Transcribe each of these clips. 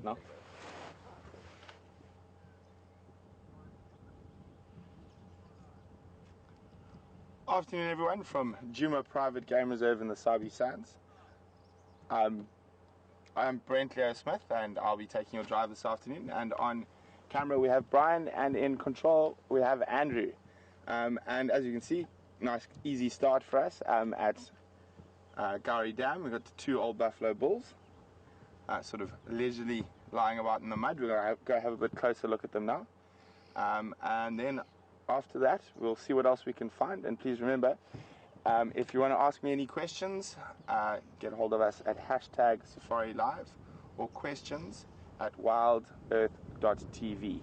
No? Afternoon everyone from Juma Private Game Reserve in the Sabi Sands. I'm Brent Leo Smith and I'll be taking your drive this afternoon, and on camera we have Brian and in control we have Andrew. And as you can see, nice easy start for us at Gowrie Dam. We've got the two old buffalo bulls sort of leisurely lying about in the mud. We're going to go have a bit closer look at them now, and then after that we'll see what else we can find. And please remember, if you want to ask me any questions, get hold of us at #SafariLive or questions at wildearth.tv.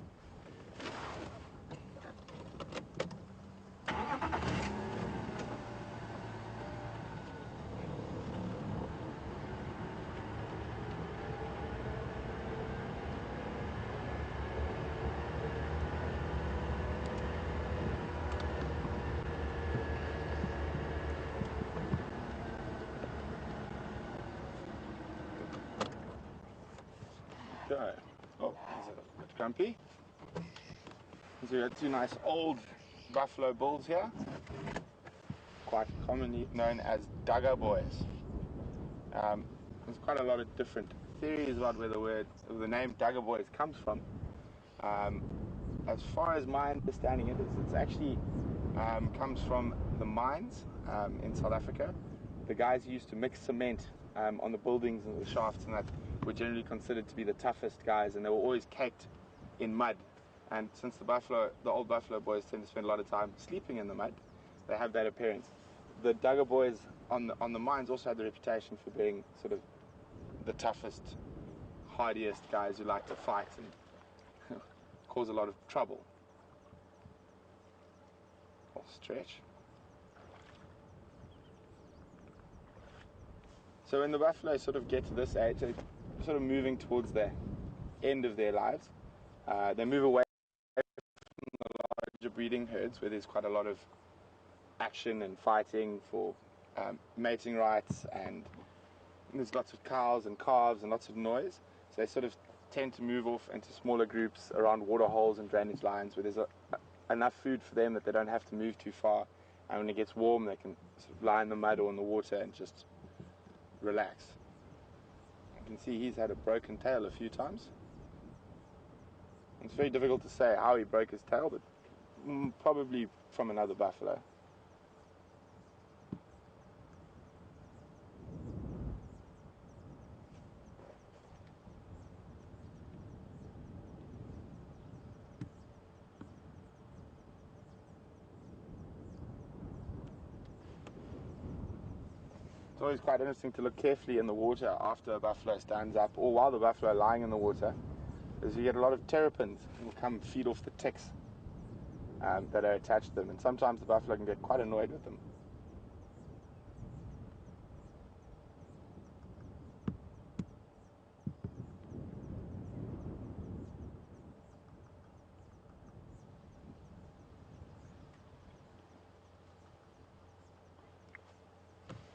Okay. Oh, there's a bit grumpy. So we got two nice old buffalo bulls here, quite commonly known as Dugger boys. There's quite a lot of different theories about where the name Dugger boys comes from. As far as my understanding it is, it's actually comes from the mines in South Africa. The guys who used to mix cement on the buildings and the shafts and that were generally considered to be the toughest guys, and they were always caked in mud. And since the old buffalo boys tend to spend a lot of time sleeping in the mud, they have that appearance. The Dugger boys on the mines also had the reputation for being sort of the toughest, hardiest guys who like to fight and cause a lot of trouble. Or stretch. So when the buffalo sort of get to this age, they're sort of moving towards the end of their lives. They move away from the larger breeding herds where there's quite a lot of action and fighting for mating rights, and there's lots of cows and calves and lots of noise. So they sort of tend to move off into smaller groups around water holes and drainage lines where there's enough food for them that they don't have to move too far. And when it gets warm, they can sort of lie in the mud or in the water and just relax. You can see he's had a broken tail a few times. It's very difficult to say how he broke his tail, but probably from another buffalo. It's always quite interesting to look carefully in the water after a buffalo stands up, or while the buffalo lying in the water, because you get a lot of terrapins who will come feed off the ticks that are attached to them, and sometimes the buffalo can get quite annoyed with them.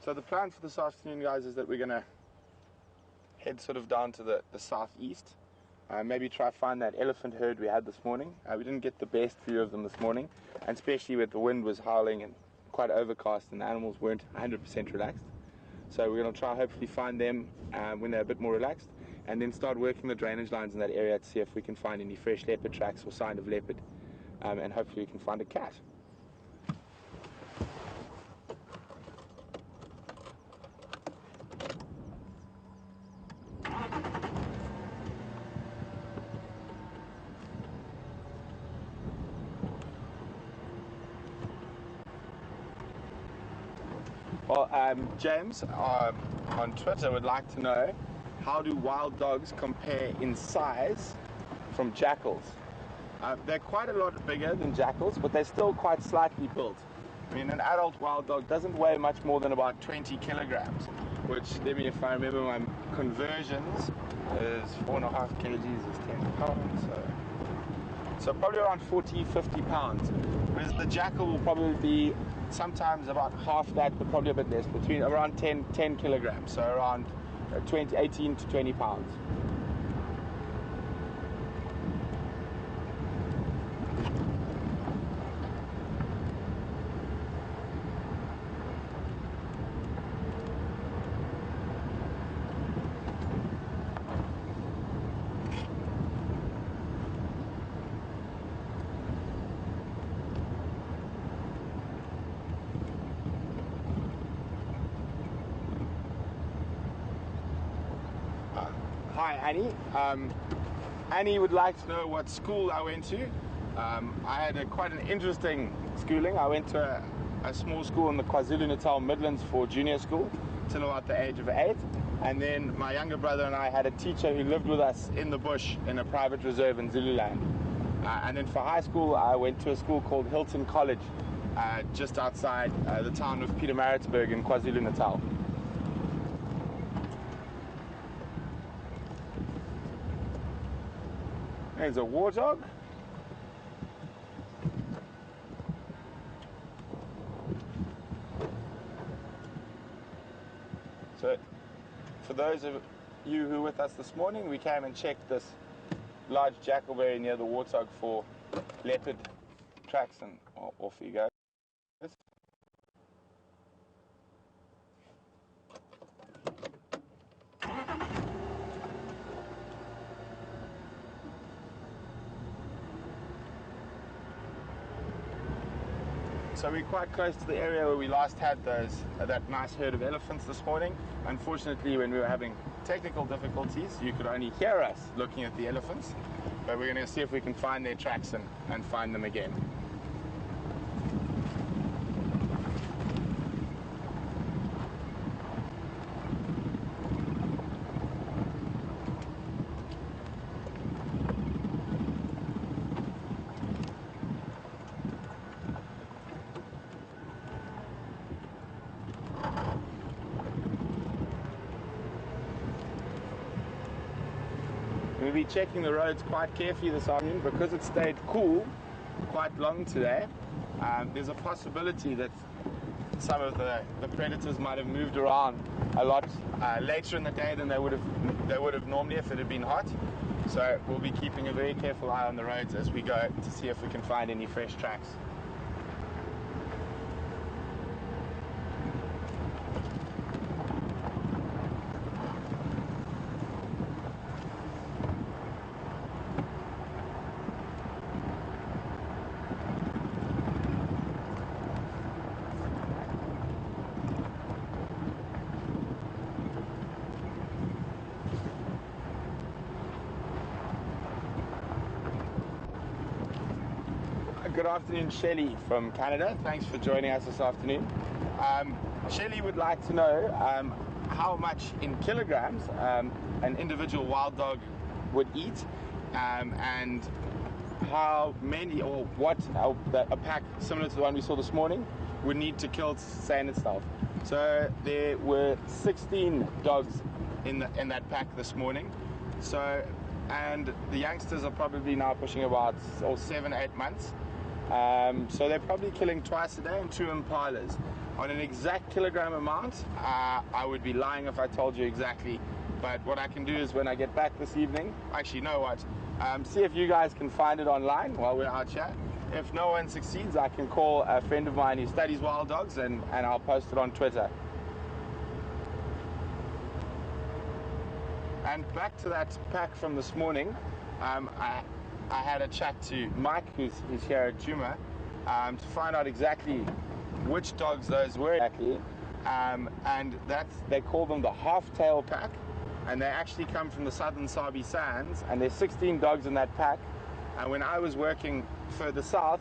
So the plan for this afternoon, guys, is that we're going to head sort of down to the southeast. Maybe try find that elephant herd we had this morning. We didn't get the best view of them this morning, and especially with the wind was howling and quite overcast and the animals weren't 100% relaxed. So we're going to try hopefully find them when they're a bit more relaxed, and then start working the drainage lines in that area to see if we can find any fresh leopard tracks or sign of leopard, and hopefully we can find a cat. Well, James on Twitter would like to know, how do wild dogs compare in size from jackals? They're quite a lot bigger than jackals, but they're still quite slightly built. I mean, an adult wild dog doesn't weigh much more than about 20 kilograms, which, if I remember my conversions, is 4.5 kgs is 10 pounds. So probably around 40, 50 pounds. Whereas the jackal will probably be sometimes about half that, but probably a bit less, between around 10 kilograms, so around 18 to 20 pounds. Hi, Annie. Annie would like to know what school I went to. I had quite an interesting schooling. I went to a small school in the KwaZulu-Natal Midlands for junior school till about the age of 8. And then my younger brother and I had a teacher who lived with us in the bush in a private reserve in Zululand. And then for high school, I went to a school called Hilton College, just outside the town of Pietermaritzburg in KwaZulu-Natal. There's a warthog. So, for those of you who were with us this morning, we came and checked this large jackalberry near the warthog for leopard tracks, and off you go. So we're quite close to the area where we last had that nice herd of elephants this morning. Unfortunately, when we were having technical difficulties, you could only hear us looking at the elephants. But we're going to see if we can find their tracks and find them again. We'll be checking the roads quite carefully this afternoon because it stayed cool quite long today. There's a possibility that some of the predators might have moved around a lot later in the day than they would have normally if it had been hot. So we'll be keeping a very careful eye on the roads as we go to see if we can find any fresh tracks. Good afternoon, Shelley from Canada. Thanks for joining us this afternoon. Shelley would like to know how much in kilograms an individual wild dog would eat, and how many or what a pack similar to the one we saw this morning would need to kill to sustain itself. So there were 16 dogs in that pack this morning. So, and the youngsters are probably now pushing about 7-8 months. So they're probably killing twice a day and 2 impalas. On an exact kilogram amount, I would be lying if I told you exactly. But what I can do is when I get back this evening, actually, know what? See if you guys can find it online while we're out here. If no one succeeds, I can call a friend of mine who studies wild dogs and I'll post it on Twitter. And back to that pack from this morning, I had a chat to Mike, who's here at Juma, to find out exactly which dogs those were exactly. And they call them the half-tail pack, and they actually come from the southern Sabi Sands, and there's 16 dogs in that pack. And when I was working further south,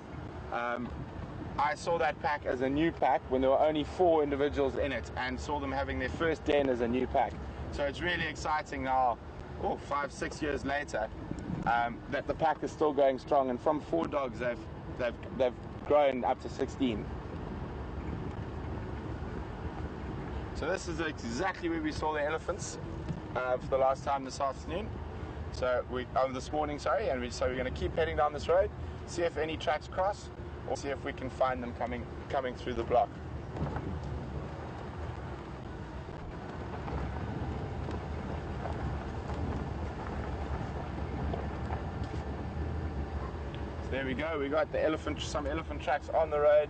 I saw that pack as a new pack when there were only 4 individuals in it, and saw them having their first den as a new pack. So it's really exciting now, 5-6 years later, that the pack is still going strong, and from 4 dogs they've grown up to 16. So this is exactly where we saw the elephants for the last time this afternoon. So this morning, sorry, and so we're going to keep heading down this road, see if any tracks cross, or see if we can find them coming through the block. There we go, we got some elephant tracks on the road,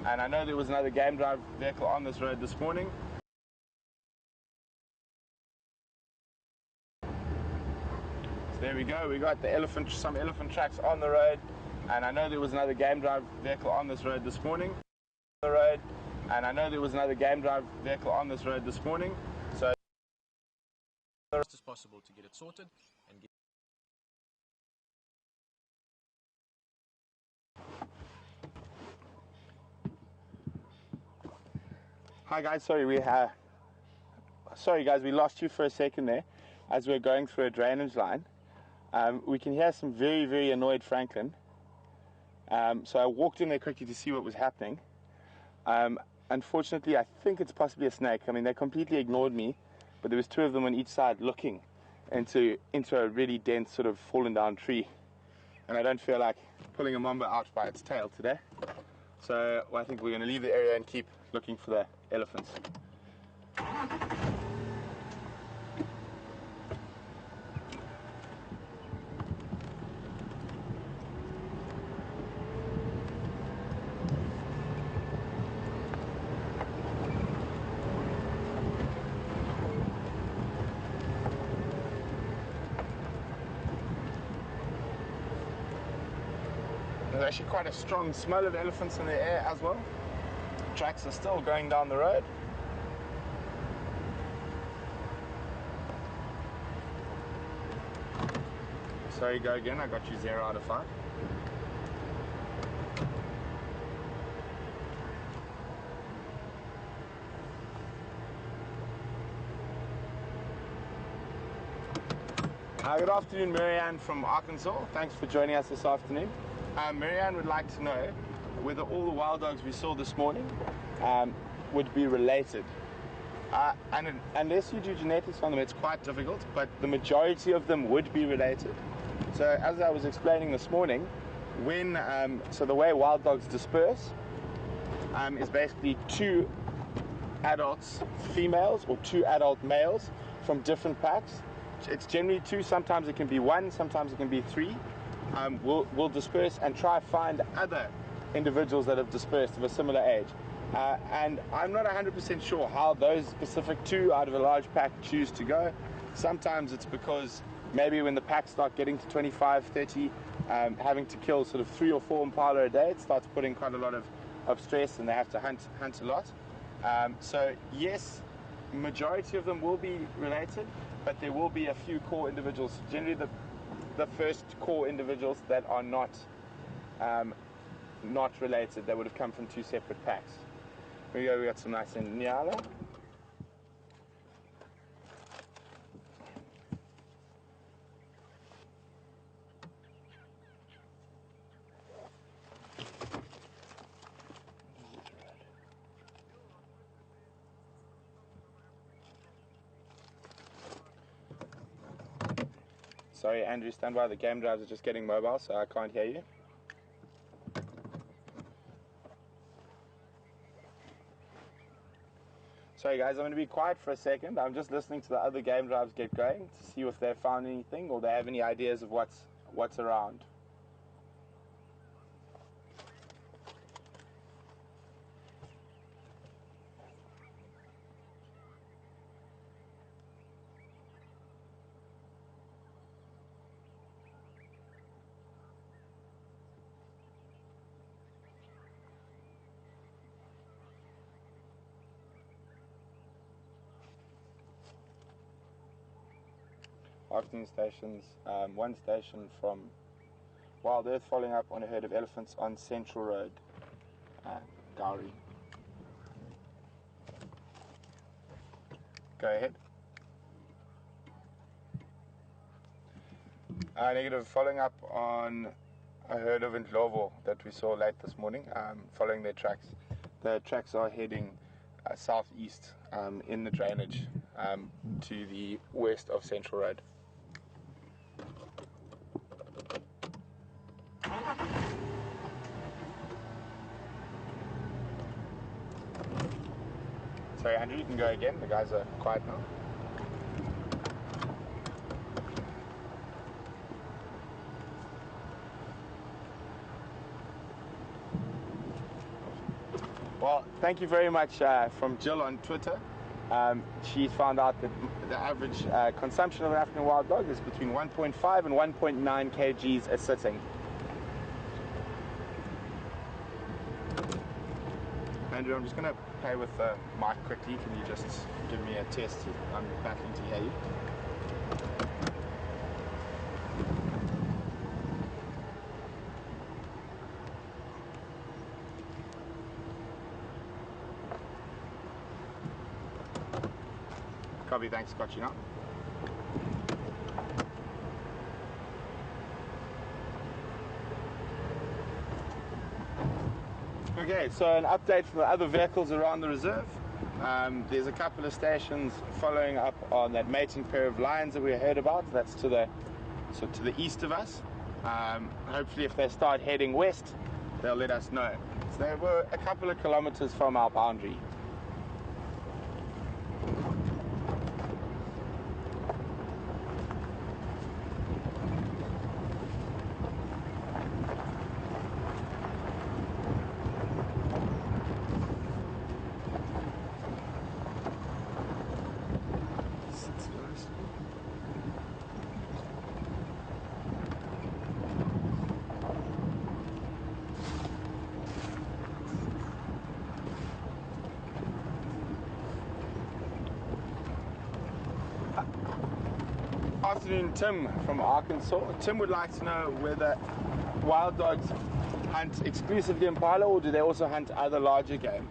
and I know there was another game drive vehicle on this road this morning. There we go, we got some elephant tracks on the road, and I know there was another game drive vehicle on this road this morning. So possible to get it sorted and get. Hi guys, sorry guys, we lost you for a second there as we're going through a drainage line. We can hear some very, very annoyed Franklin. So I walked in there quickly to see what was happening. Unfortunately, I think it's possibly a snake. I mean, they completely ignored me, but there was two of them on each side looking into a really dense sort of fallen down tree. And I don't feel like pulling a mamba out by its tail today. So I think we're going to leave the area and keep looking for the elephants. There's actually quite a strong smell of elephants in the air as well. Tracks are still going down the road. So you go again, I got you 0 out of 5. Good afternoon, Marianne from Arkansas. Thanks for joining us this afternoon. Marianne would like to know whether all the wild dogs we saw this morning would be related. And unless you do genetics on them, it's quite difficult, but the majority of them would be related. So as I was explaining this morning, so the way wild dogs disperse is basically 2 adults females or 2 adult males from different packs. It's generally 2, sometimes it can be 1, sometimes it can be 3. Will disperse and try find other individuals that have dispersed of a similar age. And I'm not 100% sure how those specific 2 out of a large pack choose to go. Sometimes it's because maybe when the packs start getting to 25, 30, having to kill sort of 3 or 4 impala a day, it starts putting quite a lot of stress and they have to hunt a lot. So yes, majority of them will be related, but there will be a few core individuals. Generally the first core individuals that are not related, that would have come from 2 separate packs. Here we go, we got some nice Nyala. Sorry, Andrew, stand by. The game drives are just getting mobile, so I can't hear you. Sorry guys, I'm going to be quiet for a second. I'm just listening to the other game drives get going to see if they've found anything or they have any ideas of what's around. Afternoon stations, 1 station from WildEarth following up on a herd of elephants on Central Road, Gowrie. Go ahead. Negative, following up on a herd of Ndlovu that we saw late this morning, following their tracks. The tracks are heading southeast in the drainage to the west of Central Road. Sorry, Andrew, you can go again. The guys are quiet now. Well, thank you very much from Jill on Twitter. She's found out that the average consumption of an African wild dog is between 1.5 and 1.9 kgs a sitting. Andrew, I'm just going to play with the mic quickly. Can you just give me a test? I'm battling to hear you. Copy, thanks, got you now. Okay, so an update from the other vehicles around the reserve. There's a couple of stations following up on that mating pair of lions that we heard about. That's to the east of us. Hopefully if they start heading west, they'll let us know. So they were a couple of kilometers from our boundary. Afternoon, Tim from Arkansas. Tim would like to know whether wild dogs hunt exclusively impala or do they also hunt other larger game?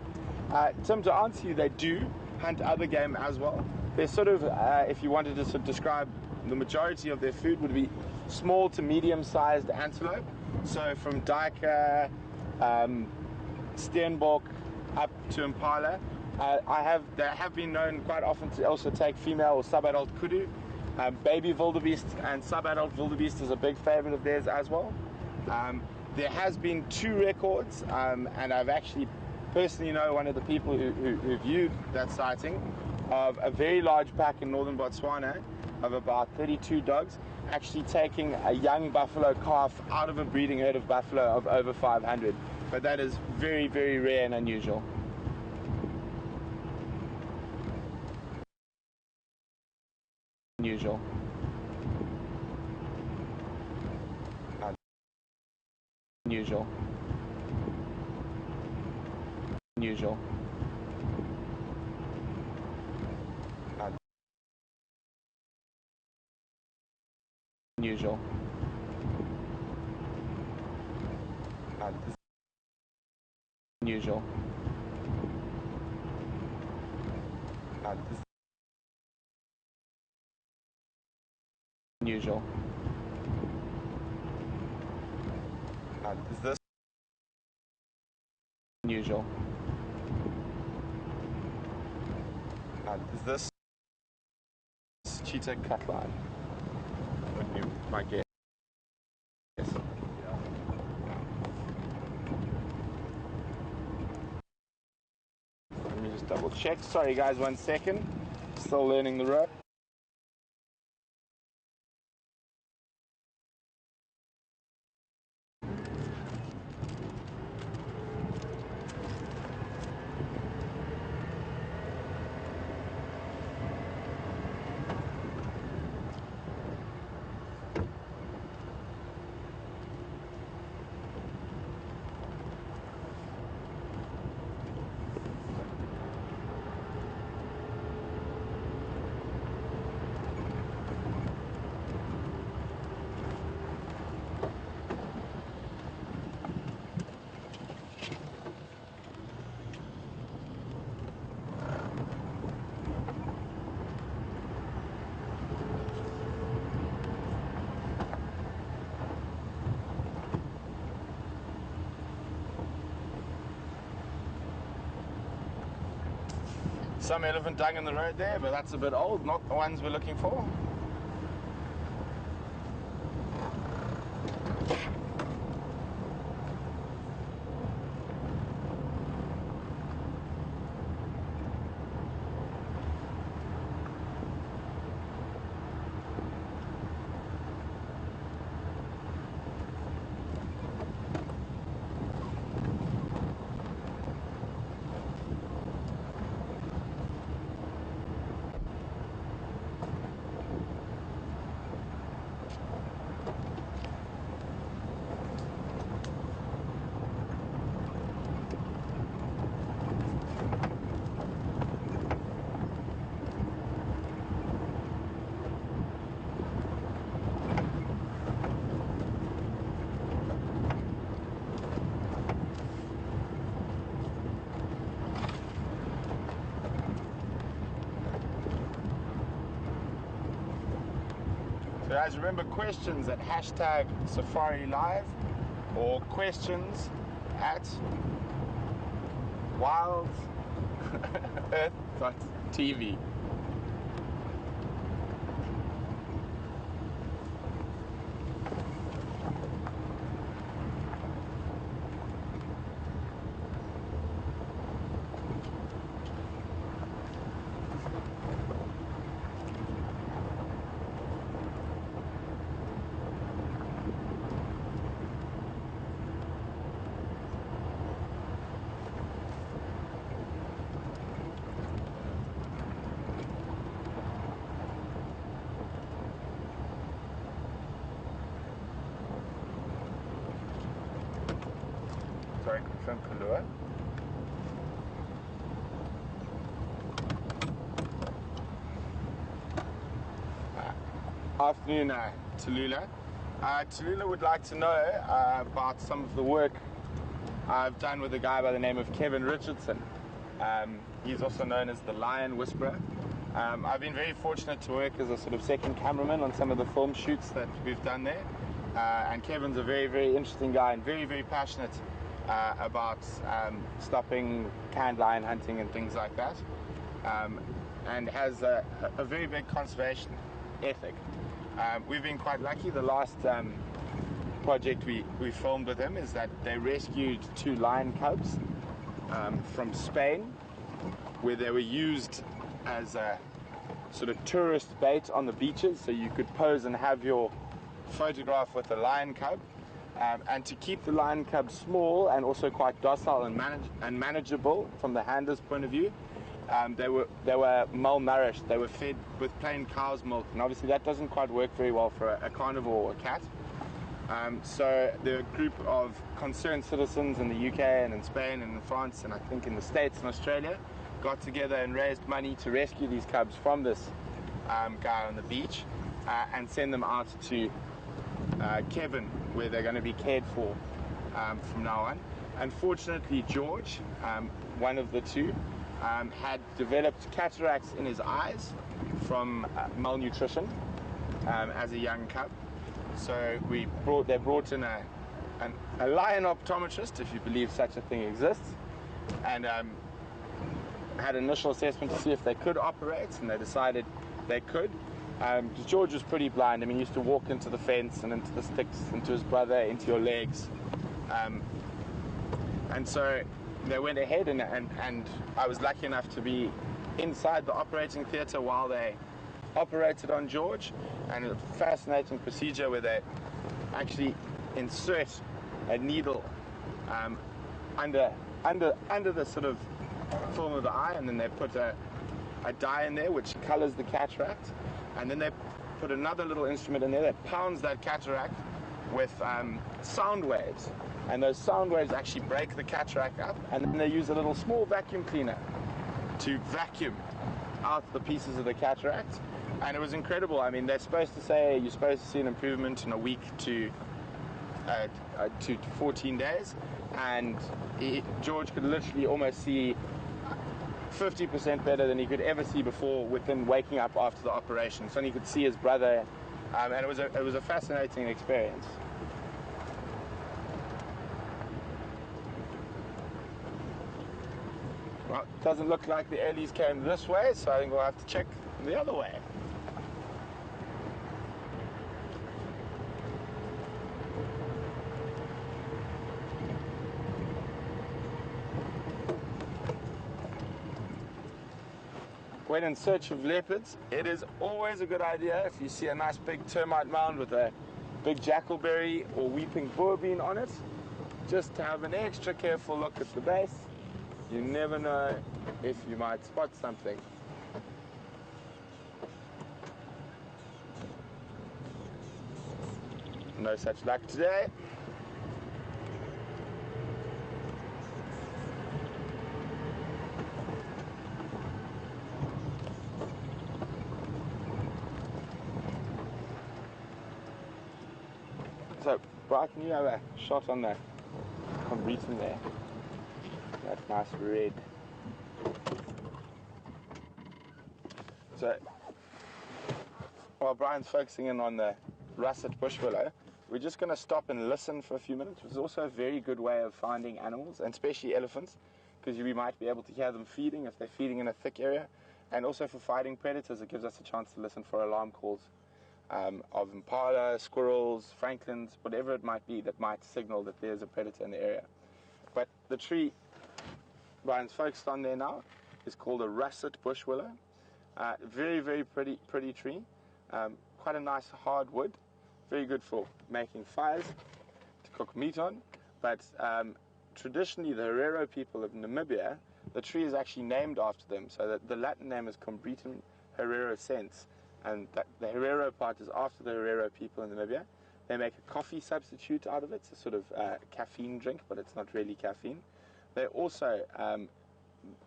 Tim, to answer you, they do hunt other game as well. They're sort of, if you wanted to sort of describe the majority of their food, would be small to medium-sized antelope. So from duiker, steenbok up to impala. They have been known quite often to also take female or sub-adult kudu. Baby wildebeest and sub-adult wildebeest is a big favorite of theirs as well. There has been 2 records, and I've actually personally know one of the people who viewed that sighting of a very large pack in northern Botswana of about 32 dogs actually taking a young buffalo calf out of a breeding herd of buffalo of over 500. But that is very, very rare and unusual. Unusual. Unusual. Unusual. Unusual. Unusual. Unusual. Is this unusual? Is this cheetah cutline? Would be my guess. Let me just double check. Sorry guys, 1 second. Still learning the road. Some elephant dung in the road there, but that's a bit old, not the ones we're looking for. guys, remember questions at #Safari Live or questions at WildEarth.tv. Sorry, from Kalua. Afternoon, Tallulah. Tallulah would like to know about some of the work I've done with a guy by the name of Kevin Richardson. He's also known as the Lion Whisperer. I've been very fortunate to work as a sort of second cameraman on some of the film shoots that we've done there. And Kevin's a very, very interesting guy and very, very passionate about stopping canned lion hunting and things like that, and has a very big conservation ethic. We've been quite lucky. The last project we filmed with him is that they rescued 2 lion cubs from Spain, where they were used as a sort of tourist bait on the beaches, so you could pose and have your photograph with a lion cub. And to keep the lion cubs small and also quite docile and manageable from the handler's point of view, they were malnourished. They were fed with plain cow's milk, and obviously that doesn't quite work very well for a carnivore or a cat. So the group of concerned citizens in the UK and in Spain and in France and I think in the States and Australia got together and raised money to rescue these cubs from this guy on the beach and send them out to Kevin, where they're going to be cared for from now on. Unfortunately, George, one of the 2, had developed cataracts in his eyes from malnutrition as a young cub. So they brought in a lion optometrist, if you believe such a thing exists, and had an initial assessment to see if they could operate, and they decided they could. George was pretty blind. I mean, he used to walk into the fence and into the sticks, into his brother, into your legs. And so they went ahead, and I was lucky enough to be inside the operating theatre while they operated on George. And a fascinating procedure where they actually insert a needle under the sort of film of the eye, and then they put a dye in there which colors the cataract. And then they put another little instrument in there that pounds that cataract with sound waves. And those sound waves actually break the cataract up. And then they use a little small vacuum cleaner to vacuum out the pieces of the cataract. And it was incredible. I mean, they're supposed to say you're supposed to see an improvement in a week to 14 days. And George could literally almost see 50% better than he could ever see before within waking up after the operation. So he could see his brother, and it was a fascinating experience. Well, it doesn't look like the Ellies came this way, so I think we'll have to check the other way. When in search of leopards, it is always a good idea, if you see a nice big termite mound with a big jackalberry or weeping boerbean on it, just to have an extra careful look at the base. You never know if you might spot something. No such luck today. So, Brian, can you have a shot on that Combretum there? That nice red. So, while Brian's focusing in on the russet bush willow, we're just going to stop and listen for a few minutes. It's also a very good way of finding animals, and especially elephants, because we might be able to hear them feeding if they're feeding in a thick area. And also for fighting predators, it gives us a chance to listen for alarm calls of impala, squirrels, francolins, whatever it might be that might signal that there's a predator in the area. But the tree Brian's focused on there now is called a russet bush willow. Very, very pretty tree. Quite a nice hard wood. Very good for making fires to cook meat on. But traditionally, the Herero people of Namibia, the tree is actually named after them. So that the Latin name is Combretum hererosense, and that the Herero part is after the Herero people in Namibia. They make a coffee substitute out of it. It's a sort of caffeine drink, but it's not really caffeine. They also,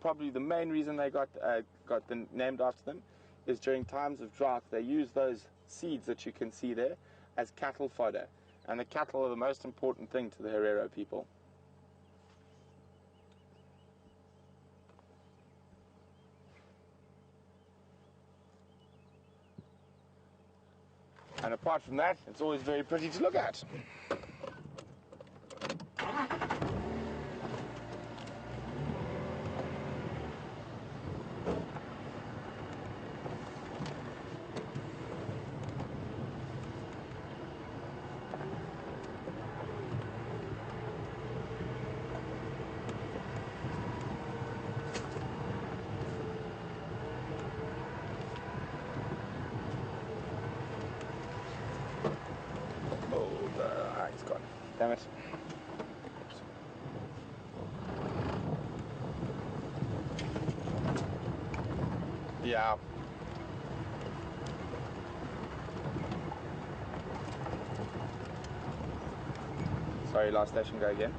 probably the main reason they got them named after them is during times of drought, they use those seeds that you can see there as cattle fodder. And the cattle are the most important thing to the Herero people. And apart from that, it's always very pretty to look at. He's gone. Damn it. Yeah. Sorry, last station, go again.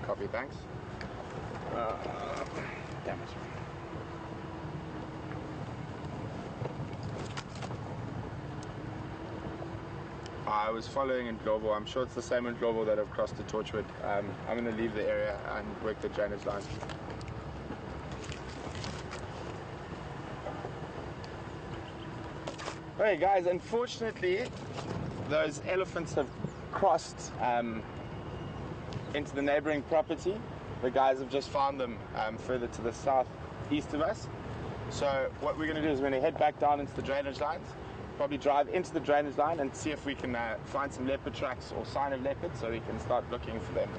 Copy, thanks. Damn it. I was following in Global. I'm sure it's the same in Global that have crossed to Torchwood. I'm going to leave the area and work the drainage lines. Okay, guys, unfortunately, those elephants have crossed into the neighboring property. The guys have just found them further to the southeast of us. So what we're going to do is we're going to head back down into the drainage lines. Probably drive into the drainage line and see if we can find some leopard tracks or sign of leopard so we can start looking for them.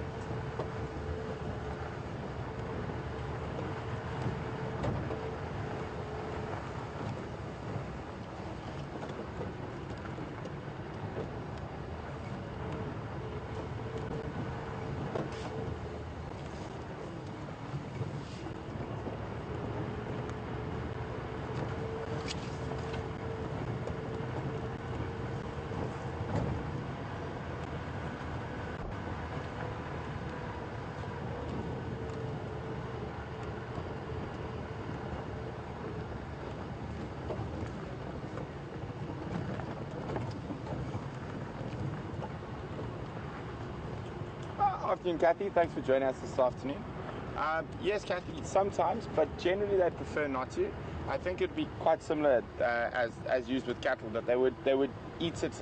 Afternoon, Kathy. Thanks for joining us this afternoon. Yes, Kathy, sometimes, but generally they prefer not to. I think it'd be quite similar as used with cattle, that they would eat it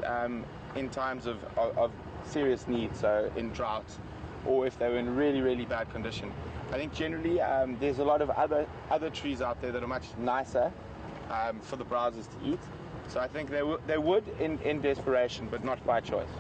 in times of serious need, so in drought, or if they were in really, really bad condition. I think generally there's a lot of other trees out there that are much nicer for the browsers to eat. So I think they would in desperation, but not by choice.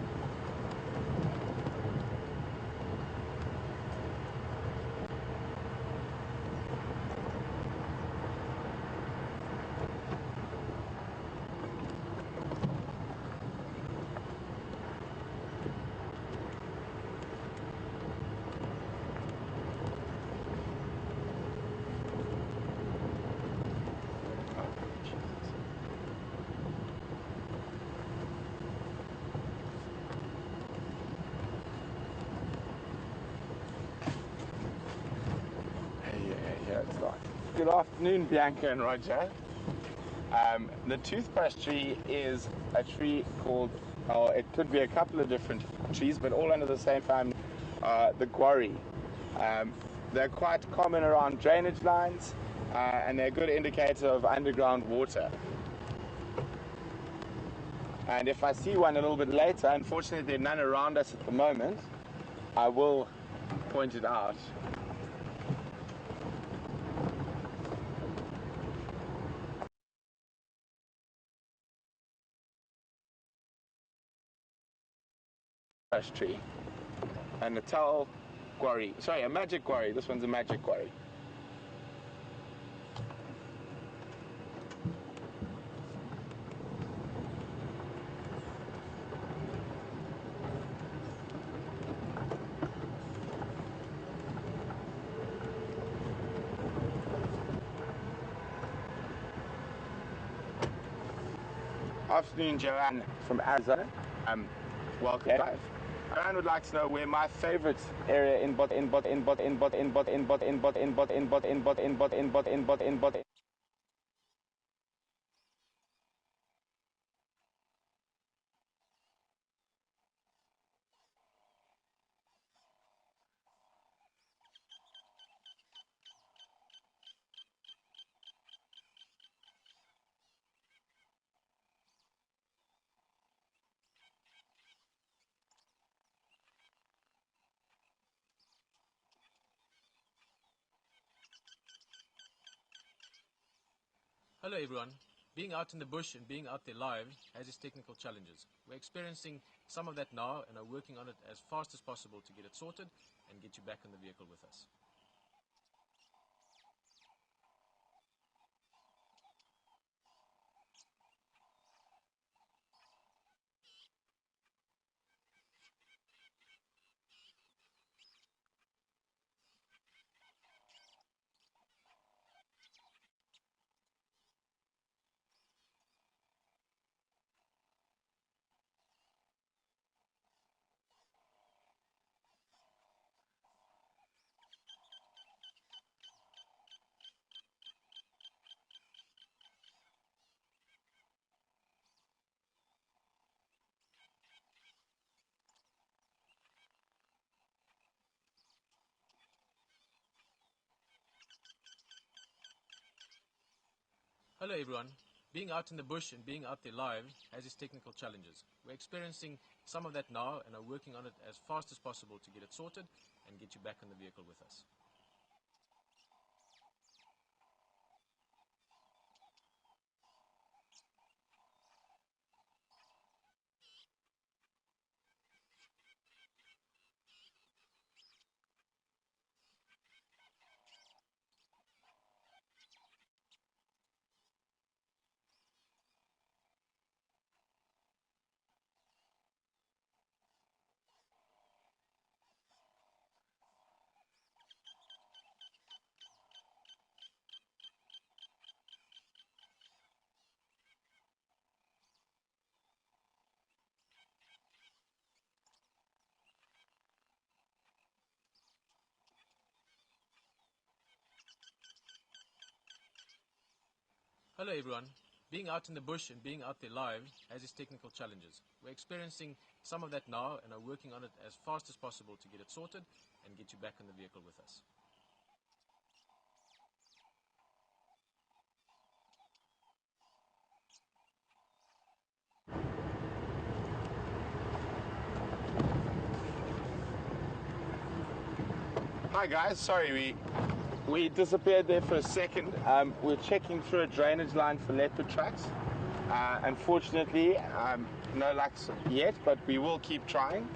Good afternoon, Bianca and Roger. The toothbrush tree is a tree called, it could be a couple of different trees, but all under the same family, the guarri. They're quite common around drainage lines, and they're a good indicator of underground water. And if I see one a little bit later, unfortunately there are none around us at the moment, I will point it out. Tree. A Natal quarry. Sorry, a magic quarry. This one's a magic quarry. Afternoon, Joanne from Arizona. Welcome. Joanne would like to know where my favorite area in bot. Hello everyone. Being out in the bush and being out there live has its technical challenges. We're experiencing some of that now and are working on it as fast as possible to get it sorted and get you back in the vehicle with us. Hello everyone. Being out in the bush and being out there live has its technical challenges. We're experiencing some of that now and are working on it as fast as possible to get it sorted and get you back in the vehicle with us. Hello everyone. Being out in the bush and being out there live has its technical challenges. We're experiencing some of that now and are working on it as fast as possible to get it sorted and get you back in the vehicle with us. Hi guys, sorry we disappeared there for a second. We're checking through a drainage line for leopard tracks. Unfortunately, no luck yet, but we will keep trying.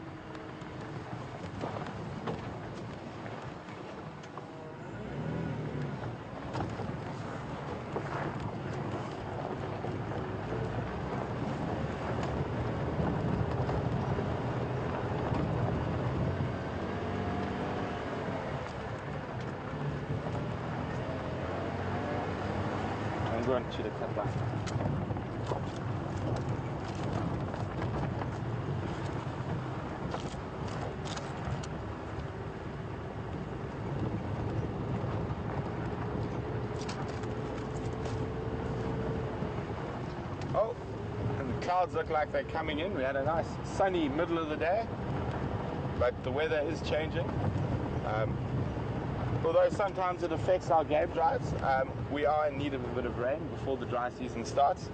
I'm going to the cut line. Oh, and the clouds look like they're coming in. We had a nice sunny middle of the day, but the weather is changing. although sometimes it affects our game drives, we are in need of a bit of rain before the dry season starts.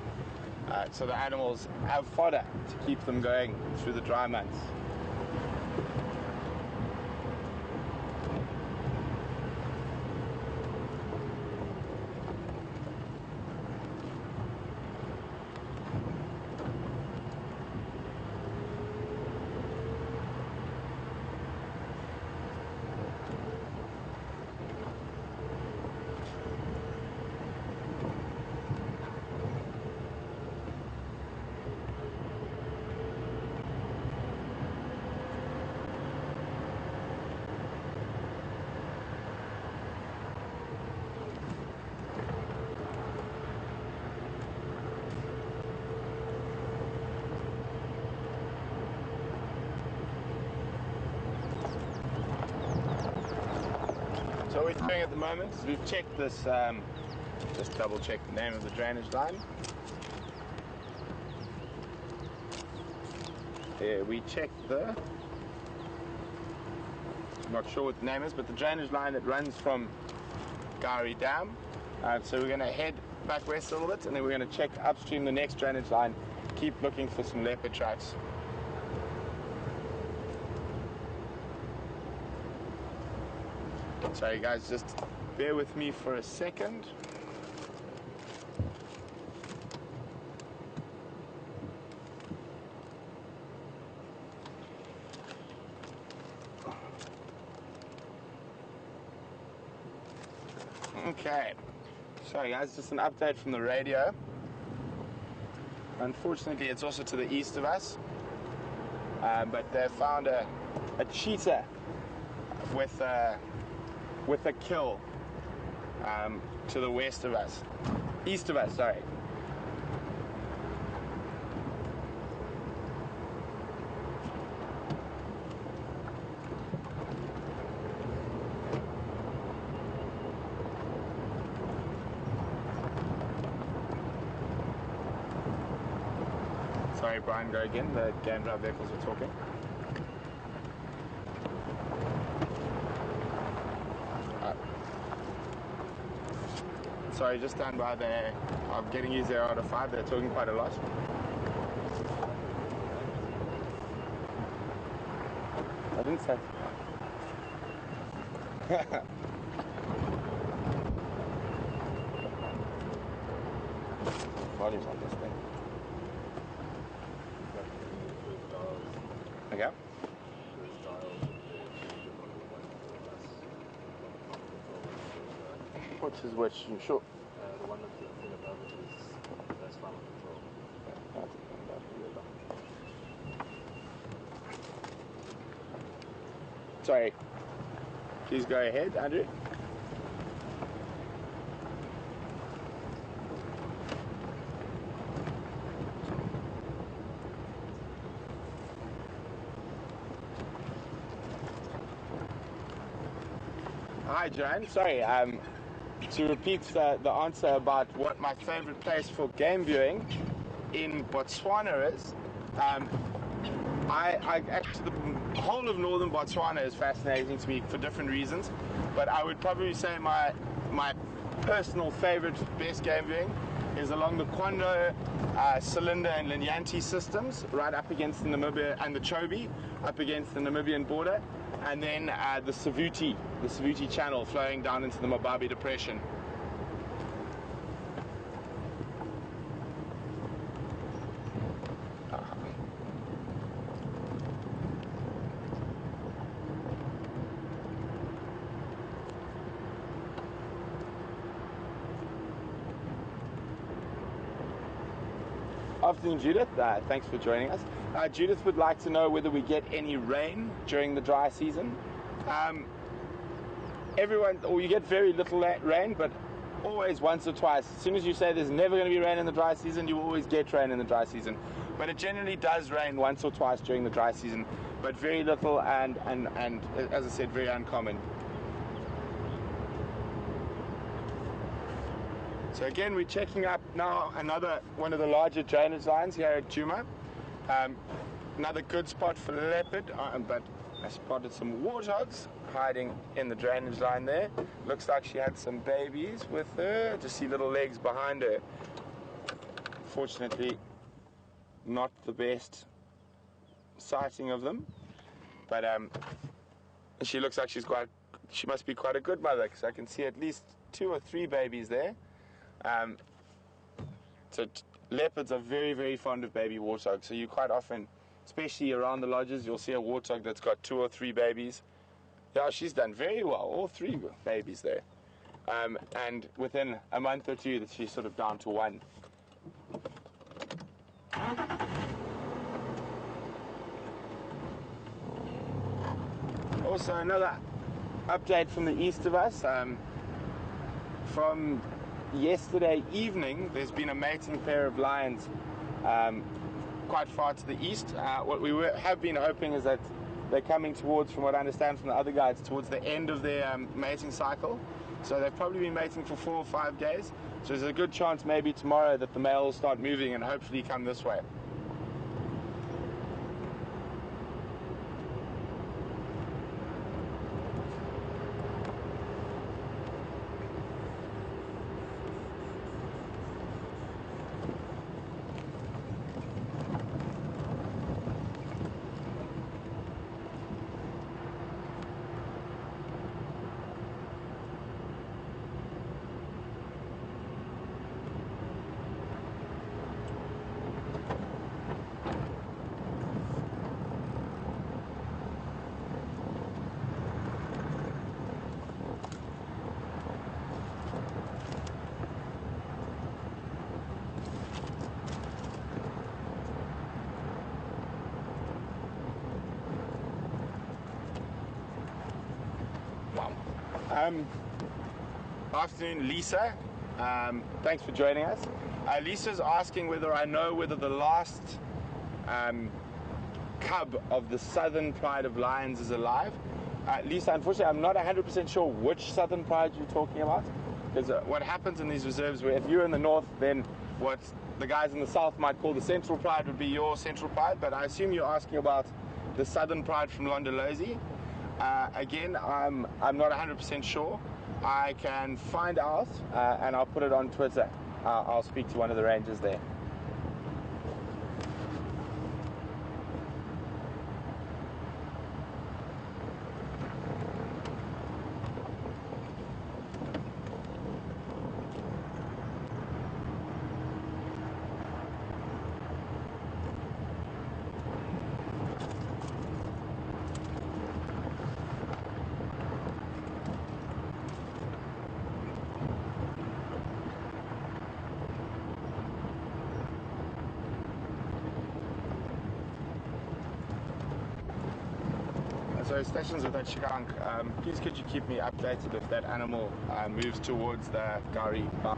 So the animals have fodder to keep them going through the dry months. So what we're doing at the moment is we've checked this, just double check the name of the drainage line. Yeah, we checked the, I'm not sure what the name is, but the drainage line that runs from Gowrie Dam. So we're going to head back west a little bit, and then we're going to check upstream the next drainage line, keep looking for some leopard tracks. Sorry guys, just bear with me for a second. Okay, sorry guys, just an update from the radio. Unfortunately, it's also to the east of us, but they found a cheetah with a kill to the west of us, east of us, sorry. Sorry, Brian, go again. The game drive vehicles are talking. Sorry, just stand by there. I'm getting you 0 out of 5. They're talking quite a lot. I didn't say. Volume's on this thing. Okay. Which is which? You sure? The one that's the thing above it is that's final control. Sorry. Please go ahead, Andrew. Hi, Joanne. Sorry, to repeat the answer about what my favorite place for game viewing in Botswana is, I actually, the whole of northern Botswana is fascinating to me for different reasons, but I would probably say my personal favorite, best game viewing is along the Kwando, Cylinder and Linyanti systems, right up against the Namibia, and the Chobe, up against the Namibian border, and then the Savuti Channel flowing down into the Mababe Depression. Afternoon, Judith. Thanks for joining us. Judith would like to know whether we get any rain during the dry season. You get very little rain, but always once or twice. As soon as you say there's never going to be rain in the dry season, you always get rain in the dry season. But it generally does rain once or twice during the dry season, but very little and as I said, very uncommon. So again, we're checking up now another one of the larger drainage lines here at Djuma. Another good spot for leopard, but I spotted some warthogs hiding in the drainage line there. Looks like she had some babies with her. Just see little legs behind her. Fortunately, not the best sighting of them, but she looks like she must be quite a good mother, because I can see at least 2 or 3 babies there. Leopards are very, very fond of baby warthogs, so you quite often, especially around the lodges, you'll see a warthog that's got 2 or 3 babies. Yeah, she's done very well, all 3 babies there. And within a month or 2, that she's sort of down to 1. Also, another update from the east of us. From yesterday evening, there's been a mating pair of lions quite far to the east. What we have been hoping is that they're coming towards, from what I understand from the other guides, towards the end of their mating cycle. So they've probably been mating for 4 or 5 days. So there's a good chance maybe tomorrow that the male will start moving and hopefully come this way. Afternoon, Lisa. Thanks for joining us. Lisa's asking whether I know whether the last cub of the southern pride of lions is alive. Lisa, unfortunately, I'm not 100% sure which southern pride you're talking about, because what happens in these reserves, where if you're in the north, then what the guys in the south might call the central pride would be your central pride, but I assume you're asking about the southern pride from Londolozi. Again, I'm not 100% sure. I can find out and I'll put it on Twitter. I'll speak to one of the rangers there. So stations with that skunk, please could you keep me updated if that animal moves towards the Gari bar.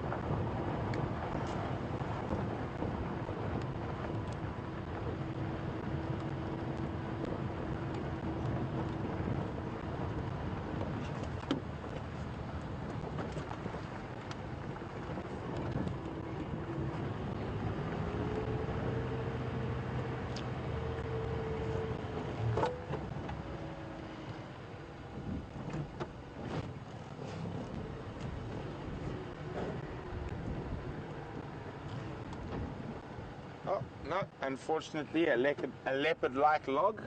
Oh, no, unfortunately a leopard-like log.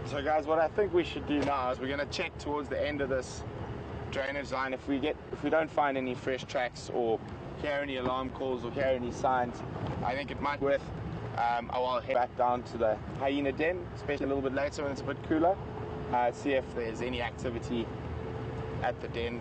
So guys, what I think we should do now is we're going to check towards the end of this drainage line. If we don't find any fresh tracks or hear any alarm calls or hear any signs, I think it might be worth I'll head back down to the hyena den, especially a little bit later when it's a bit cooler, see if there's any activity at the den.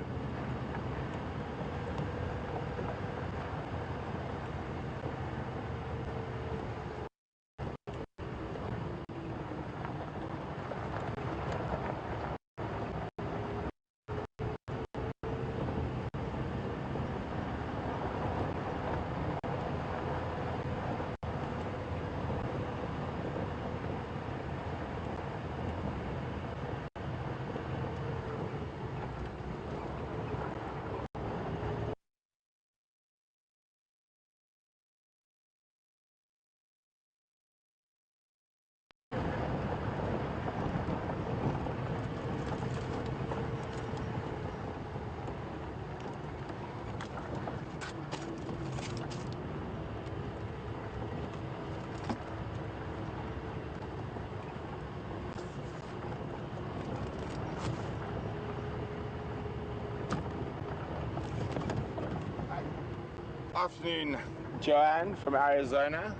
Afternoon, Joanne from Arizona.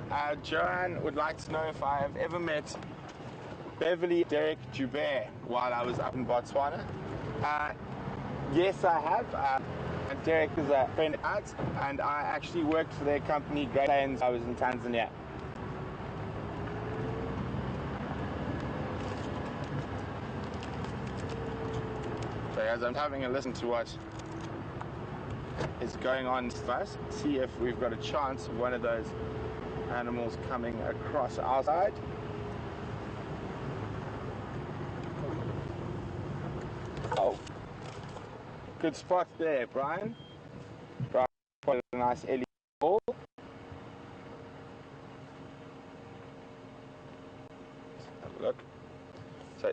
Joanne would like to know if I have ever met Beverly Derek Joubert while I was up in Botswana. Yes, I have. Derek is a friend of ours, and I actually worked for their company, Great Plains. I was in Tanzania. So guys, I'm having a listen to what is going on first, see if we've got a chance of one of those animals coming across our side. Oh, good spot there, Brian. Brian, quite a nice Ellies ball. Let's have a look. So,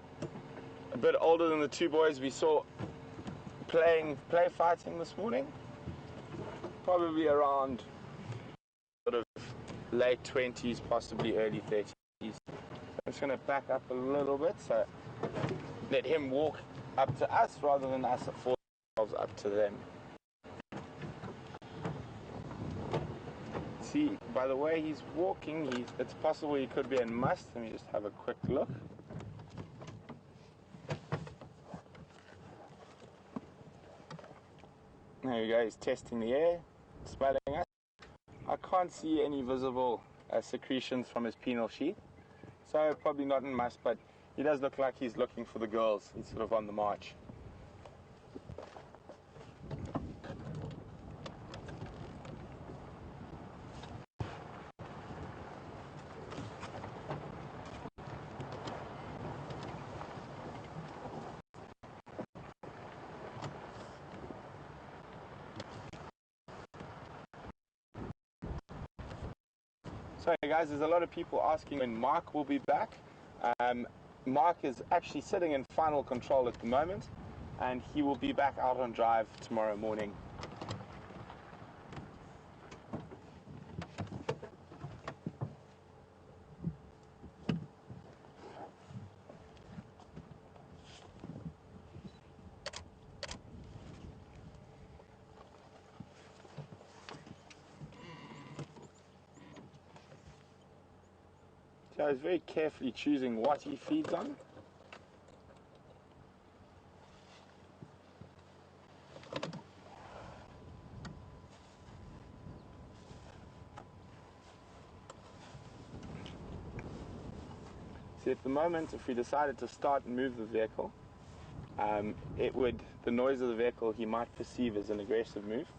a bit older than the two boys we saw play fighting this morning. Probably around sort of late 20s, possibly early 30s. I'm just going to back up a little bit, so let him walk up to us rather than us force ourselves up to them. See, by the way he's walking, it's possible he could be in must. Let me just have a quick look. There we go, he's testing the air, smelling us. I can't see any visible secretions from his penile sheath, so probably not in must, but he does look like he's looking for the girls. He's sort of on the march. So guys, there's a lot of people asking when Mark will be back. Mark is actually sitting in final control at the moment, and he will be back out on drive tomorrow morning. So he's very carefully choosing what he feeds on. See, at the moment, if we decided to start and move the vehicle, the noise of the vehicle he might perceive as an aggressive move.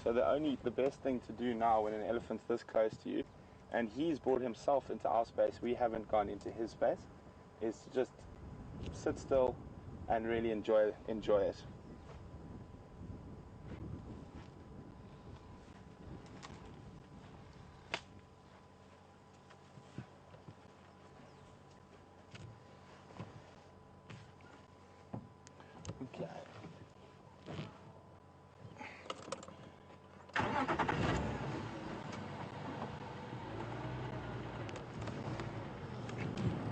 So the best thing to do now when an elephant's this close to you, and he's brought himself into our space, we haven't gone into his space, is to just sit still and really enjoy it. Okay.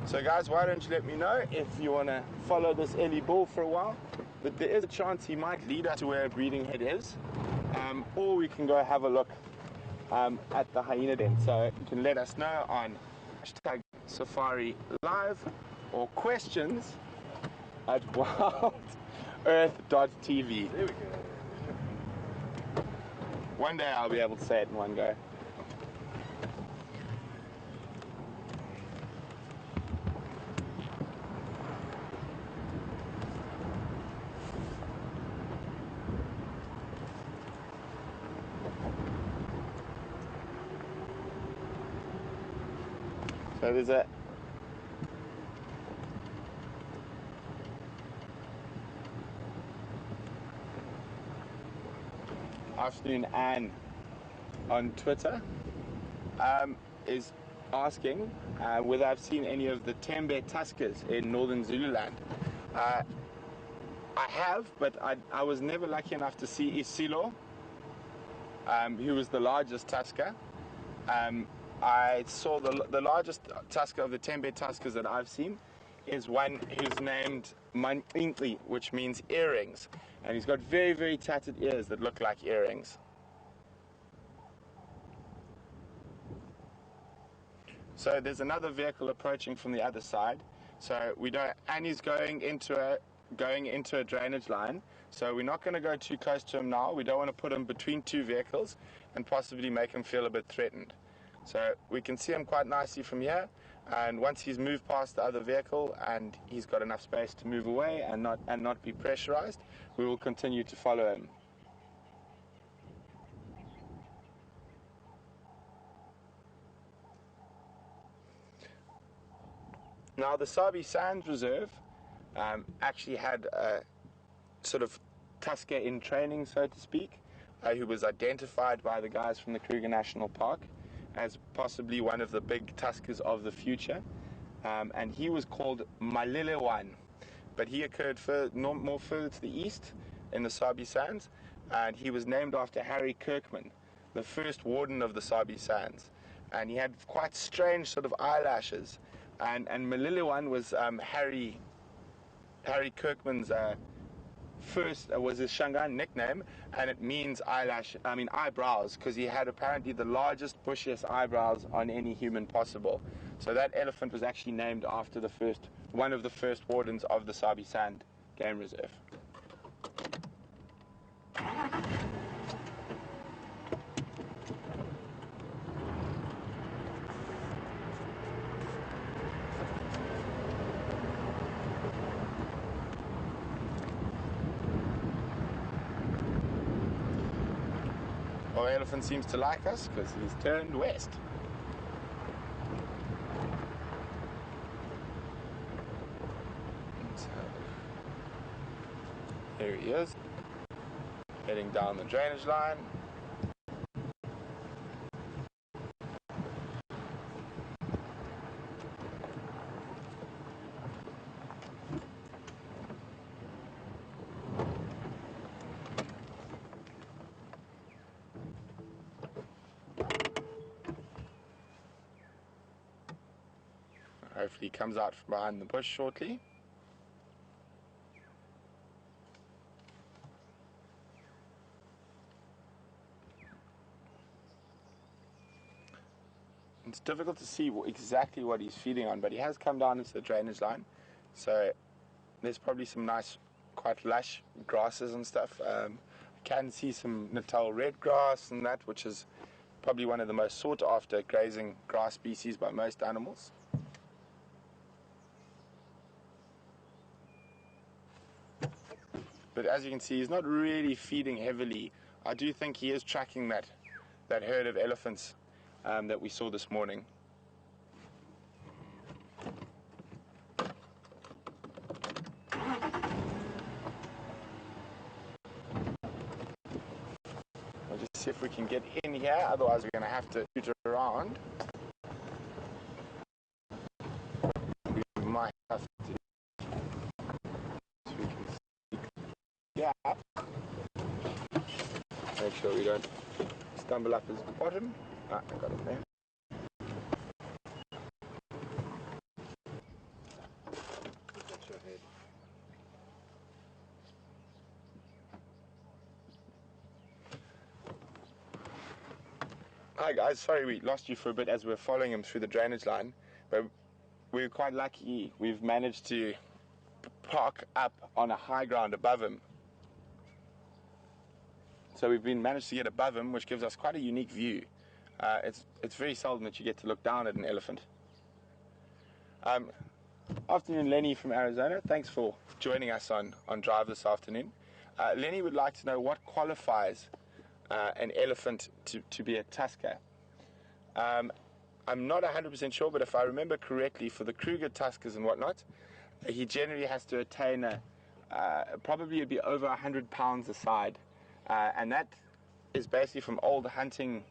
So guys, why don't you let me know if you want to follow this Ellie bull for a while. But there is a chance he might lead us to where a breeding head is, or we can go have a look at the hyena den. So you can let us know on #Safari Live or questions at wildearth.tv. There we go. One day I'll be able to say it in one go. So there's a afternoon Anne on Twitter is asking whether I've seen any of the Tembe tuskers in northern Zululand. I have, but I was never lucky enough to see Isilo, who was the largest tusker. I saw the largest tusker of the Tembe tuskers that I've seen is one who's named Manqinqi, which means earrings. And he's got very, very tattered ears that look like earrings. So there's another vehicle approaching from the other side. So we don't, and he's going into a drainage line. So we're not going to go too close to him now. We don't want to put him between two vehicles and possibly make him feel a bit threatened. So we can see him quite nicely from here. And once he's moved past the other vehicle and he's got enough space to move away and not be pressurized, we will continue to follow him. Now the Sabi Sands Reserve actually had a sort of tusker in training, so to speak, who was identified by the guys from the Kruger National Park as possibly one of the big tuskers of the future. And he was called Malelewan, but he occurred more further to the east in the Sabi Sands, and he was named after Harry Kirkman, the first warden of the Sabi Sands. And he had quite strange sort of eyelashes, and Malelewan was Harry Kirkman's was his Shangaan nickname, and it means eyebrows, because he had apparently the largest, bushiest eyebrows on any human possible. So that elephant was actually named after one of the first wardens of the Sabi Sand Game Reserve. Well, the elephant seems to like us because he's turned west. So, here he is, heading down the drainage line. Hopefully he comes out from behind the bush shortly. It's difficult to see exactly what he's feeding on, but he has come down into the drainage line. So there's probably some nice, quite lush grasses and stuff. I can see some Natal red grass and that, which is probably one of the most sought after grazing grass species by most animals. But as you can see, he's not really feeding heavily. I do think he is tracking that herd of elephants that we saw this morning. We'll just see if we can get in here, otherwise we're going to have to shoot around. We might have to. So we can see the gap. Make sure we don't stumble up his bottom. I got it there. Hi guys, sorry we lost you for a bit as we were following him through the drainage line, but we were quite lucky. We've managed to park up on a high ground above him. So we've managed to get above him, which gives us quite a unique view. It's very seldom that you get to look down at an elephant. Afternoon, Lenny from Arizona. Thanks for joining us on Drive this afternoon. Lenny would like to know what qualifies an elephant to be a tusker. I'm not 100% sure, but if I remember correctly, for the Kruger tuskers and whatnot, he generally has to attain probably it'd be over 100 pounds a side. And that is basically from the old hunting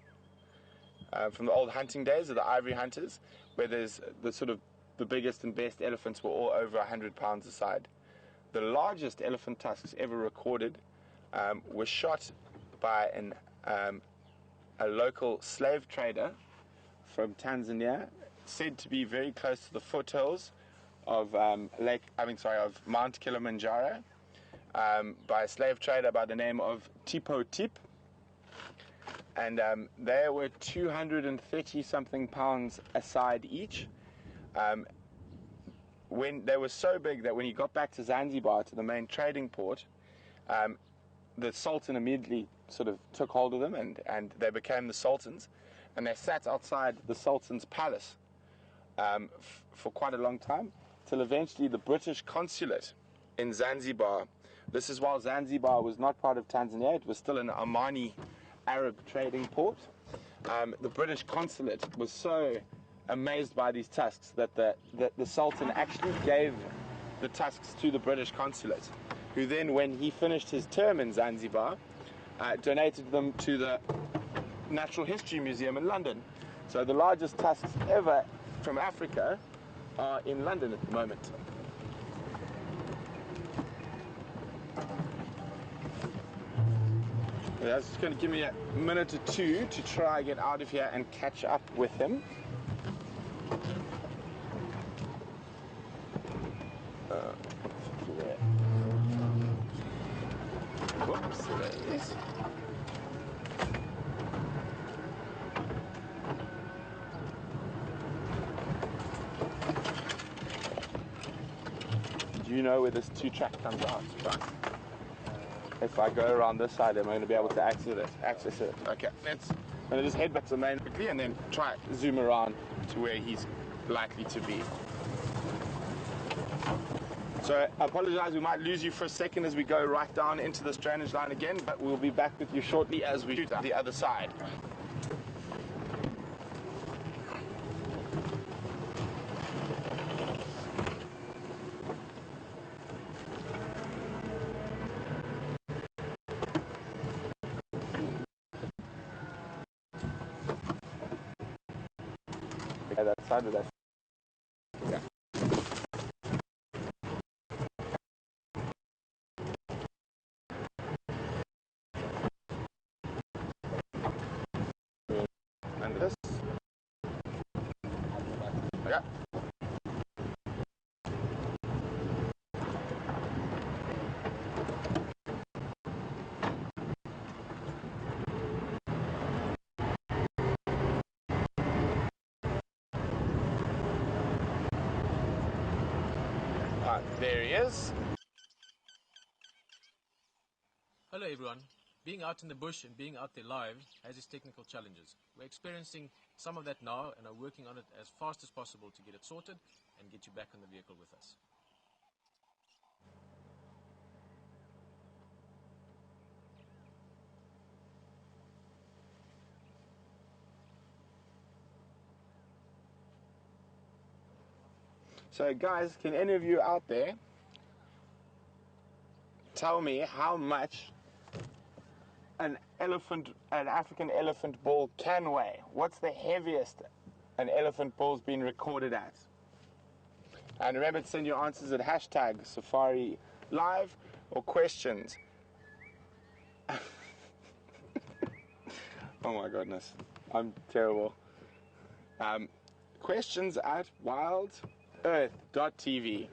days of the ivory hunters, where there's the biggest and best elephants were all over 100 pounds a side. The largest elephant tusks ever recorded were shot by a local slave trader from Tanzania, said to be very close to the foothills of Mount Kilimanjaro, by a slave trader by the name of Tipo Tip. and they were 230 something pounds a side each. When they were so big that when you got back to Zanzibar, to the main trading port, the Sultan immediately sort of took hold of them, and they became the Sultans, and they sat outside the Sultan's palace for quite a long time, till eventually the British consulate in Zanzibar, this is while Zanzibar was not part of Tanzania, it was still an Omani Arab trading port. The British consulate was so amazed by these tusks that the Sultan actually gave the tusks to the British consulate, who then, when he finished his term in Zanzibar, donated them to the Natural History Museum in London. So the largest tusks ever from Africa are in London at the moment. That's just going to give me a minute or two to try and get out of here and catch up with him. Whoops, there he is. Do you know where this 2-track comes out? Right. If I go around this side, am I going to be able to access it? Okay, I'm going to just head back to the main quickly and then try zoom around to where he's likely to be. So I apologize, we might lose you for a second as we go right down into this drainage line again, but we'll be back with you shortly as we shoot the other side. Okay, that side of that. Yeah. And this. Yeah. There he is. Hello everyone. Being out in the bush and being out there live has its technical challenges. We're experiencing some of that now and are working on it as fast as possible to get it sorted and get you back on the vehicle with us. So guys, can any of you out there tell me how much an African elephant bull can weigh? What's the heaviest an elephant bull's been recorded at? And remember to send your answers at #Safari Live or questions. Oh my goodness, I'm terrible. Questions at WildEarth.tv.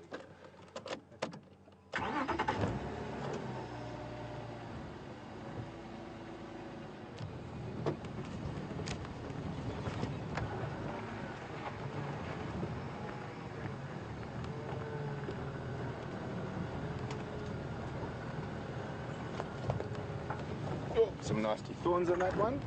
Oh, some nasty thorns on that one.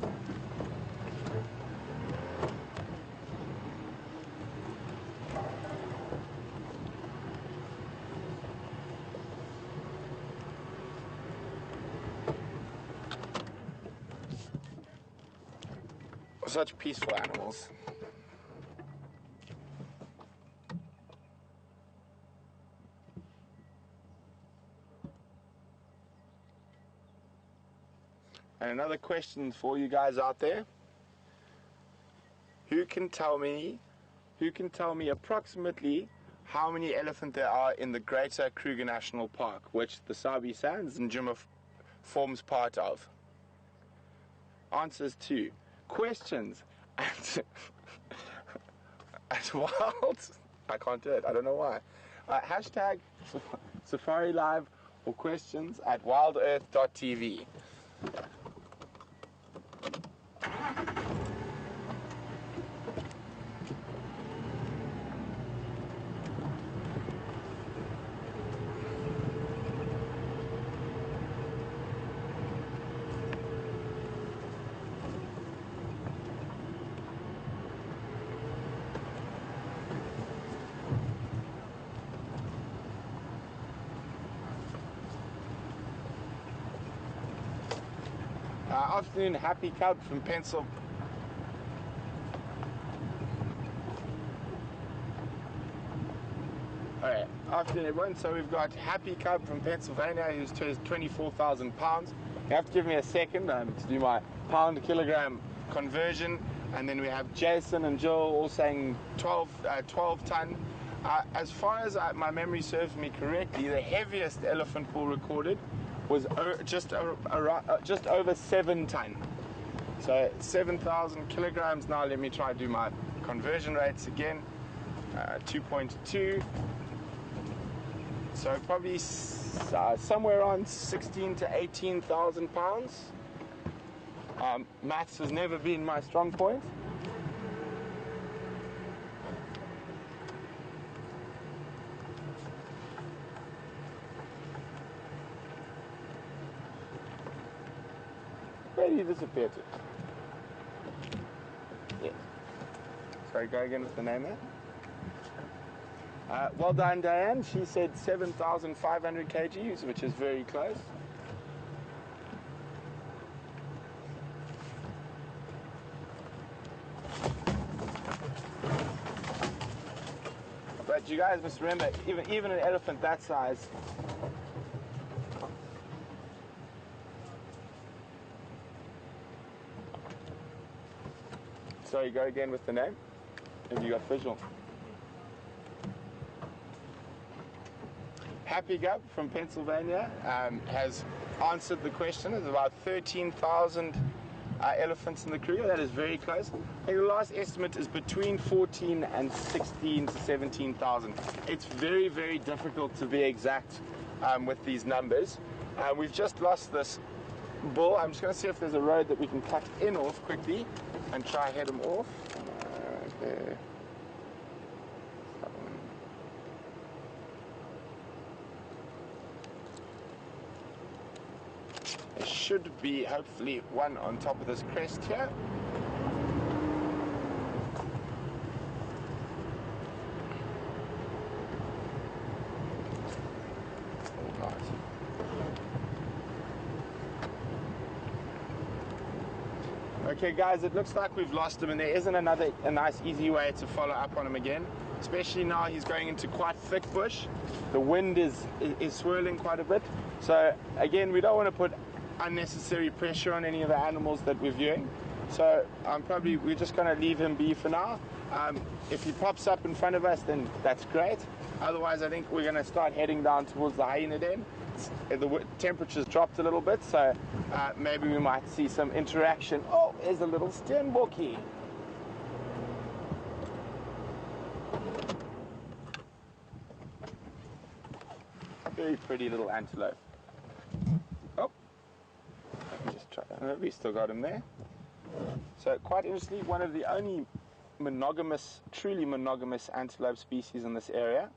Such peaceful animals. And another question for you guys out there. Who can tell me approximately how many elephants there are in the Greater Kruger National Park, which the Sabi Sands and Juma forms part of? Answers to questions at wild. I can't do it. I don't know why. #Safari Live or questions at wildearth.tv. Afternoon, Happy Cub from Pencil. Alright, afternoon everyone. So we've got Happy Cub from Pennsylvania who's 24,000 pounds. You have to give me a second to do my pound kilogram conversion. And then we have Jason and Jill all saying 12 ton. As far as my memory serves me correctly, the heaviest elephant bull recorded was just over 7 ton. So 7,000 kilograms. Now let me try to do my conversion rates again. 2.2. So probably somewhere around 16 to 18,000 pounds. Maths has never been my strong point. Where did he disappear to? Yes. Sorry, go again with the name there. Well done, Diane. She said 7,500 kgs, which is very close. But you guys must remember, even an elephant that size. Sorry, go again with the name. Have you got visual? Happy Gub from Pennsylvania has answered the question. There's about 13,000 elephants in the Kruger. That is very close. I think the last estimate is between 14 and 16 to 17,000. It's very, very difficult to be exact with these numbers. We've just lost this bull. I'm just going to see if there's a road that we can cut in off quickly and try head him off. Okay. There should be hopefully one on top of this crest here. All right. Okay guys, it looks like we've lost him, and there isn't a nice easy way to follow up on him again, especially now he's going into quite thick bush. The wind is swirling quite a bit, so again we don't want to put unnecessary pressure on any of the animals that we're viewing. So we're just going to leave him be for now. If he pops up in front of us, then that's great. Otherwise, I think we're going to start heading down towards the hyena den. The temperature's dropped a little bit, so maybe we might see some interaction. Oh, there's a little steenbokkie. Very pretty little antelope. Oh, just try. We still got him there. So quite interestingly, one of the only truly monogamous antelope species in this area.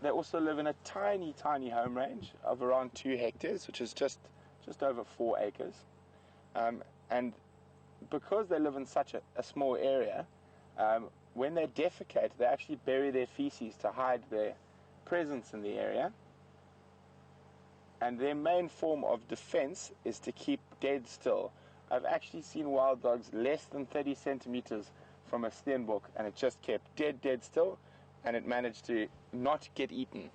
They also live in a tiny, tiny home range of around 2 hectares, which is just over 4 acres. And because they live in such a small area, when they defecate, they actually bury their feces to hide their presence in the area. And their main form of defense is to keep dead still. I've actually seen wild dogs less than 30 centimeters from a steenbok, and it just kept dead still, and it managed to not get eaten.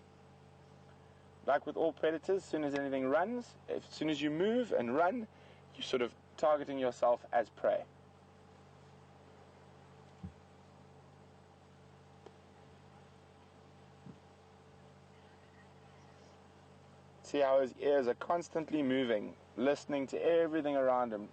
Like with all predators, as soon as anything runs, as soon as you move and run, you're sort of targeting yourself as prey. See how his ears are constantly moving, listening to everything around him.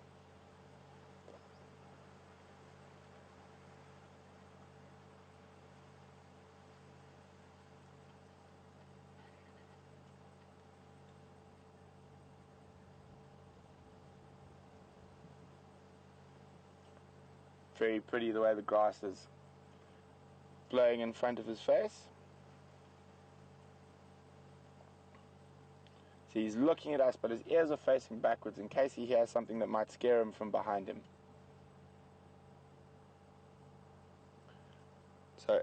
Very pretty the way the grass is blowing in front of his face. So he's looking at us, but his ears are facing backwards in case he hears something that might scare him from behind him. So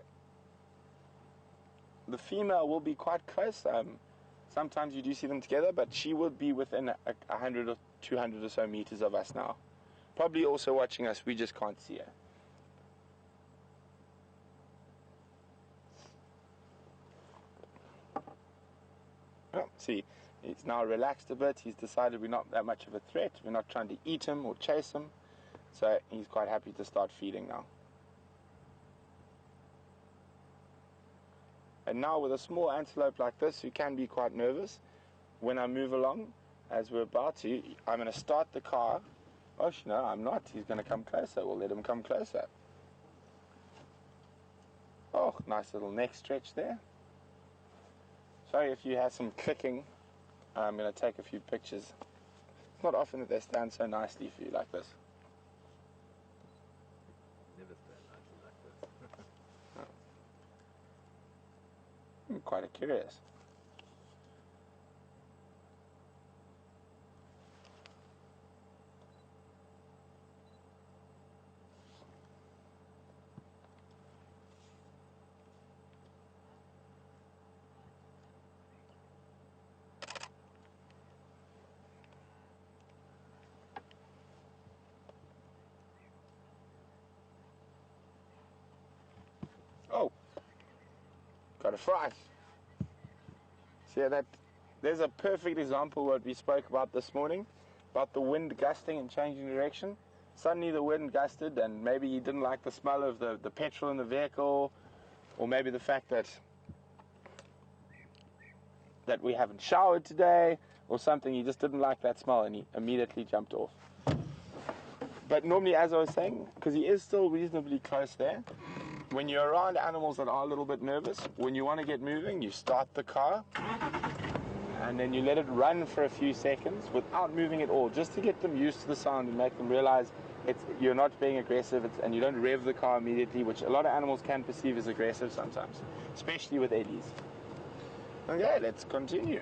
the female will be quite close. Sometimes you do see them together, but she would be within 100 or 200 or so meters of us now. Probably also watching us, we just can't see her. Oh, see, he's now relaxed a bit. He's decided we're not that much of a threat. We're not trying to eat him or chase him. So he's quite happy to start feeding now. And now with a small antelope like this, who can be quite nervous, when I move along, as we're about to, I'm going to start the car. Oh, no, I'm not. He's going to come closer. We'll let him come closer. Oh, nice little neck stretch there. Sorry if you have some clicking. I'm going to take a few pictures. It's not often that they stand so nicely for you like this. Never stand nicely like this. I'm quite curious. Oh, got a fry. See that? There's a perfect example of what we spoke about this morning, about the wind gusting and changing direction. Suddenly the wind gusted, and maybe you didn't like the smell of the petrol in the vehicle, or maybe the fact that we haven't showered today, or something. You just didn't like that smell, and he immediately jumped off. But normally, as I was saying, because he is still reasonably close there, when you're around animals that are a little bit nervous, when you want to get moving, you start the car, and then you let it run for a few seconds without moving at all, just to get them used to the sound and make them realize you're not being aggressive, and you don't rev the car immediately, which a lot of animals can perceive as aggressive sometimes, especially with Ellies. Okay, let's continue.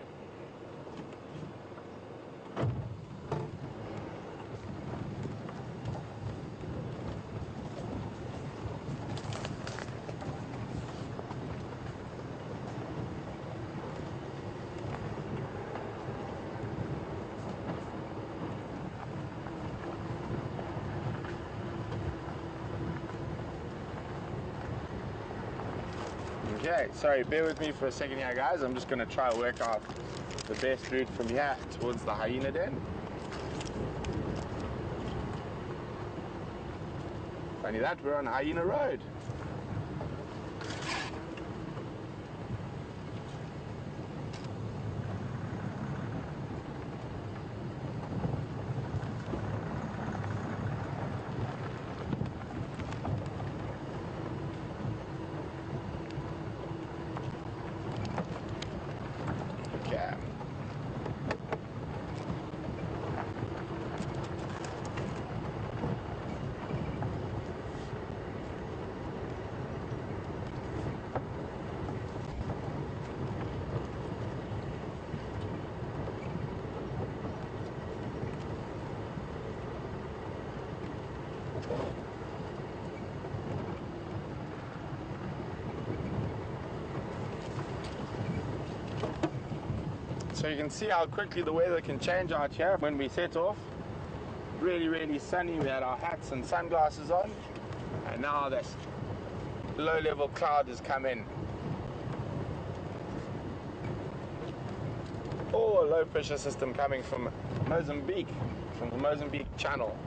Okay, sorry, bear with me for a second here, guys. I'm just going to try to work out the best route from here towards the hyena den. Funny that, we're on Hyena Road. So you can see how quickly the weather can change out here. When we set off, really, really sunny. We had our hats and sunglasses on, and now this low-level cloud has come in. Oh, a low-pressure system coming from Mozambique, from the Mozambique Channel.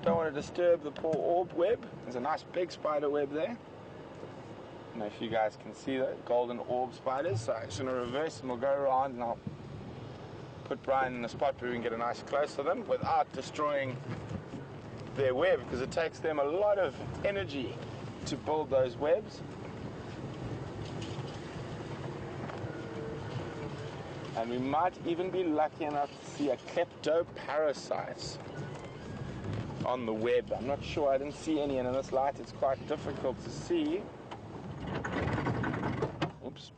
Don't want to disturb the poor orb web. There's a nice big spider web there. I don't know if you guys can see the golden orb spiders. So I'm just going to reverse and we'll go around, and I'll put Brian in a spot where we can get a nice close to them without destroying their web, because it takes them a lot of energy to build those webs. And we might even be lucky enough to see a kleptoparasite on the web. I'm not sure, I didn't see any, and in this light it's quite difficult to see. Oops.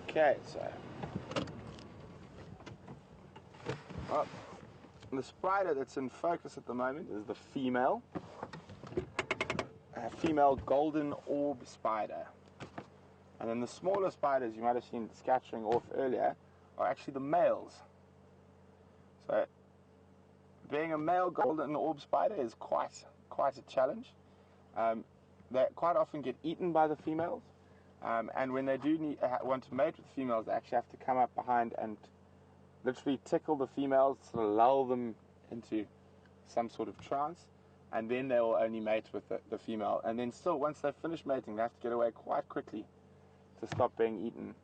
Okay, so the spider that's in focus at the moment is the female golden orb spider. And then the smaller spiders you might have seen scattering off earlier are actually the males. So being a male golden orb spider is quite a challenge. They quite often get eaten by the females, and when they do want to mate with the females, they actually have to come up behind and literally tickle the females to lull them into some sort of trance, and then they will only mate with the female. And then still, once they've finished mating, they have to get away quite quickly to stop being eaten.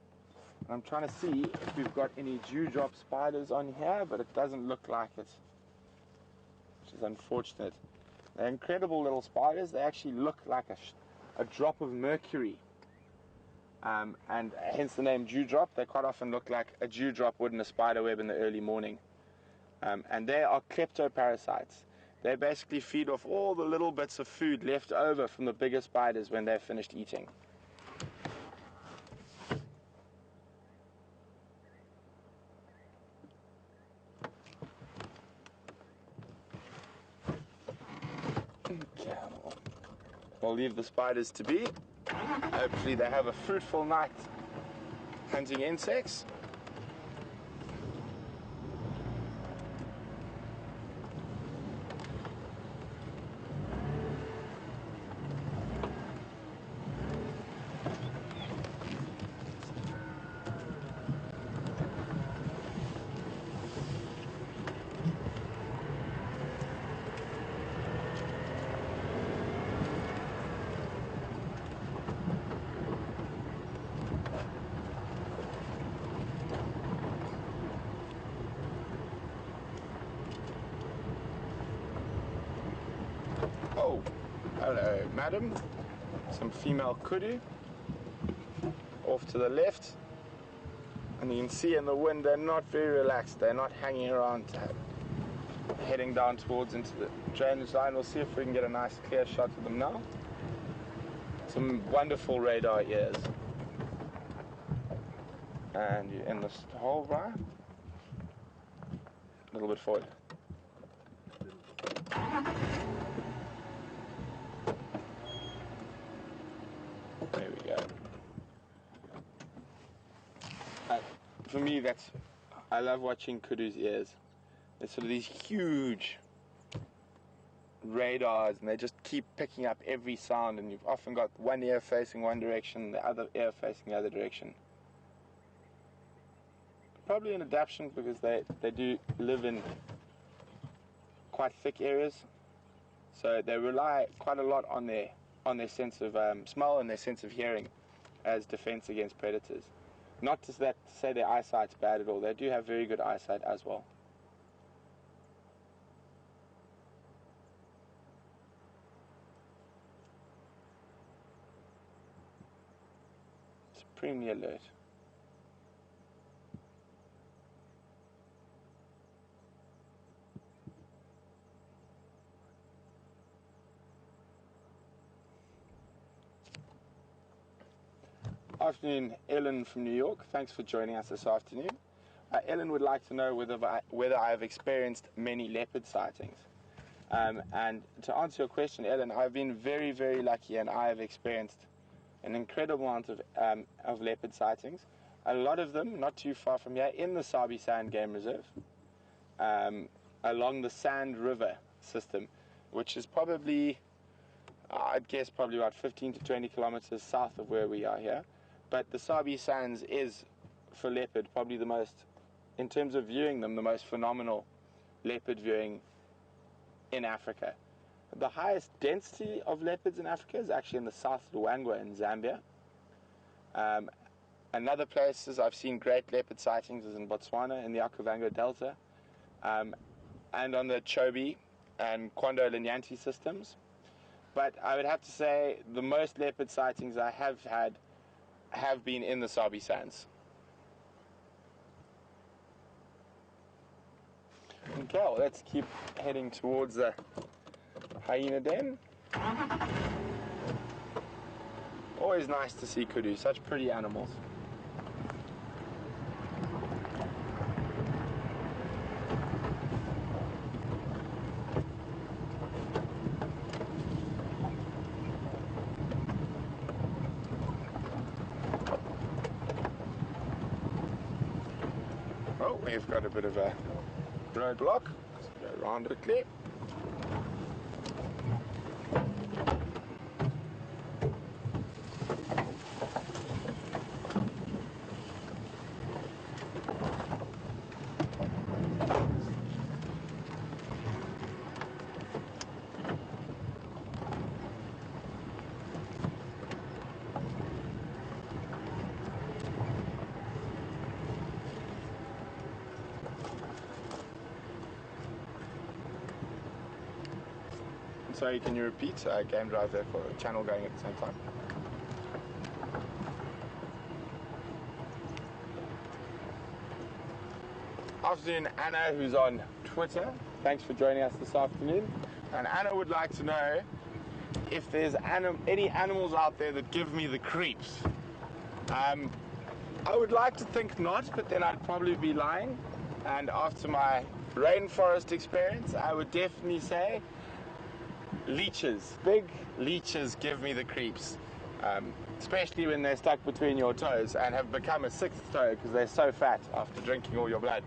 And I'm trying to see if we've got any dewdrop spiders on here, but it doesn't look like it, which is unfortunate. They're incredible little spiders. They actually look like a drop of mercury, and hence the name dewdrop. They quite often look like a dewdrop would in a spider web in the early morning. And they are kleptoparasites. They basically feed off all the little bits of food left over from the bigger spiders when they've finished eating. Okay, we'll leave the spiders to be. Hopefully they have a fruitful night hunting insects. Oh, hello, madam. Some female kudu off to the left. And you can see in the wind they're not very relaxed. They're not hanging around, heading down towards into the drainage line. We'll see if we can get a nice clear shot of them now. Some wonderful radar ears. And you're in this hole, right? A little bit forward. There we go. For me, I love watching kudu's ears. They're sort of these huge radars, and they just keep picking up every sound, and you've often got one ear facing one direction, the other ear facing the other direction. Probably an adaptation because they do live in quite thick areas, so they rely quite a lot on their sense of smell and their sense of hearing as defense against predators. Not to say their eyesight's bad at all. They do have very good eyesight as well. Supremely alert. Afternoon, Ellen from New York. Thanks for joining us this afternoon. Ellen would like to know whether I have experienced many leopard sightings. And to answer your question, Ellen, I've been very, very lucky, and I have experienced an incredible amount of leopard sightings. A lot of them not too far from here in the Sabi Sand Game Reserve, along the Sand River system, which is probably, I'd guess, probably about 15 to 20 kilometers south of where we are here. But the Sabi Sands is, for leopard, probably the most, in terms of viewing them, the most phenomenal leopard viewing in Africa. The highest density of leopards in Africa is actually in the South Luangwa in Zambia. Another places I've seen great leopard sightings is in Botswana, in the Okavango Delta, and on the Chobe and Kwondo Linyanti systems. But I would have to say the most leopard sightings I have had have been in the Sabi Sands. Okay, well, let's keep heading towards the hyena den. Always nice to see kudu, such pretty animals. Oh, we've got a bit of a roadblock. Let's go around it quickly. So can you repeat game drive there for a channel going at the same time? Afternoon, Anna, who's on Twitter. Thanks for joining us this afternoon. And Anna would like to know if there's any animals out there that give me the creeps. I would like to think not, but then I'd probably be lying. And after my rainforest experience, I would definitely say leeches. Big leeches give me the creeps, especially when they're stuck between your toes and have become a sixth toe because they're so fat after drinking all your blood.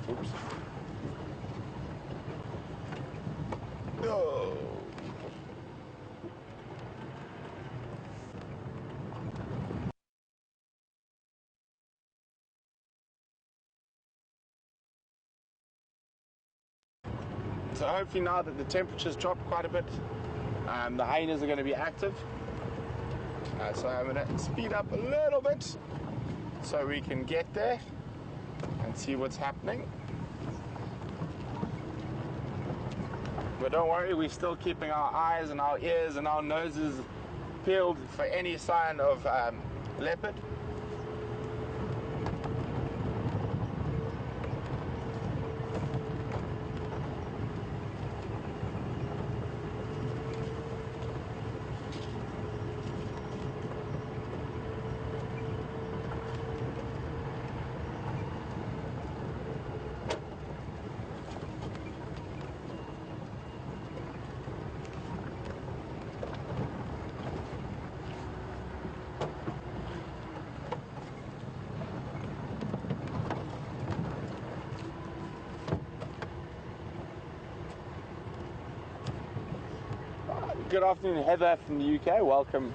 Oops. No. So hopefully now that the temperatures dropped quite a bit, the hyenas are going to be active. So I'm going to speed up a little bit so we can get there and see what's happening. But don't worry, we're still keeping our eyes and our ears and our noses peeled for any sign of leopard. Good afternoon, Heather from the UK. Welcome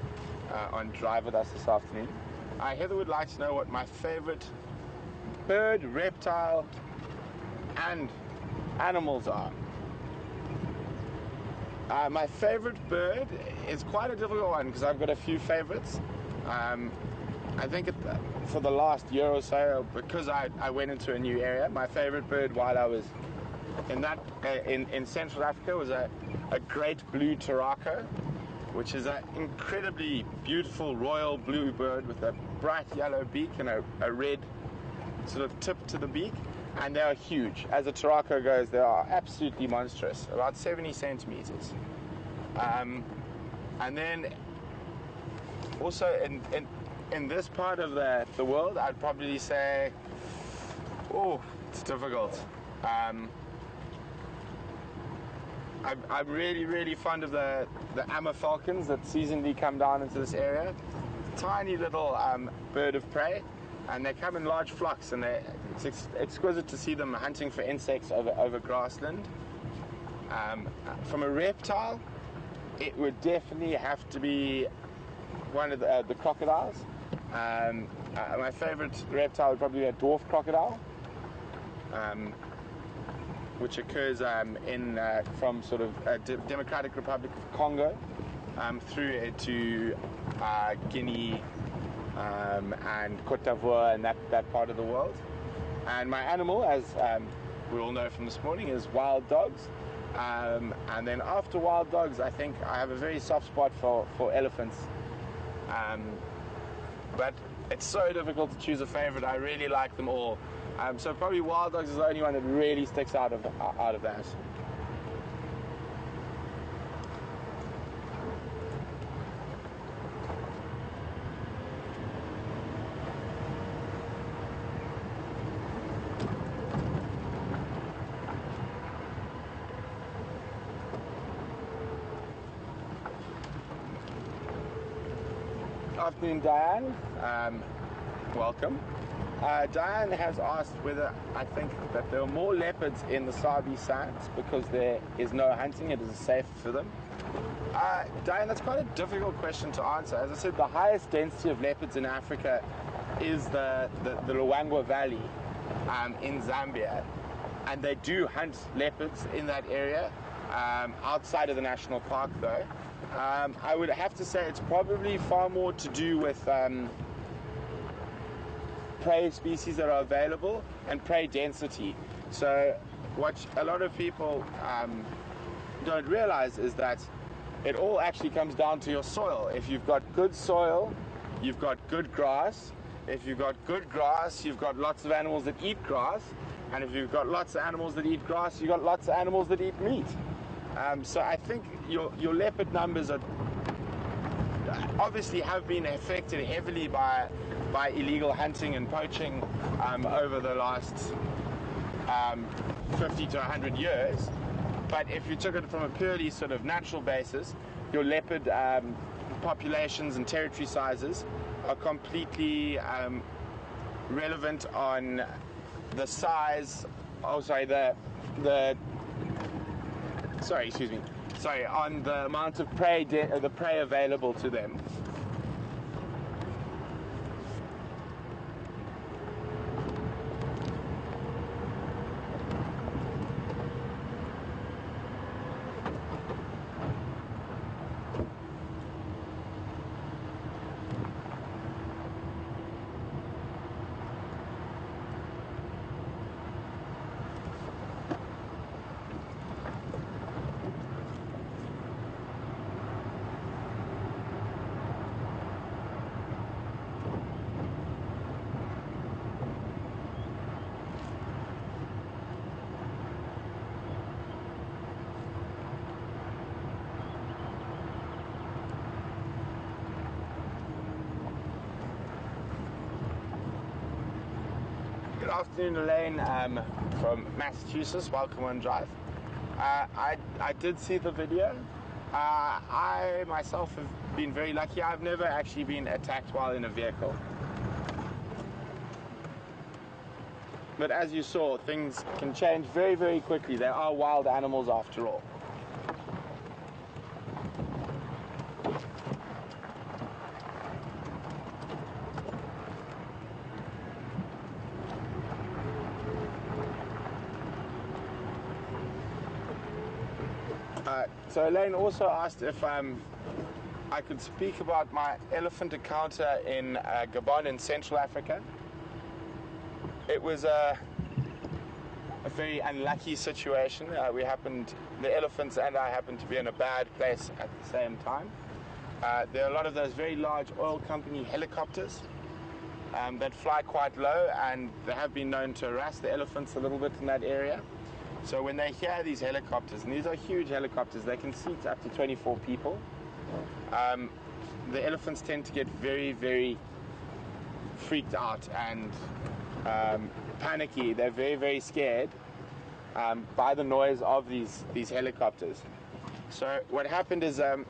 on Drive with us this afternoon. Heather would like to know what my favorite bird, reptile, and animals are. My favorite bird is quite a difficult one because I've got a few favorites. I think for the last year or so, because I went into a new area, my favorite bird while I was in Central Africa was a great blue taraco. which is an incredibly beautiful royal blue bird with a bright yellow beak and a red sort of tip to the beak. And they are huge. As a Tarako goes, they are absolutely monstrous, about 70 centimeters. And then also in this part of the world, I'd probably say, oh, it's difficult. I'm really, really fond of the Amma falcons that seasonally come down into this area. Tiny little bird of prey, and they come in large flocks, and it's exquisite to see them hunting for insects over grassland. From a reptile, it would definitely have to be one of the crocodiles. My favorite reptile would probably be a dwarf crocodile, which occurs from sort of Democratic Republic of Congo through to Guinea and Cote d'Ivoire and that part of the world. And my animal, as we all know from this morning, is wild dogs. And then after wild dogs, I think I have a very soft spot for elephants. But it's so difficult to choose a favorite. I really like them all. So probably wild dogs is the only one that really sticks out of that. Afternoon, Diane. Welcome. Diane has asked whether I think that there are more leopards in the Sabi Sands because there is no hunting, it is safe for them. Diane, that's quite a difficult question to answer. As I said, the highest density of leopards in Africa is the Luangwa Valley in Zambia, and they do hunt leopards in that area. Outside of the national park, though, I would have to say it's probably far more to do with prey species that are available and prey density. So what a lot of people don't realize is that it all actually comes down to your soil. If you've got good soil, you've got good grass. If you've got good grass, you've got lots of animals that eat grass. And if you've got lots of animals that eat grass, you've got lots of animals that eat meat. So I think your leopard numbers are obviously have been affected heavily by illegal hunting and poaching over the last 50 to 100 years. But if you took it from a purely sort of natural basis, your leopard populations and territory sizes are completely relevant on the size. On the amount of prey, the prey available to them. Good afternoon, Elaine, from Massachusetts. Welcome on Drive. I did see the video. I myself have been very lucky. I've never actually been attacked while in a vehicle. But as you saw, things can change very, very quickly. They are wild animals after all. So Elaine also asked if I could speak about my elephant encounter in Gabon in Central Africa. It was a very unlucky situation. The elephants and I happened to be in a bad place at the same time. There are a lot of those very large oil company helicopters that fly quite low, and they have been known to harass the elephants a little bit in that area. So when they hear these helicopters, and these are huge helicopters, they can seat up to 24 people, the elephants tend to get very, very freaked out and panicky. They're very, very scared by the noise of these helicopters. So what happened is the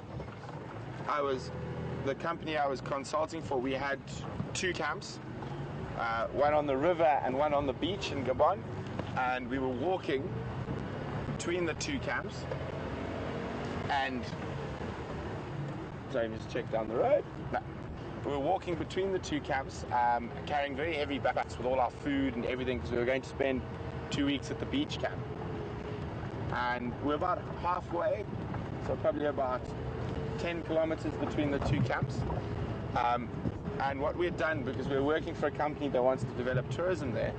company I was consulting for, we had 2 camps, one on the river and one on the beach in Gabon, and we were walking between the 2 camps, and sorry, just check down the road. No. We were walking between the 2 camps, carrying very heavy backpacks with all our food and everything, because we were going to spend 2 weeks at the beach camp. And we're about halfway, so probably about 10 kilometers between the 2 camps. And what we had done, because we were working for a company that wants to develop tourism there,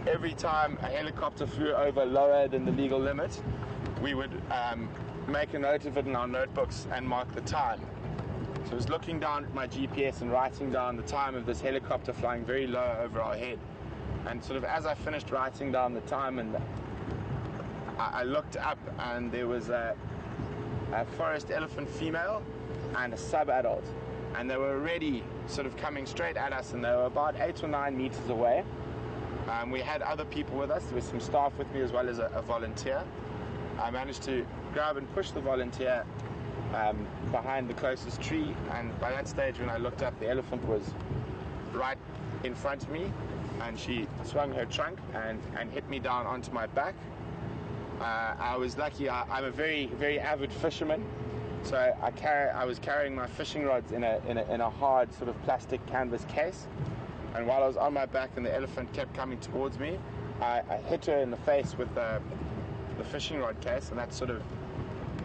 every time a helicopter flew over lower than the legal limit, we would make a note of it in our notebooks and mark the time. So I was looking down at my GPS and writing down the time of this helicopter flying very low over our head. And sort of as I finished writing down the time, and I looked up, and there was a forest elephant female and a sub-adult, and they were already sort of coming straight at us, and they were about 8 or 9 meters away. We had other people with us. There was some staff with me as well as a volunteer. I managed to grab and push the volunteer behind the closest tree, and by that stage when I looked up, the elephant was right in front of me, and she swung her trunk and hit me down onto my back. I was lucky. I'm a very, very avid fisherman, so I was carrying my fishing rods in a hard sort of plastic canvas case, and while I was on my back and the elephant kept coming towards me, I hit her in the face with the fishing rod case, and that sort of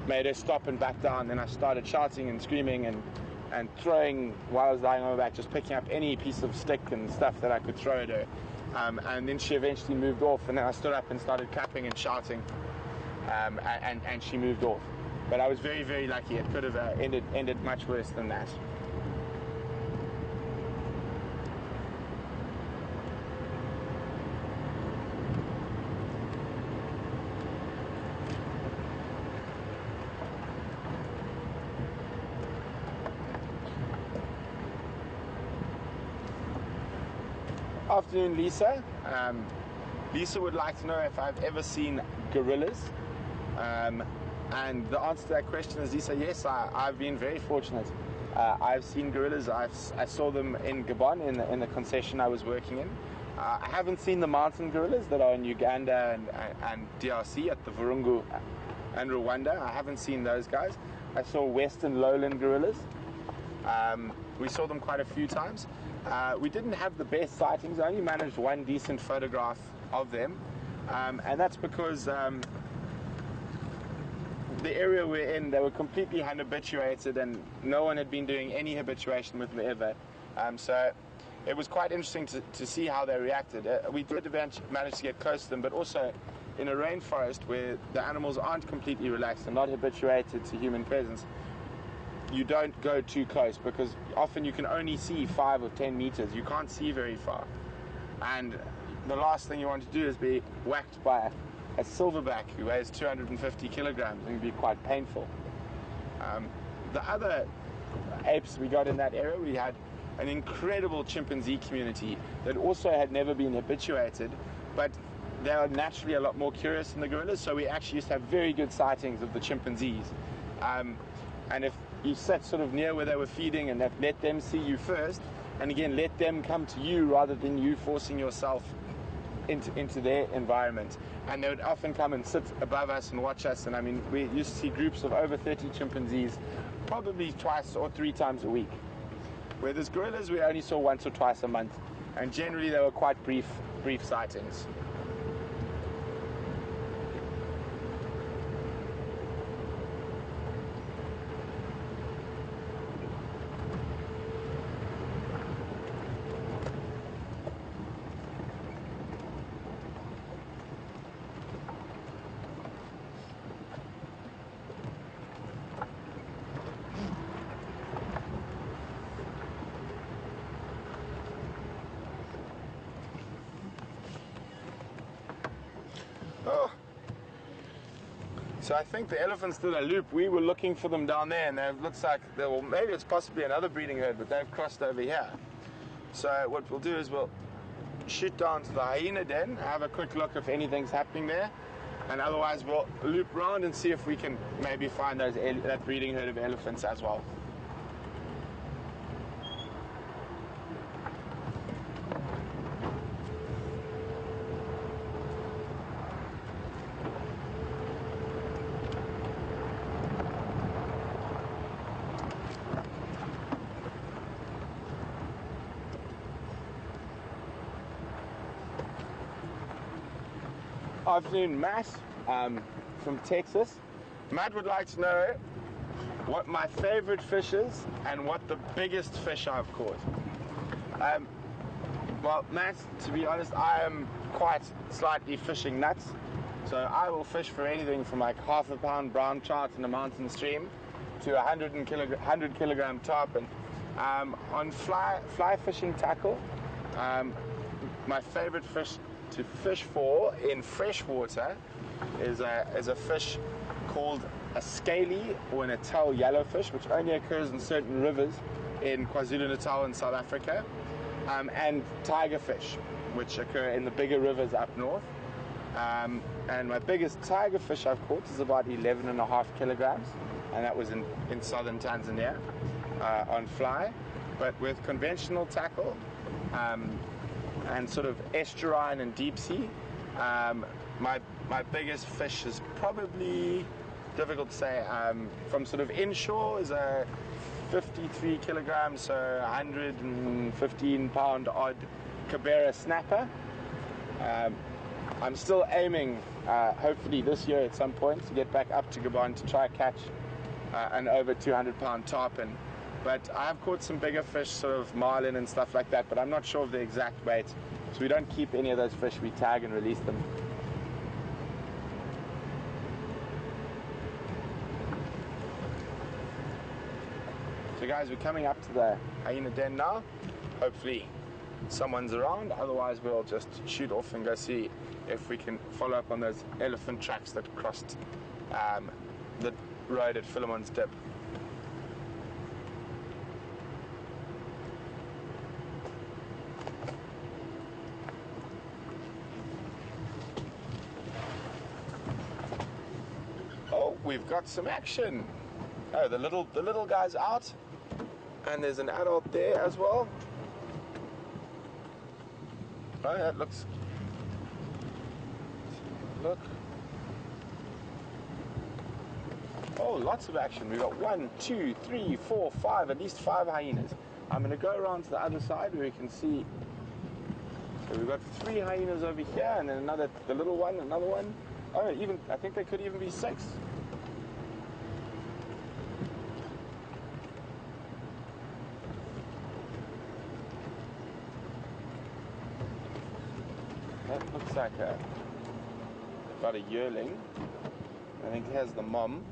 made her stop and back down. Then I started shouting and screaming and throwing while I was lying on my back, just picking up any piece of stick and stuff that I could throw at her. And then she eventually moved off, and then I stood up and started clapping and shouting, and she moved off. But I was very, very lucky. It could have ended much worse than that. Afternoon, Lisa. Lisa would like to know if I've ever seen gorillas. And the answer to that question is, Lisa, yes, I've been very fortunate. I've seen gorillas. I saw them in Gabon in the concession I was working in. I haven't seen the mountain gorillas that are in Uganda and DRC at the Virungu and Rwanda. I haven't seen those guys. I saw western lowland gorillas. We saw them quite a few times. We didn't have the best sightings. I only managed one decent photograph of them, and that's because the area we're in, they were completely unhabituated, and no one had been doing any habituation with them ever. So it was quite interesting to see how they reacted. We did manage to get close to them, but also in a rainforest where the animals aren't completely relaxed and not habituated to human presence, you don't go too close, because often you can only see 5 or 10 meters. You can't see very far, and the last thing you want to do is be whacked by a silverback who weighs 250 kilograms. It can be quite painful. The other apes we got in that area, we had an incredible chimpanzee community that also had never been habituated, but they are naturally a lot more curious than the gorillas, so we actually used to have very good sightings of the chimpanzees. And if you sat sort of near where they were feeding and let them see you first, and again let them come to you rather than you forcing yourself into their environment, and they would often come and sit above us and watch us. And I mean, we used to see groups of over 30 chimpanzees probably 2 or 3 times a week, where there's gorillas we only saw once or twice a month, and generally they were quite brief sightings. So I think the elephants did a loop. We were looking for them down there, and it looks like, well, maybe it's possibly another breeding herd, but they've crossed over here. So what we'll do is we'll shoot down to the hyena den, have a quick look if anything's happening there, and otherwise we'll loop round and see if we can maybe find that breeding herd of elephants as well. Afternoon, Matt from Texas. Matt would like to know what my favorite fish is and what the biggest fish I've caught. Well, Matt, to be honest, I am quite slightly fishing nuts. So I will fish for anything from like half a pound brown trout in a mountain stream to 100 kilogram tarpon. On fly fishing tackle, my favorite fish to fish for in fresh water is a fish called a scaly or an Natal yellowfish, which only occurs in certain rivers in KwaZulu-Natal in South Africa, and tigerfish, which occur in the bigger rivers up north. And my biggest tigerfish I've caught is about 11.5 kilograms, and that was in southern Tanzania on fly. But with conventional tackle, and sort of estuarine and deep sea, my biggest fish is probably difficult to say. From sort of inshore is a 53 kilograms, so 115 pound odd Cabera snapper. I'm still aiming, hopefully this year at some point, to get back up to Gabon to try catch an over 200 pound tarpon. But I have caught some bigger fish, sort of marlin and stuff like that, but I'm not sure of the exact weight. So we don't keep any of those fish, we tag and release them. So guys, we're coming up to the hyena den now. Hopefully someone's around, otherwise we'll just shoot off and go see if we can follow up on those elephant tracks that crossed the road at Philemon's Dip. We've got some action. Oh, the little guy's out, and there's an adult there as well. Oh, that looks. Look. Oh, lots of action. We've got 1, 2, 3, 4, 5, at least 5 hyenas. I'm going to go around to the other side where we can see. So we've got 3 hyenas over here, and then the little one, another one. Oh, I think there could even be 6. That looks like about a yearling. I think it has the mom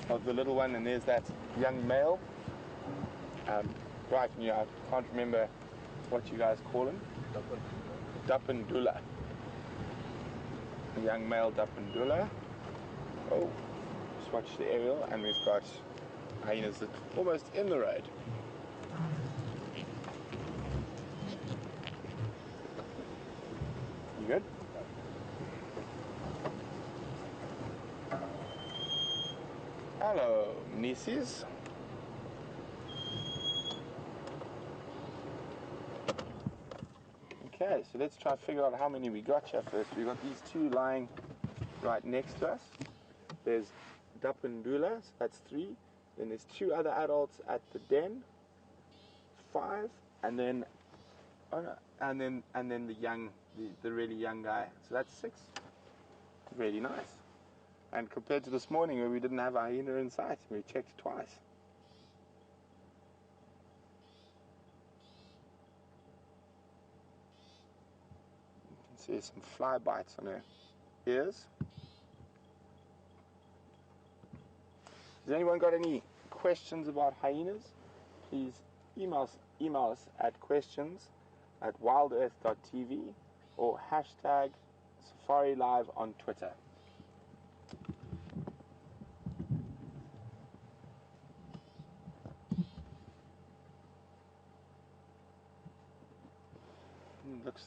of the little one, and there's that young male. Right, I can't remember what you guys call him. Dapendula. The young male Dapendula. Oh, just watch the aerial, and we've got hyenas that are almost in the road. You good? Hello, Nisis. Okay, so let's try to figure out how many we got here first. We've got these 2 lying right next to us. There's Dapendula, so that's 3. Then there's 2 other adults at the den, 5, and then the really young guy. So that's 6. Really nice. And compared to this morning where we didn't have a hyena in sight, we checked twice. You can see some fly bites on her ears. Has anyone got any questions about hyenas? Please email us at questions@wildearth.tv or #SafariLive on Twitter.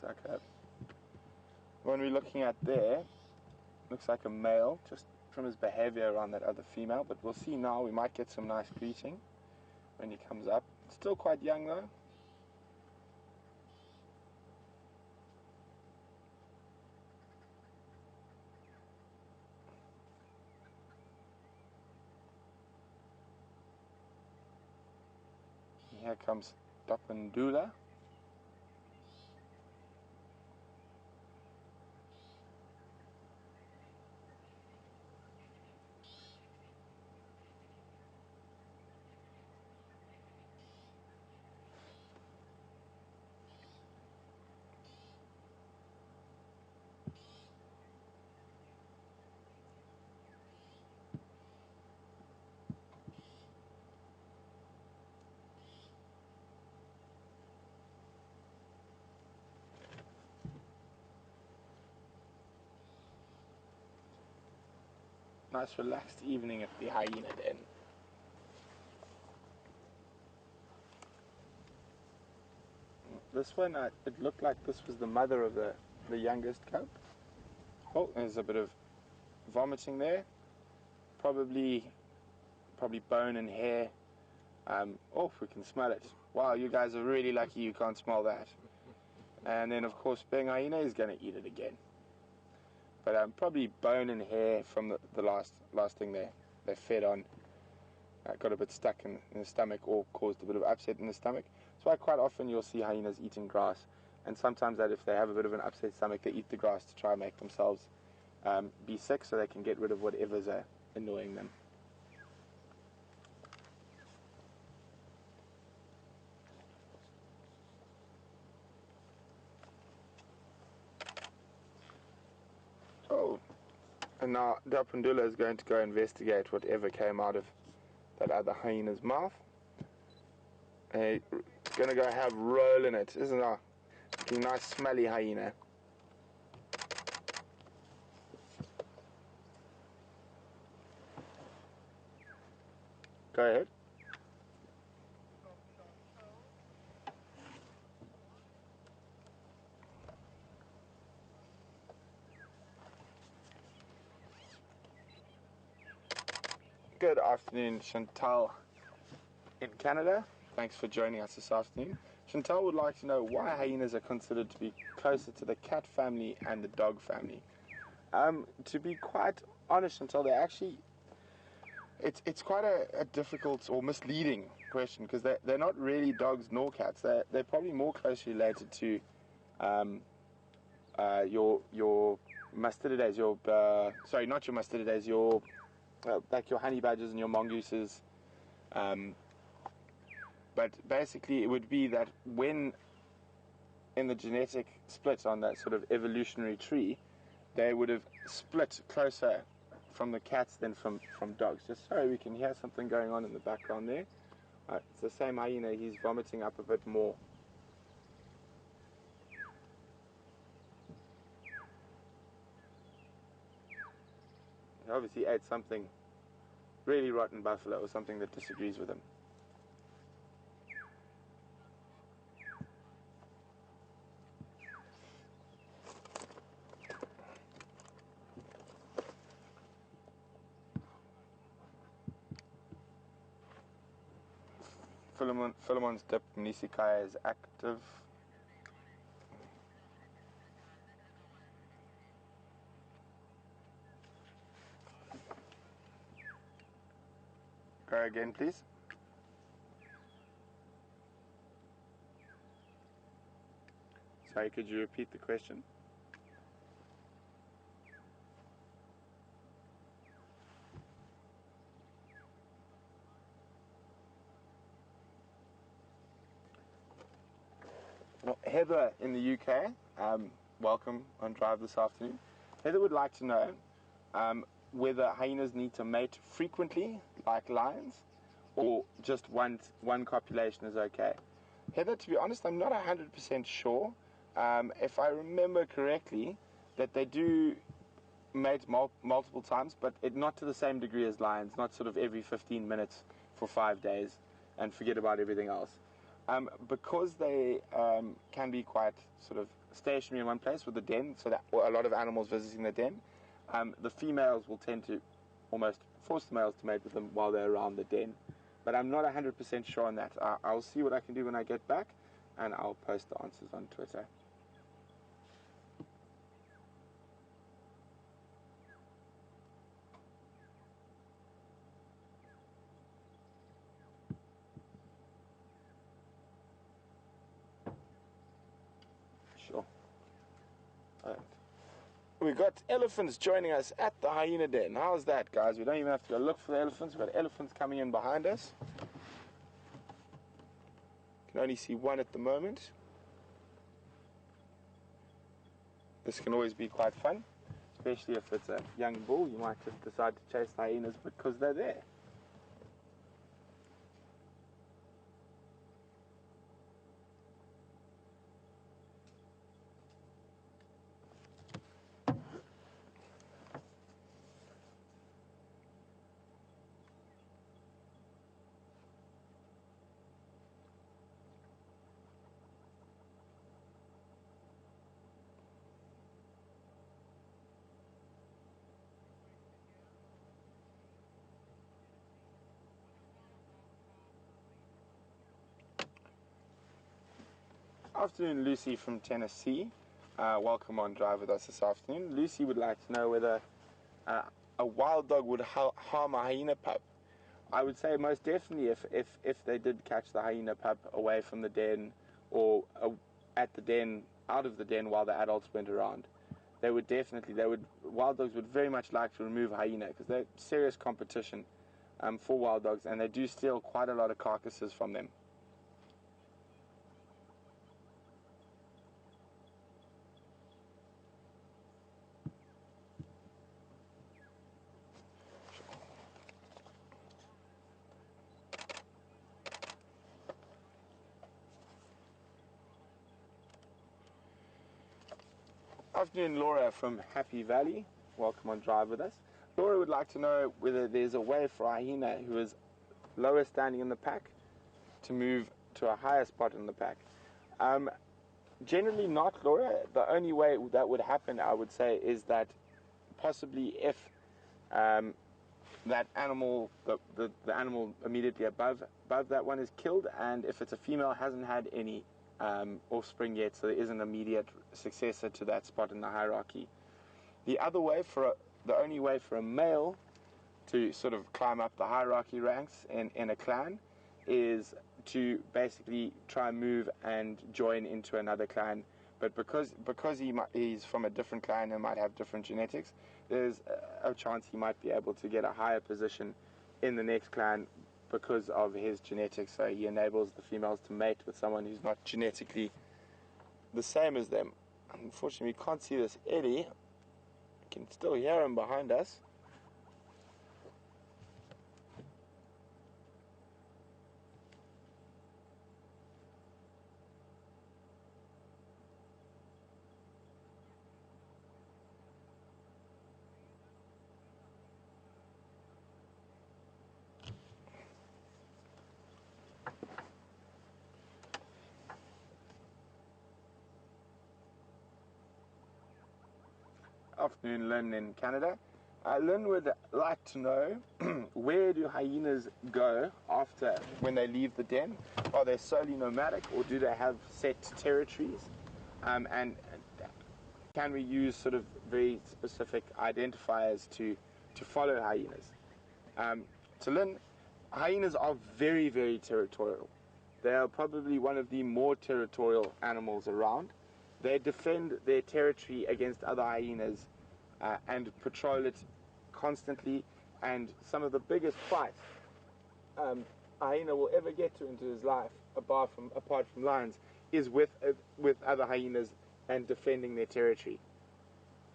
Okay. When we're looking at there, looks like a male, just from his behavior around that other female, but we'll see now. We might get some nice greeting when he comes up. Still quite young though. Here comes Dapundula. Nice relaxed evening at the hyena den. This one, it looked like this was the mother of the youngest cub. Oh, there's a bit of vomiting there. Probably bone and hair. Oh, we can smell it. Wow, you guys are really lucky you can't smell that. And then, of course, being hyena is going to eat it again. But probably bone and hair from the last thing they fed on. Got a bit stuck in the stomach or caused a bit of upset in the stomach. So quite often you'll see hyenas eating grass. And sometimes that if they have a bit of an upset stomach, they eat the grass to try and make themselves be sick so they can get rid of whatever's annoying them. Oh, and now Dapundula is going to go investigate whatever came out of that other hyena's mouth. He's going to go have roll in it, isn't it? A nice smelly hyena. Go ahead. Good afternoon, Chantal in Canada. Thanks for joining us this afternoon. Chantal would like to know why hyenas are considered to be closer to the cat family and the dog family. To be quite honest, Chantal, they actually, it's quite a difficult or misleading question because they're not really dogs nor cats. They're probably more closely related to your mustardades, sorry, not your mustardades, your like your honey badgers and your mongooses. But basically it would be that when in the genetic split on that sort of evolutionary tree, they would have split closer from the cats than from dogs. Just so we can hear something going on in the background there. It's the same hyena, he's vomiting up a bit more. He obviously ate something really rotten buffalo or something that disagrees with him. Philemon's dip Nisikaya is active. Go again, please. Sorry, could you repeat the question? Well, Heather in the UK, welcome on Drive this afternoon. Heather would like to know whether hyenas need to mate frequently, like lions, or just one copulation is okay. Heather, to be honest, I'm not 100% sure. If I remember correctly, that they do mate multiple times, but not to the same degree as lions, not sort of every 15 minutes for 5 days and forget about everything else. Because they can be quite sort of stationary in one place with the den, so that a lot of animals visiting the den, the females will tend to almost force the males to mate with them while they're around the den. But I'm not 100% sure on that. I'll see what I can do when I get back, and I'll post the answers on Twitter. Sure. All right. We've got elephants joining us at the hyena den. How's that, guys? We don't even have to go look for the elephants. We've got elephants coming in behind us. Can only see one at the moment. This can always be quite fun, especially if it's a young bull. You might just decide to chase the hyenas because they're there. Afternoon, Lucy from Tennessee. Welcome on Drive with us this afternoon. Lucy would like to know whether a wild dog would harm a hyena pup. I would say most definitely if they did catch the hyena pup away from the den or at the den, out of the den while the adults went around. Wild dogs would very much like to remove hyena because they're serious competition for wild dogs, and they do steal quite a lot of carcasses from them. Afternoon, Laura from Happy Valley. Welcome on Drive with us. Laura would like to know whether there's a way for a hyena who is lower standing in the pack to move to a higher spot in the pack. Generally not, Laura. The only way that would happen, I would say, is that possibly if that animal, the animal immediately above that one is killed, and if it's a female, hasn't had any offspring yet, so there is an immediate successor to that spot in the hierarchy. The only way for a male to sort of climb up the hierarchy ranks in a clan is to basically try and move and join into another clan. But because he's from a different clan and might have different genetics, there's a chance he might be able to get a higher position in the next clan because of his genetics. So he enables the females to mate with someone who's not genetically the same as them. Unfortunately, we can't see this Ellie. I can still hear him behind us. Afternoon, Lynn in Canada. Lynn would like to know where do hyenas go after when they leave the den? Are they solely nomadic, or do they have set territories? And can we use sort of very specific identifiers to follow hyenas? So Lynn, hyenas are very, very territorial. They are probably one of the more territorial animals around. They defend their territory against other hyenas and patrol it constantly. And some of the biggest fights a hyena will ever get to into his life, apart from lions, is with other hyenas and defending their territory.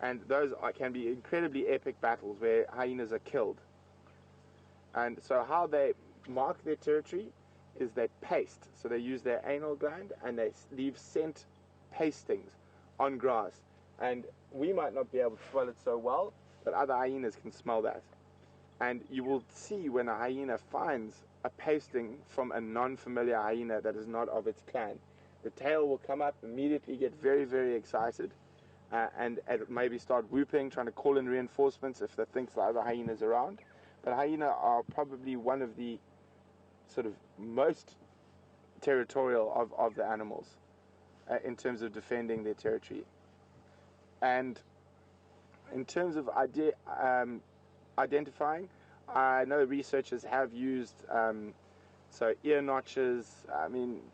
And those can be incredibly epic battles where hyenas are killed. And so how they mark their territory is they paste. So they use their anal gland and they leave scent pastings on grass, and we might not be able to smell it so well, but other hyenas can smell that. And you will see when a hyena finds a pasting from a non-familiar hyena that is not of its clan, the tail will come up, immediately get very, very excited, and maybe start whooping, trying to call in reinforcements if it thinks the other hyena is around. But hyena are probably one of the sort of most territorial of the animals in terms of defending their territory. And in terms of identifying, I know researchers have used so ear notches,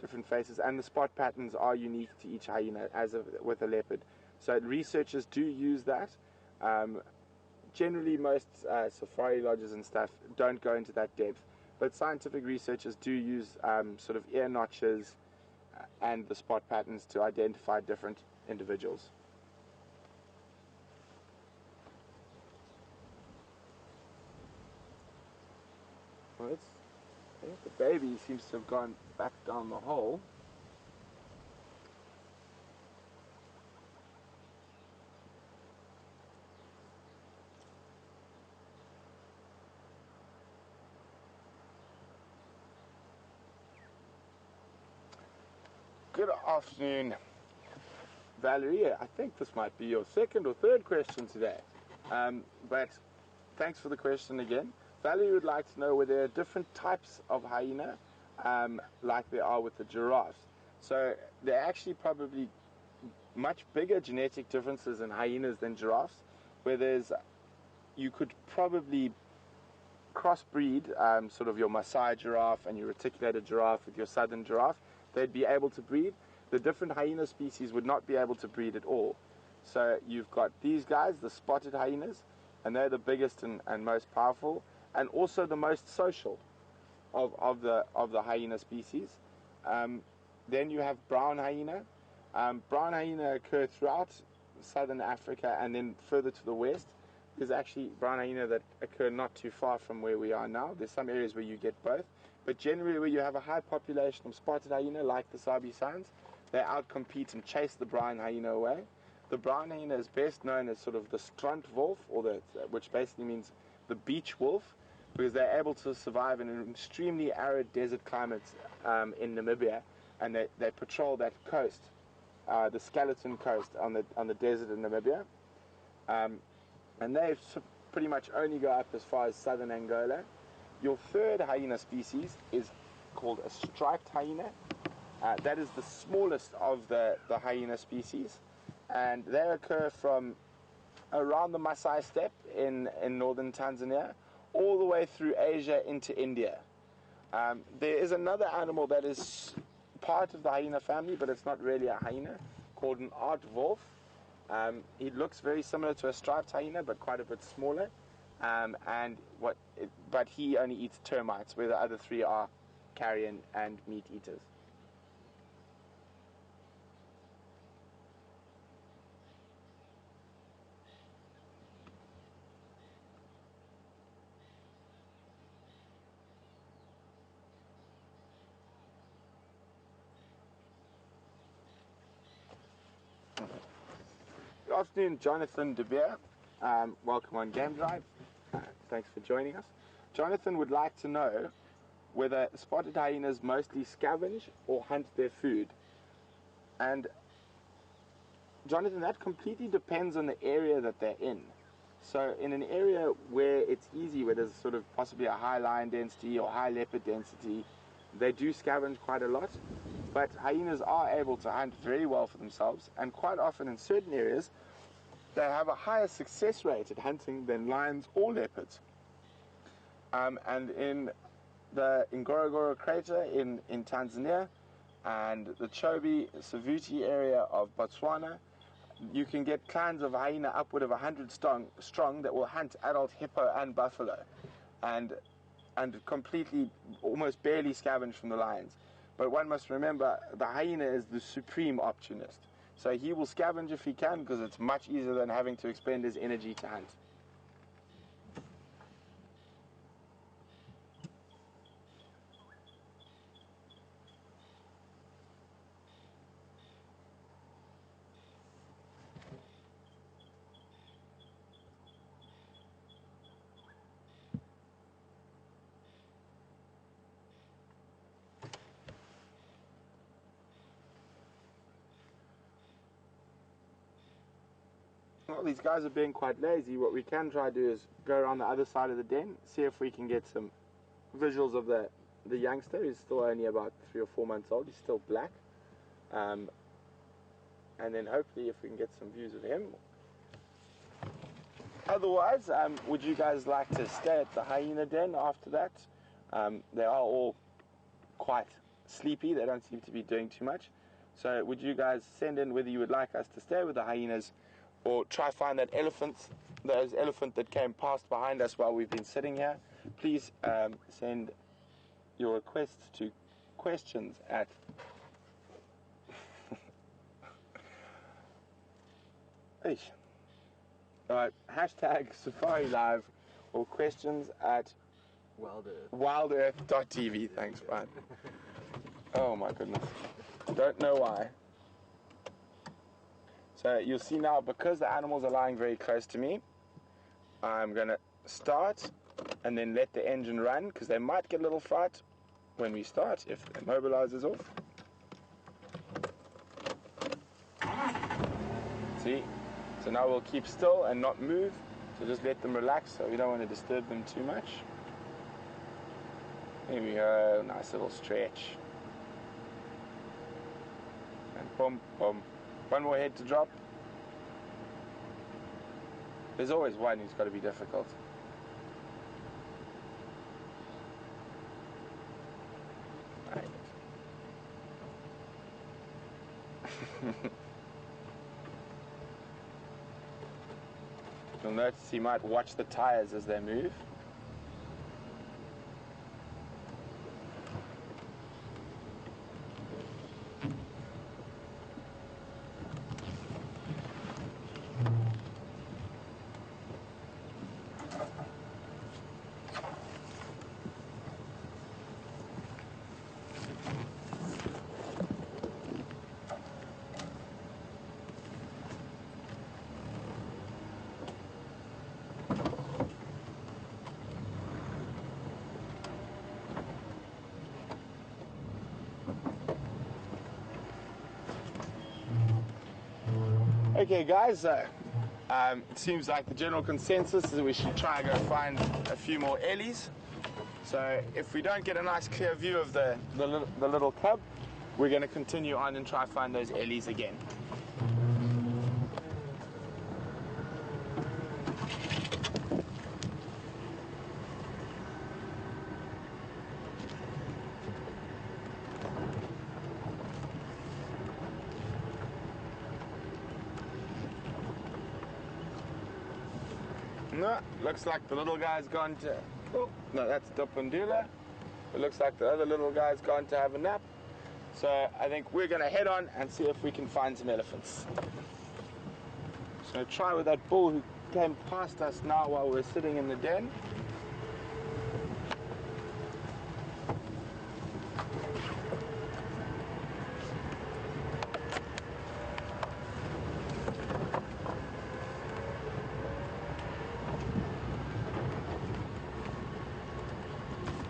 different faces, and the spot patterns are unique to each hyena, as with a leopard. So researchers do use that. Generally, most safari lodges and stuff don't go into that depth, but scientific researchers do use sort of ear notches and the spot patterns to identify different individuals. Well, I think the baby seems to have gone back down the hole. Good afternoon, Valerie. I think this might be your second or third question today, but thanks for the question again. Valerie would like to know whether there are different types of hyena, like there are with the giraffes. So there are actually probably much bigger genetic differences in hyenas than giraffes, where you could probably crossbreed sort of your Maasai giraffe and your reticulated giraffe with your southern giraffe. They'd be able to breed. The different hyena species would not be able to breed at all. So you've got these guys, the spotted hyenas, and they're the biggest and most powerful, and also the most social of the hyena species. Then you have brown hyena. Brown hyena occur throughout southern Africa, and then further to the west. There's actually brown hyena that occur not too far from where we are now. There's some areas where you get both. But generally where you have a high population of spotted hyena, like the Sabi Sands, they outcompete and chase the brown hyena away. The brown hyena is best known as sort of the strandwolf, which basically means the beach wolf, because they're able to survive in an extremely arid desert climate in Namibia, and they patrol that coast, the skeleton coast on the desert in Namibia. And they pretty much only go up as far as southern Angola. Your third hyena species is called a striped hyena. That is the smallest of the hyena species, and they occur from around the Maasai steppe in northern Tanzania all the way through Asia into India. There is another animal that is part of the hyena family, but it's not really a hyena, called an aardwolf. He looks very similar to a striped hyena, but quite a bit smaller. But he only eats termites, where the other three are carrion and meat eaters. Good afternoon, Jonathan De Beer. Welcome on Game Drive. Thanks for joining us. Jonathan would like to know whether spotted hyenas mostly scavenge or hunt their food. And Jonathan, that completely depends on the area that they're in. So in an area where it's easy, where there's sort of possibly a high lion density or high leopard density, they do scavenge quite a lot. But hyenas are able to hunt very well for themselves, and quite often in certain areas they have a higher success rate at hunting than lions or leopards. And in the Ngorongoro crater in Tanzania and the Chobe Savuti area of Botswana, you can get clans of hyena upward of 100 strong that will hunt adult hippo and buffalo, and completely, almost barely scavenge from the lions. But one must remember, the hyena is the supreme opportunist. So he will scavenge if he can, because it's much easier than having to expend his energy to hunt. Well, these guys are being quite lazy. What we can try to do is go around the other side of the den, see if we can get some visuals of the youngster, who's still only about 3 or 4 months old. He's still black. And then hopefully if we can get some views of him. Otherwise, would you guys like to stay at the hyena den after that? They are all quite sleepy. They don't seem to be doing too much. So would you guys send in whether you would like us to stay with the hyenas or try find that elephant that came past behind us while we've been sitting here? Please send your requests to questions at hashtag Safari Live or questions at WildEarth.tv. Thanks, Brian. Oh my goodness. Don't know why. So you'll see now, because the animals are lying very close to me, I'm going to start and then let the engine run, because they might get a little fright when we start if the immobilizer's off. See? So now we'll keep still and not move. So just let them relax, so we don't want to disturb them too much. There we go, nice little stretch. And boom, boom. One more head to drop. There's always one who's got to be difficult. Right. You'll notice he might watch the tires as they move. Okay guys, it seems like the general consensus is that we should try and go find a few more Ellies. So if we don't get a nice clear view of the little cub, we're going to continue on and try find those Ellies again. No, looks like the little guy's gone to... Oh, no, that's Dupundula. It looks like the other little guy's gone to have a nap. So I think we're going to head on and see if we can find some elephants. So try with that bull who came past us now while we're sitting in the den.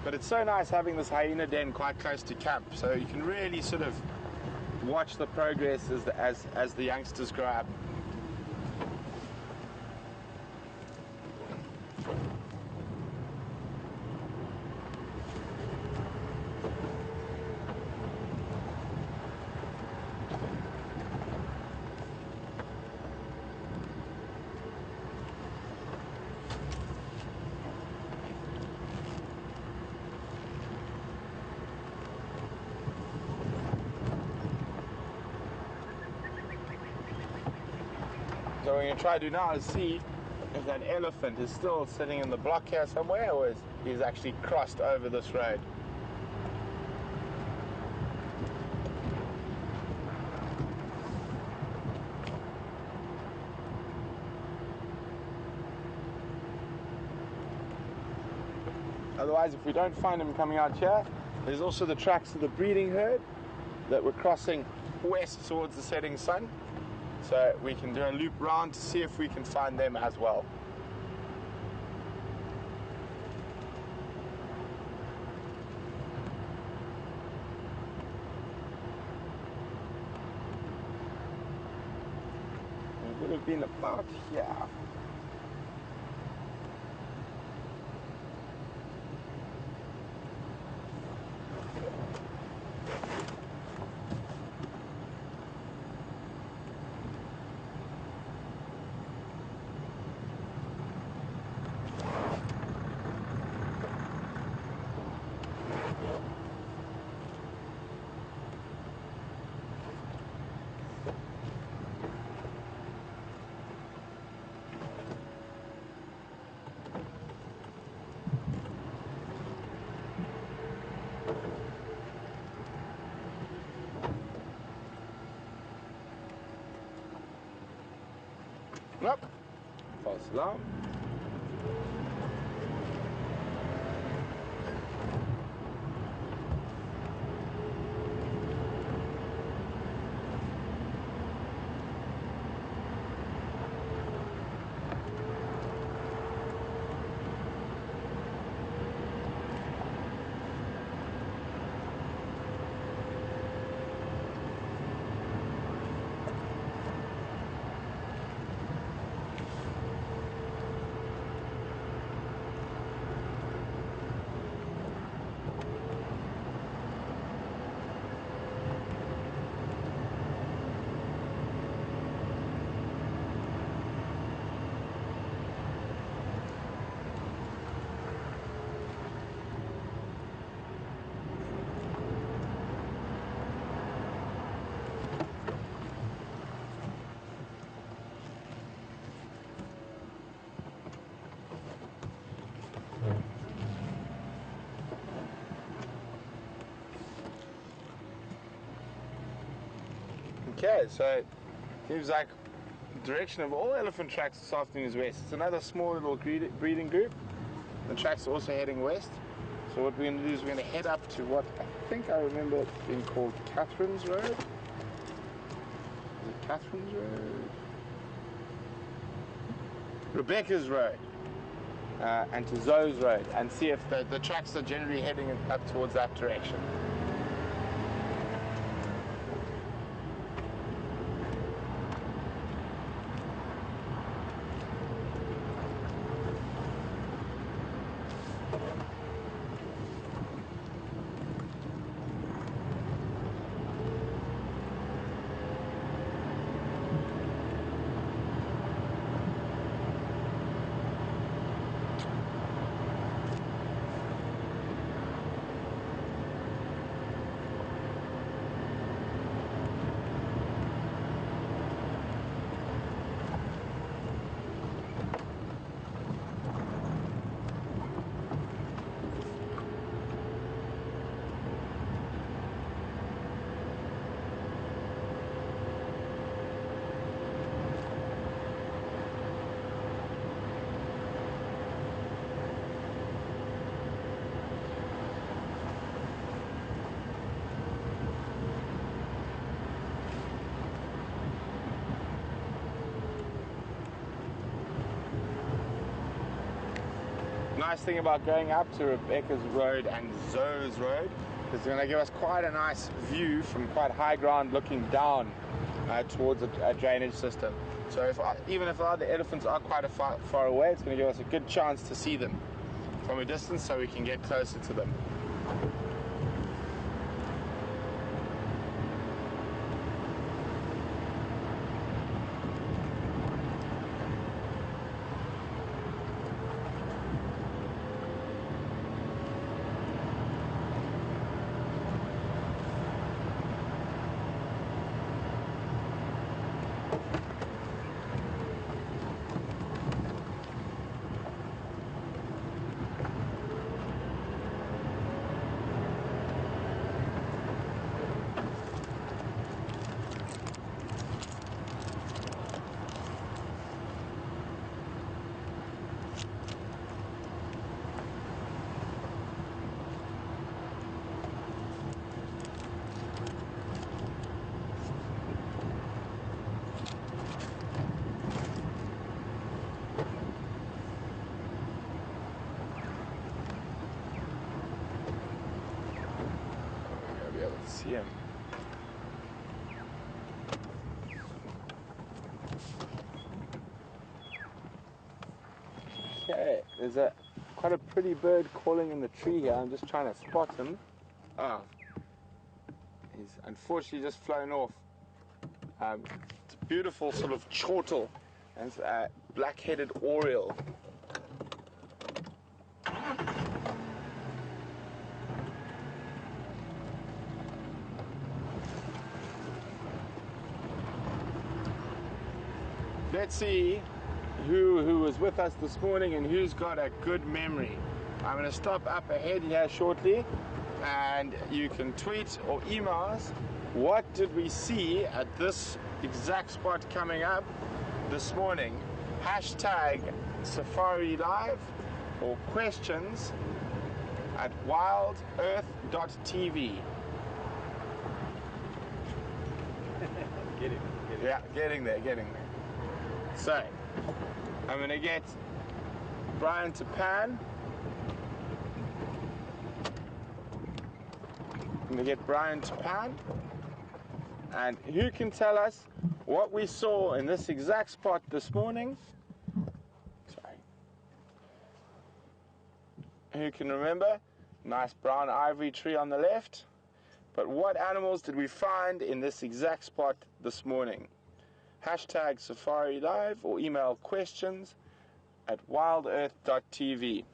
But it's so nice having this hyena den quite close to camp, so you can really sort of watch the progress as the youngsters grow up. So what we're going to try to do now is see if that elephant is still sitting in the block here somewhere, or he's actually crossed over this road. Otherwise, if we don't find him coming out here, there's also the tracks of the breeding herd that we're crossing west towards the setting sun. So we can do a loop round to see if we can find them as well. have been about here. Nope. False alarm. Okay, so it seems like the direction of all elephant tracks this afternoon is west. It's another small little breeding group. The tracks are also heading west. So what we're going to do is we're going to head up to what I think I remember it being called Catherine's Road. Is it Catherine's Road? Rebecca's Road. And to Zoe's Road, and see if the tracks are generally heading up towards that direction. Nice thing about going up to Rebecca's Road and Zoe's Road is it's going to give us quite a nice view from quite high ground looking down towards a drainage system. So even if the elephants are quite far away, it's going to give us a good chance to see them from a distance so we can get closer to them. See him. Okay, there's quite a pretty bird calling in the tree here. I'm just trying to spot him. Oh, he's unfortunately just flown off. It's a beautiful sort of chortle, and it's a black-headed oriole. Let's see who was with us this morning and who's got a good memory. I'm going to stop up ahead here shortly, and you can tweet or email us, what did we see at this exact spot coming up this morning? Hashtag Safari Live or questions at wildearth.tv. Yeah, getting there. So, I'm going to get Brian to pan. And who can tell us what we saw in this exact spot this morning? Sorry. Who can remember? Nice brown ivory tree on the left. But what animals did we find in this exact spot this morning? Hashtag Safari Live or email questions at wildearth.tv.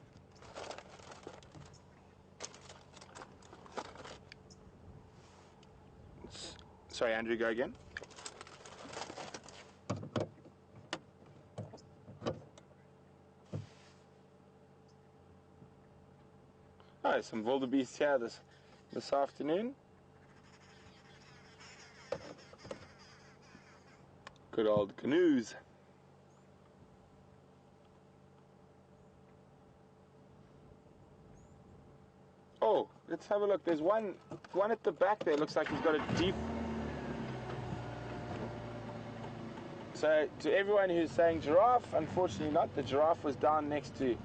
Sorry, Andrew, go again. Oh, some wildebeests here this afternoon. Good old canoes. Oh, let's have a look. There's one at the back there. Looks like he's got a deep. So to everyone who's saying giraffe, unfortunately not. The giraffe was down next to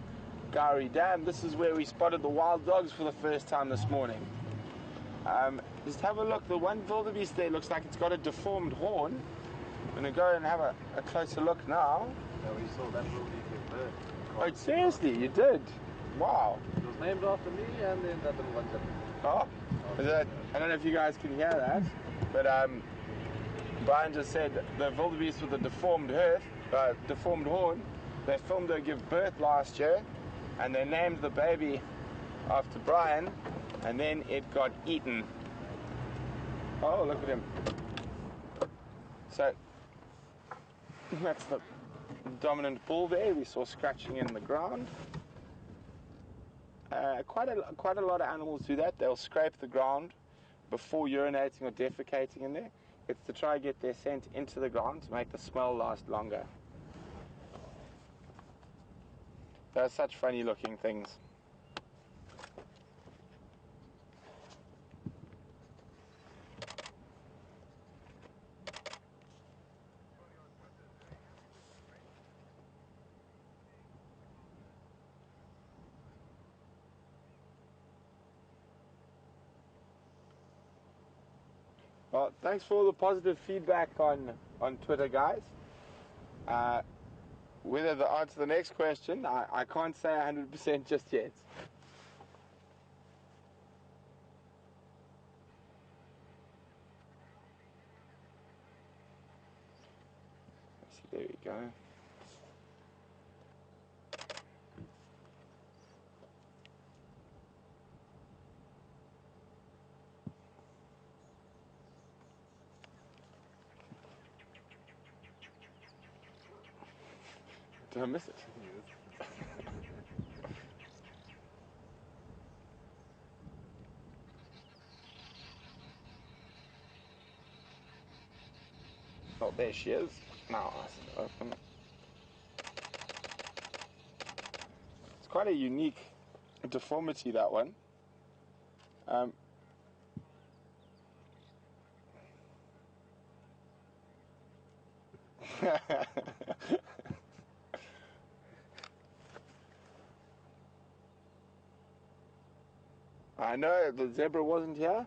Gowrie Dam. This is where we spotted the wild dogs for the first time this morning. Just have a look. The one wildebeest there looks like it's got a deformed horn. I'm going to go and have a closer look now. Yeah, we saw that wildebeest bird. Oh, seriously, you did? Wow. It was named after me, and then that little one jumped. Oh, I don't know if you guys can hear that, but Brian just said the wildebeest with a deformed horn, they filmed her give birth last year, and they named the baby after Brian, and then it got eaten. Oh, look at him. So, that's the dominant bull there. We saw scratching in the ground. Quite a lot of animals do that. They'll scrape the ground before urinating or defecating in there. It's to try and get their scent into the ground to make the smell last longer. They're such funny looking things. Well, thanks for all the positive feedback on Twitter, guys. Whether the answer to the next question, I can't say 100% just yet. There we go. Did I miss it? Oh, there she is. Now I see it open. It's quite a unique deformity, that one. I know the zebra wasn't here,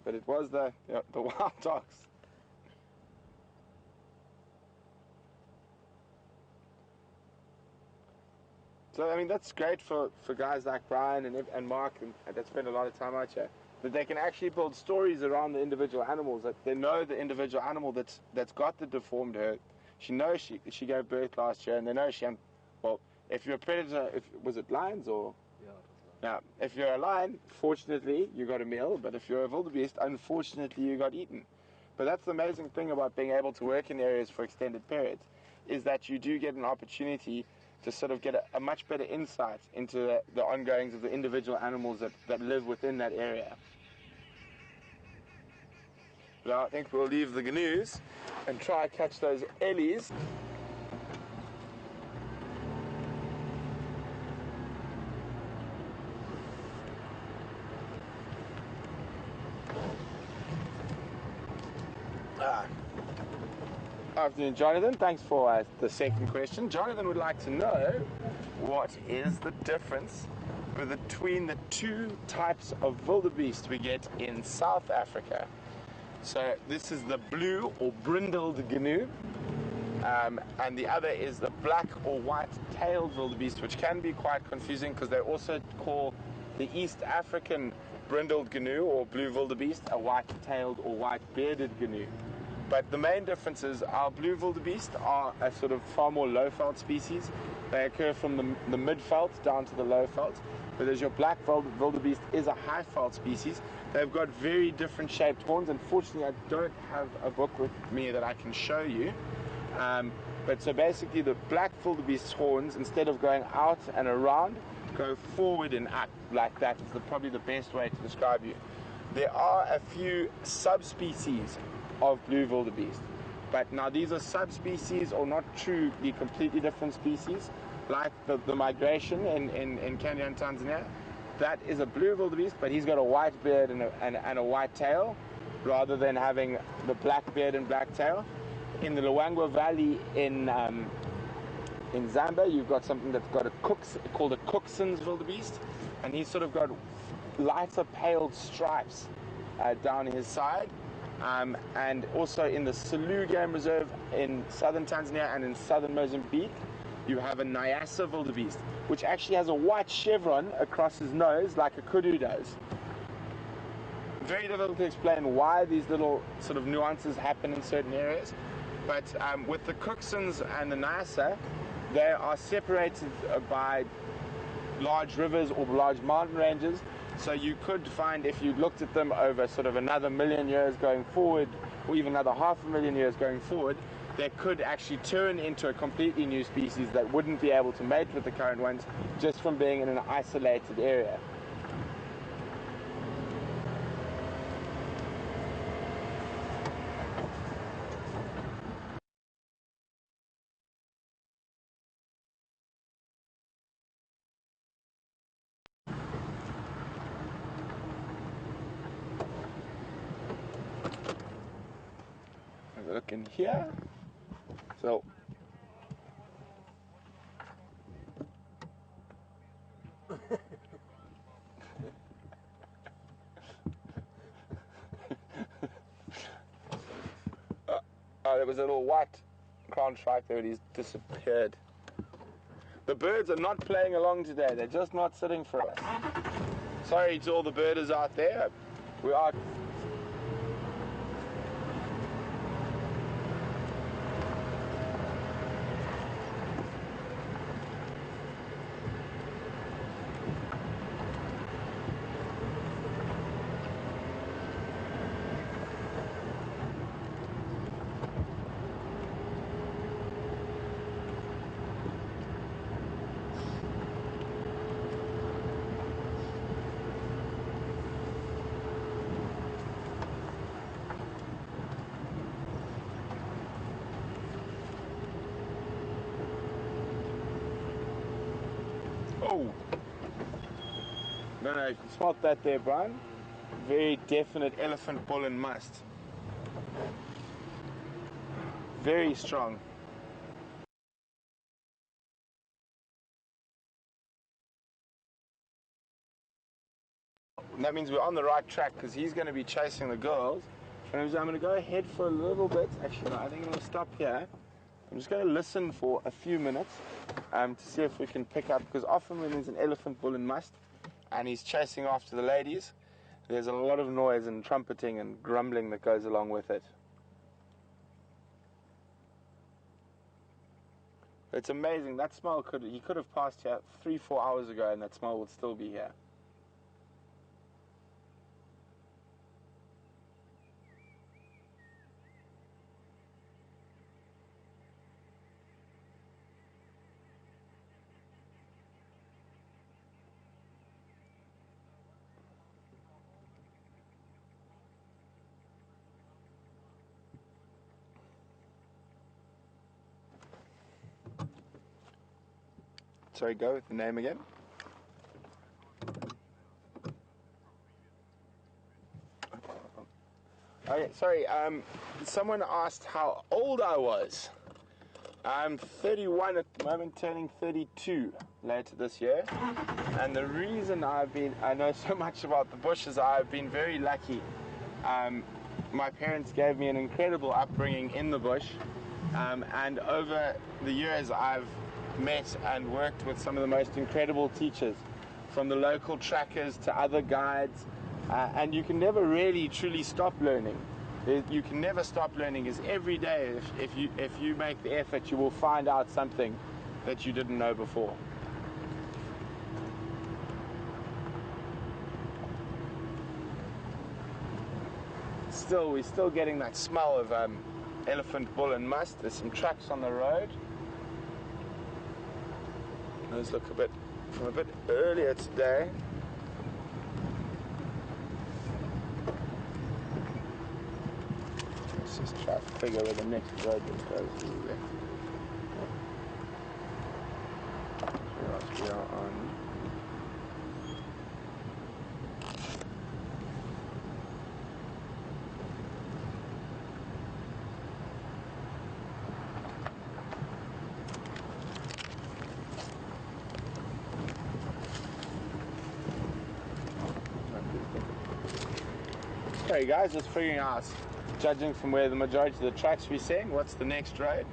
but it was the wild dogs. So, I mean, that's great for guys like Brian and Mark that spend a lot of time out here. That they can actually build stories around the individual animals, that they know the individual animal that's got the deformed hurt. She knows she gave birth last year, and they know well, if you're a predator, was it lions or? Yeah, it was Now, if you're a lion, fortunately, you got a meal, but if you're a wildebeest, unfortunately, you got eaten. But that's the amazing thing about being able to work in areas for extended periods, is that you do get an opportunity to sort of get a much better insight into the ongoings of the individual animals that live within that area. Now, I think we'll leave the gnu's and try catch those Ellies. Afternoon, Jonathan. Thanks for the second question. Jonathan would like to know what is the difference between the two types of wildebeest we get in South Africa. So this is the blue or brindled gnu, and the other is the black or white-tailed wildebeest, which can be quite confusing because they also call the East African brindled gnu or blue wildebeest a white-tailed or white-bearded gnu. But the main difference is our blue wildebeest are a sort of far more low-felt species. They occur from the mid-felt down to the low-felt. Whereas your black wildebeest is a high-felt species. They've got very different shaped horns. Unfortunately, I don't have a book with me that I can show you. But so basically the black wildebeest's horns, instead of going out and around, go forward and up like that. Is probably the best way to describe you. There are a few subspecies of blue wildebeest, but now these are subspecies or not truly completely different species, like the migration in Kenya and Tanzania. That is a blue wildebeest, but he's got a white beard and a white tail, rather than having the black beard and black tail. In the Luangwa Valley in Zambia, you've got something that's got called a Cookson's wildebeest, and he's sort of got lighter pale stripes down his side. And also in the Selous Game Reserve in southern Tanzania and in southern Mozambique, you have a Nyasa wildebeest, which actually has a white chevron across his nose like a kudu does. Very difficult to explain why these little sort of nuances happen in certain areas, but with the Cooksons and the Nyasa, they are separated by large rivers or large mountain ranges. So you could find, if you looked at them over sort of another 1,000,000 years going forward, or even another 500,000 years going forward, they could actually turn into a completely new species that wouldn't be able to mate with the current ones just from being in an isolated area. Have a look in here. So there was a little white crown stripe there, and he's disappeared. The birds are not playing along today. They're just not sitting for us. Sorry to all the birders out there. We are. Oh! No, you can spot that there, Brian. Very definite elephant, bull, and must. Very strong. That means we're on the right track because he's going to be chasing the girls. And I'm going to go ahead for a little bit. Actually, no, I think I'm going to stop here. I'm just going to listen for a few minutes to see if we can pick up, because often when there's an elephant bull in must and he's chasing after the ladies, there's a lot of noise and trumpeting and grumbling that goes along with it. It's amazing. That smell he could have passed here 3-4 hours ago and that smell would still be here. Sorry, go with the name again. Okay, sorry, someone asked how old I was. I'm 31 at the moment, turning 32 later this year. And the reason I know so much about the bush is I've been very lucky. My parents gave me an incredible upbringing in the bush. And over the years I've met and worked with some of the most incredible teachers, from the local trackers to other guides, and you can never really truly stop learning. You can never stop learning, because every day if you make the effort, you will find out something that you didn't know before. We're still getting that smell of elephant, bull and must. There's some trucks on the road. Those look from a bit earlier today. Let's just try to figure where the next road goes. Where else we are on? Okay guys, just figuring out, judging from where the majority of the trucks we're seeing, what's the next road?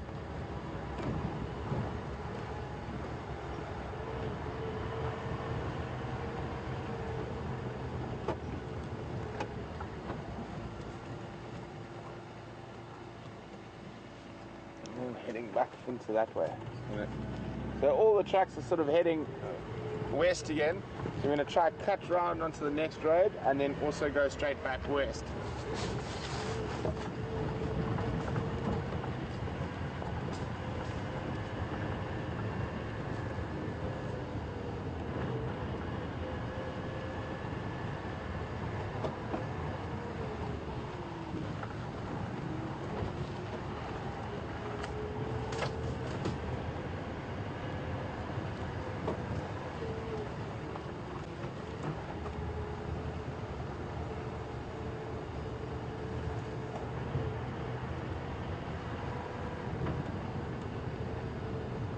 I'm heading back into that way. So all the trucks are sort of heading west again. So we're going to try to cut round onto the next road and then also go straight back west.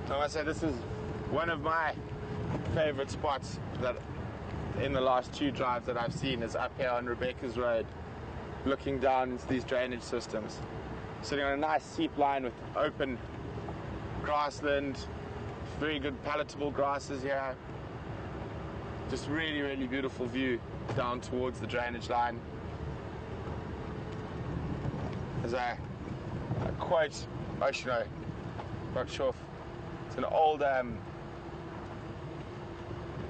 I must say, this is one of my favorite spots that in the last 2 drives that I've seen, is up here on Rebecca's Road, looking down into these drainage systems. Sitting on a nice seep line with open grassland, very good palatable grasses here. Just really, really beautiful view down towards the drainage line. There's a quote, actually no, not sure if it's an old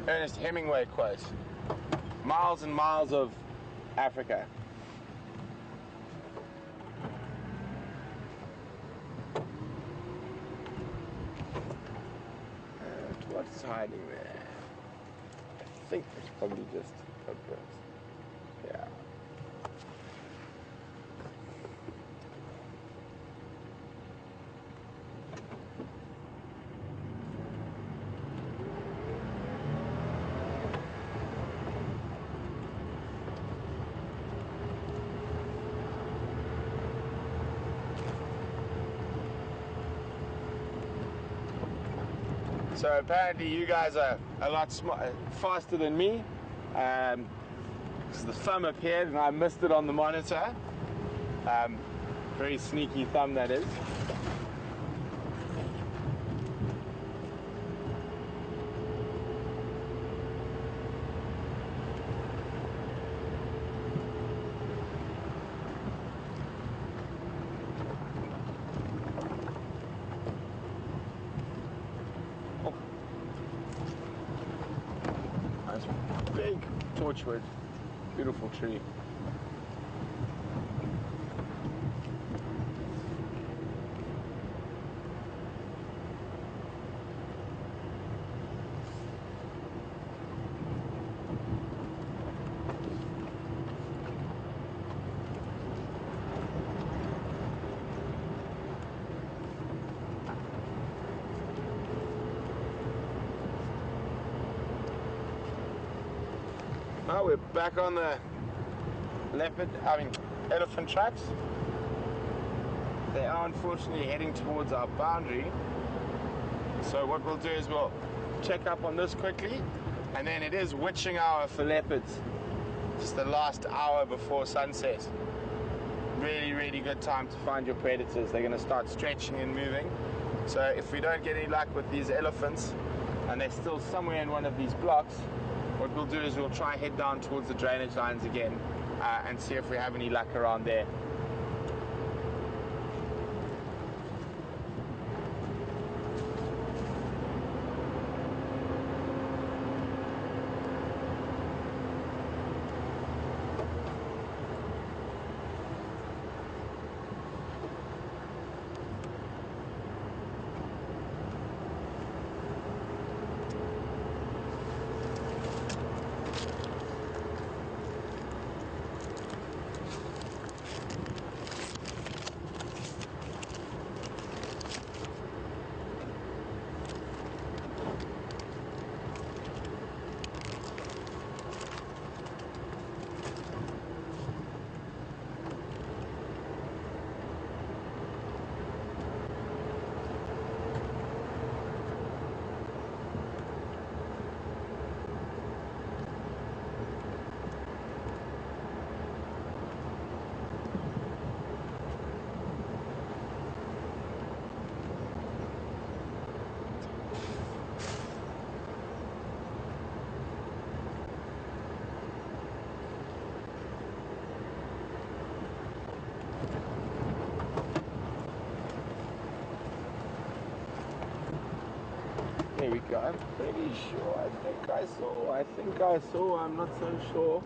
Ernest Hemingway quote. Miles and miles of Africa. What's hiding there? I think it's probably just footprints. Yeah. So apparently you guys are a lot faster than me. Because the thumb appeared and I missed it on the monitor. Very sneaky thumb that is. torchwood. Beautiful tree. Now we're back on the elephant tracks. They are unfortunately heading towards our boundary. So what we'll do is we'll check up on this quickly, and then it is witching hour for leopards. Just the last hour before sunset. Really, really good time to find your predators. They're going to start stretching and moving. So if we don't get any luck with these elephants, and they're still somewhere in one of these blocks, what we'll do is we'll try head down towards the drainage lines again and see if we have any luck around there. There we go. I'm pretty sure. I think I saw. I'm not so sure.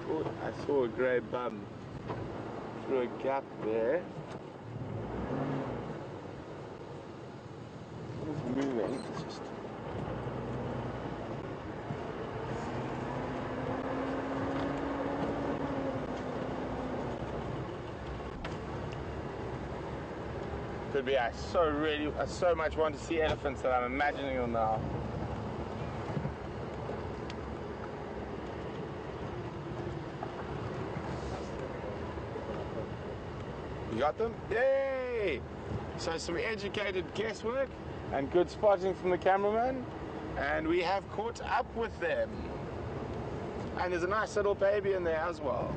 Oh, I saw a grey bum through a gap there. It's moving. It's just. Could be. I so much want to see elephants that I'm imagining them now. You got them? Yay! So some educated guesswork and good spotting from the cameraman, and we have caught up with them. And there's a nice little baby in there as well.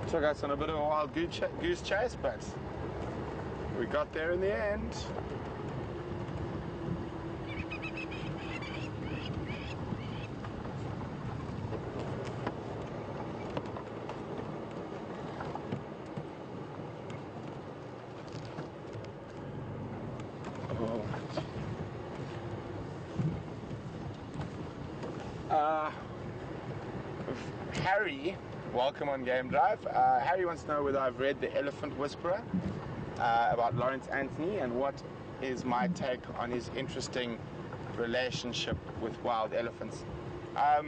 Took us on a bit of a wild goose chase, but we got there in the end. Harry, welcome on Game Drive. Harry wants to know whether I've read The Elephant Whisperer about Lawrence Anthony and what is my take on his interesting relationship with wild elephants. I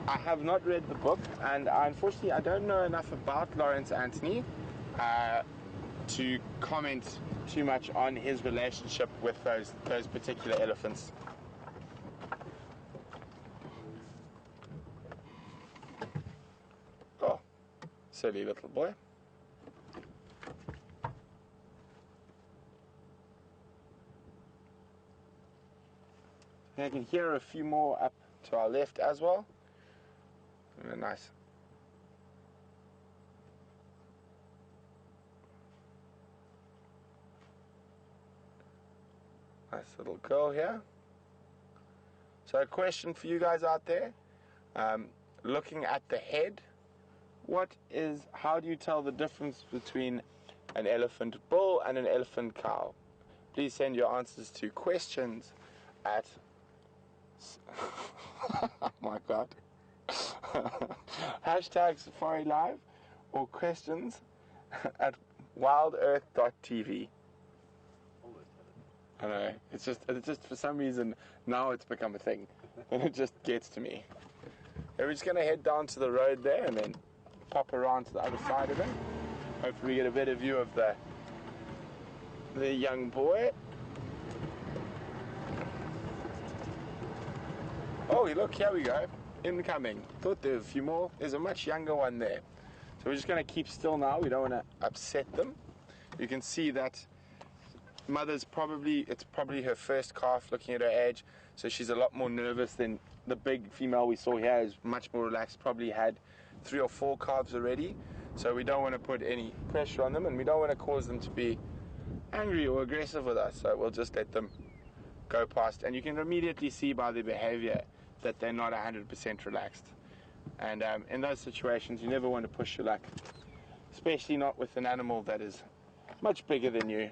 have not read the book, and unfortunately I don't know enough about Lawrence Anthony to comment too much on his relationship with those particular elephants. Oh, silly little boy. And I can hear a few more up to our left as well. Nice. Nice little girl here. So a question for you guys out there. Looking at the head, how do you tell the difference between an elephant bull and an elephant cow? Please send your answers to questions at oh my god. Hashtag Safari Live or questions at wildearth.tv. I know, it's just for some reason now it's become a thing and it just gets to me. And we're just going to head down to the road there and then pop around to the other side of it. Hopefully we get a better view of the young boy. Oh, look, here we go. Incoming. Thought there were a few more. There's a much younger one there. So we're just going to keep still now. We don't want to upset them. You can see that mother's it's probably her first calf, looking at her age. So she's a lot more nervous than the big female we saw here. Is much more relaxed, probably had 3 or 4 calves already. So we don't want to put any pressure on them, and we don't want to cause them to be angry or aggressive with us. So we'll just let them go past. And you can immediately see by their behavior that they're not 100% relaxed. And in those situations, you never want to push your luck, especially not with an animal that is much bigger than you.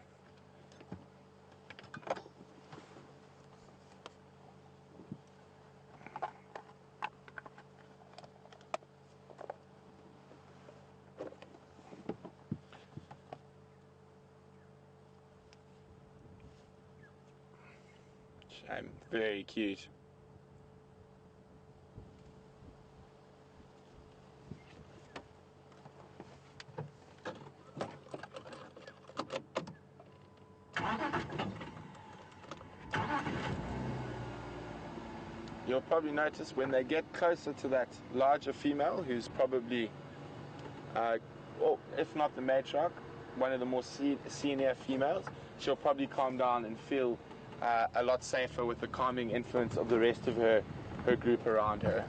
I'm very cute. You'll probably notice when they get closer to that larger female, who's probably, or if not the matriarch, one of the more senior females, she'll probably calm down and feel a lot safer with the calming influence of the rest of her group around her.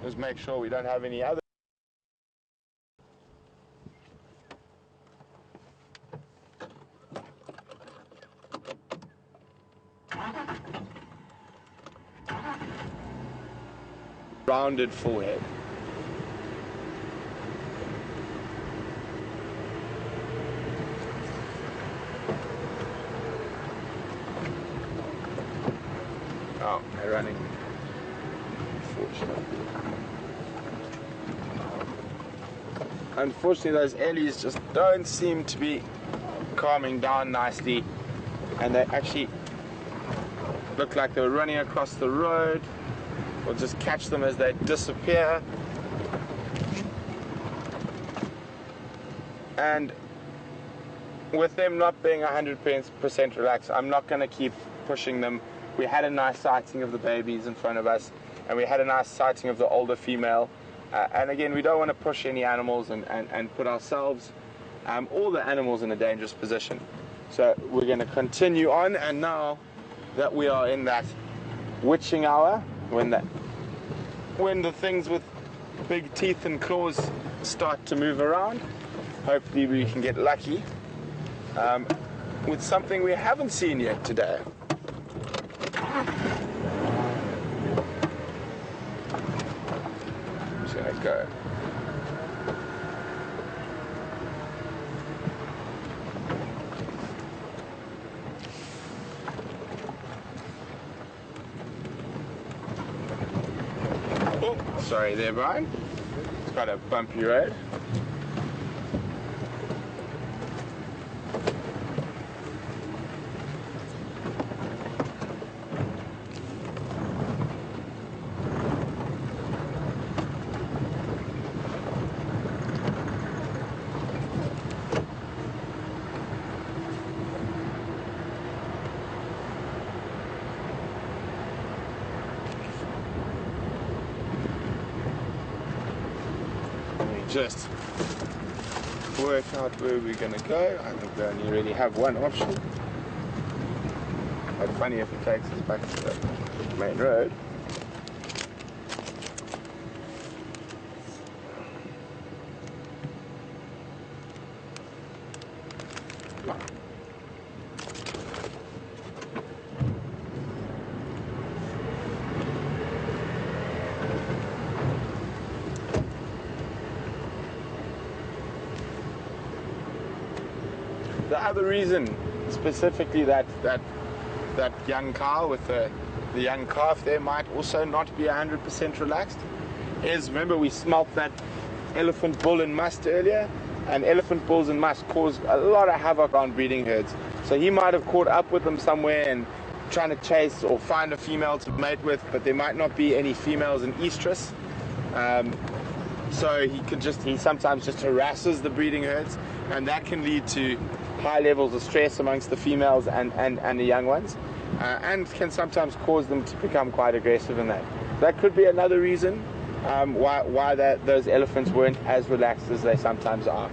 Just make sure we don't have any other. Rounded forehead. Oh, they're running. Unfortunately, those Ellies just don't seem to be calming down nicely, and they actually look like they were running across the road. We'll just catch them as they disappear. And with them not being 100% relaxed, I'm not going to keep pushing them. We had a nice sighting of the babies in front of us, and we had a nice sighting of the older female. And again, we don't want to push any animals and put ourselves or the animals in a dangerous position. So we're going to continue on, and now that we are in that witching hour, when the things with big teeth and claws start to move around, hopefully we can get lucky with something we haven't seen yet today. I'm just gonna go. Oh, sorry there, Brian. It's quite a bumpy road. Just work out where we're going to go. I think we only really have one option. Quite funny if it takes us back to the main road. The other reason, specifically that that young cow with the young calf there might also not be 100% relaxed. Is, remember, we smelt that elephant bull and must earlier, and elephant bulls and must cause a lot of havoc on breeding herds. So he might have caught up with them somewhere and trying to chase or find a female to mate with, but there might not be any females in estrus. So he sometimes just harasses the breeding herds, and that can lead to high levels of stress amongst the females and the young ones, and can sometimes cause them to become quite aggressive in that. That could be another reason why those elephants weren't as relaxed as they sometimes are.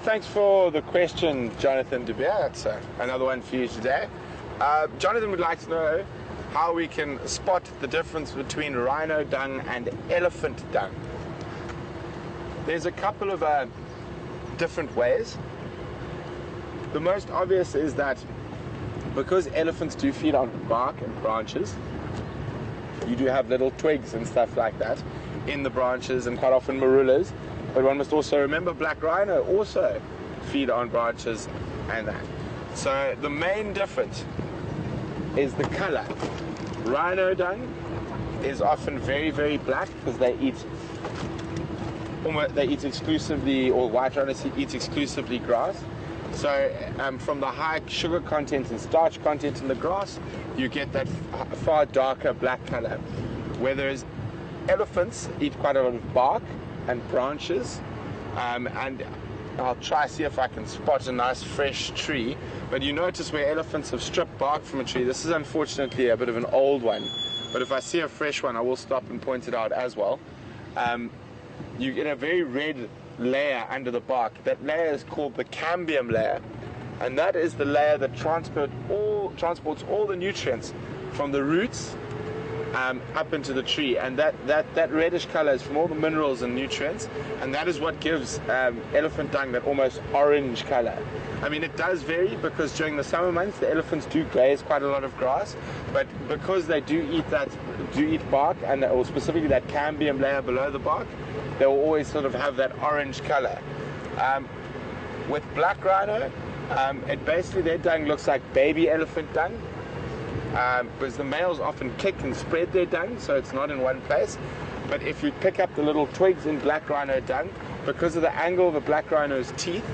Thanks for the question, Jonathan De Beer. That's another one for you today. Jonathan would like to know how we can spot the difference between rhino dung and elephant dung. There's a couple of different ways. The most obvious is that because elephants do feed on bark and branches, you do have little twigs and stuff like that in the branches, and quite often marullas. But one must also remember black rhino also feed on branches and that. So the main difference is the color. Rhino dung is often very, very black because they eat exclusively, or white rhino eats exclusively grass. So from the high sugar content and starch content in the grass, you get that far darker black color. Whereas elephants eat quite a lot of bark and branches, and I'll try see if I can spot a nice fresh tree. But you notice where elephants have stripped bark from a tree, this is unfortunately a bit of an old one, but if I see a fresh one I will stop and point it out as well. You get a very red layer under the bark. That layer is called the cambium layer, and that is the layer that transports all the nutrients from the roots up into the tree, and that reddish color is from all the minerals and nutrients, and that is what gives elephant dung that almost orange color. I mean, it does vary because during the summer months the elephants do graze quite a lot of grass, but because they do eat bark, and or specifically that cambium layer below the bark, they will always sort of have that orange color. With black rhino, it basically, their dung looks like baby elephant dung, because the males often kick and spread their dung, so it's not in one place. But if you pick up the little twigs in black rhino dung, because of the angle of the black rhino's teeth,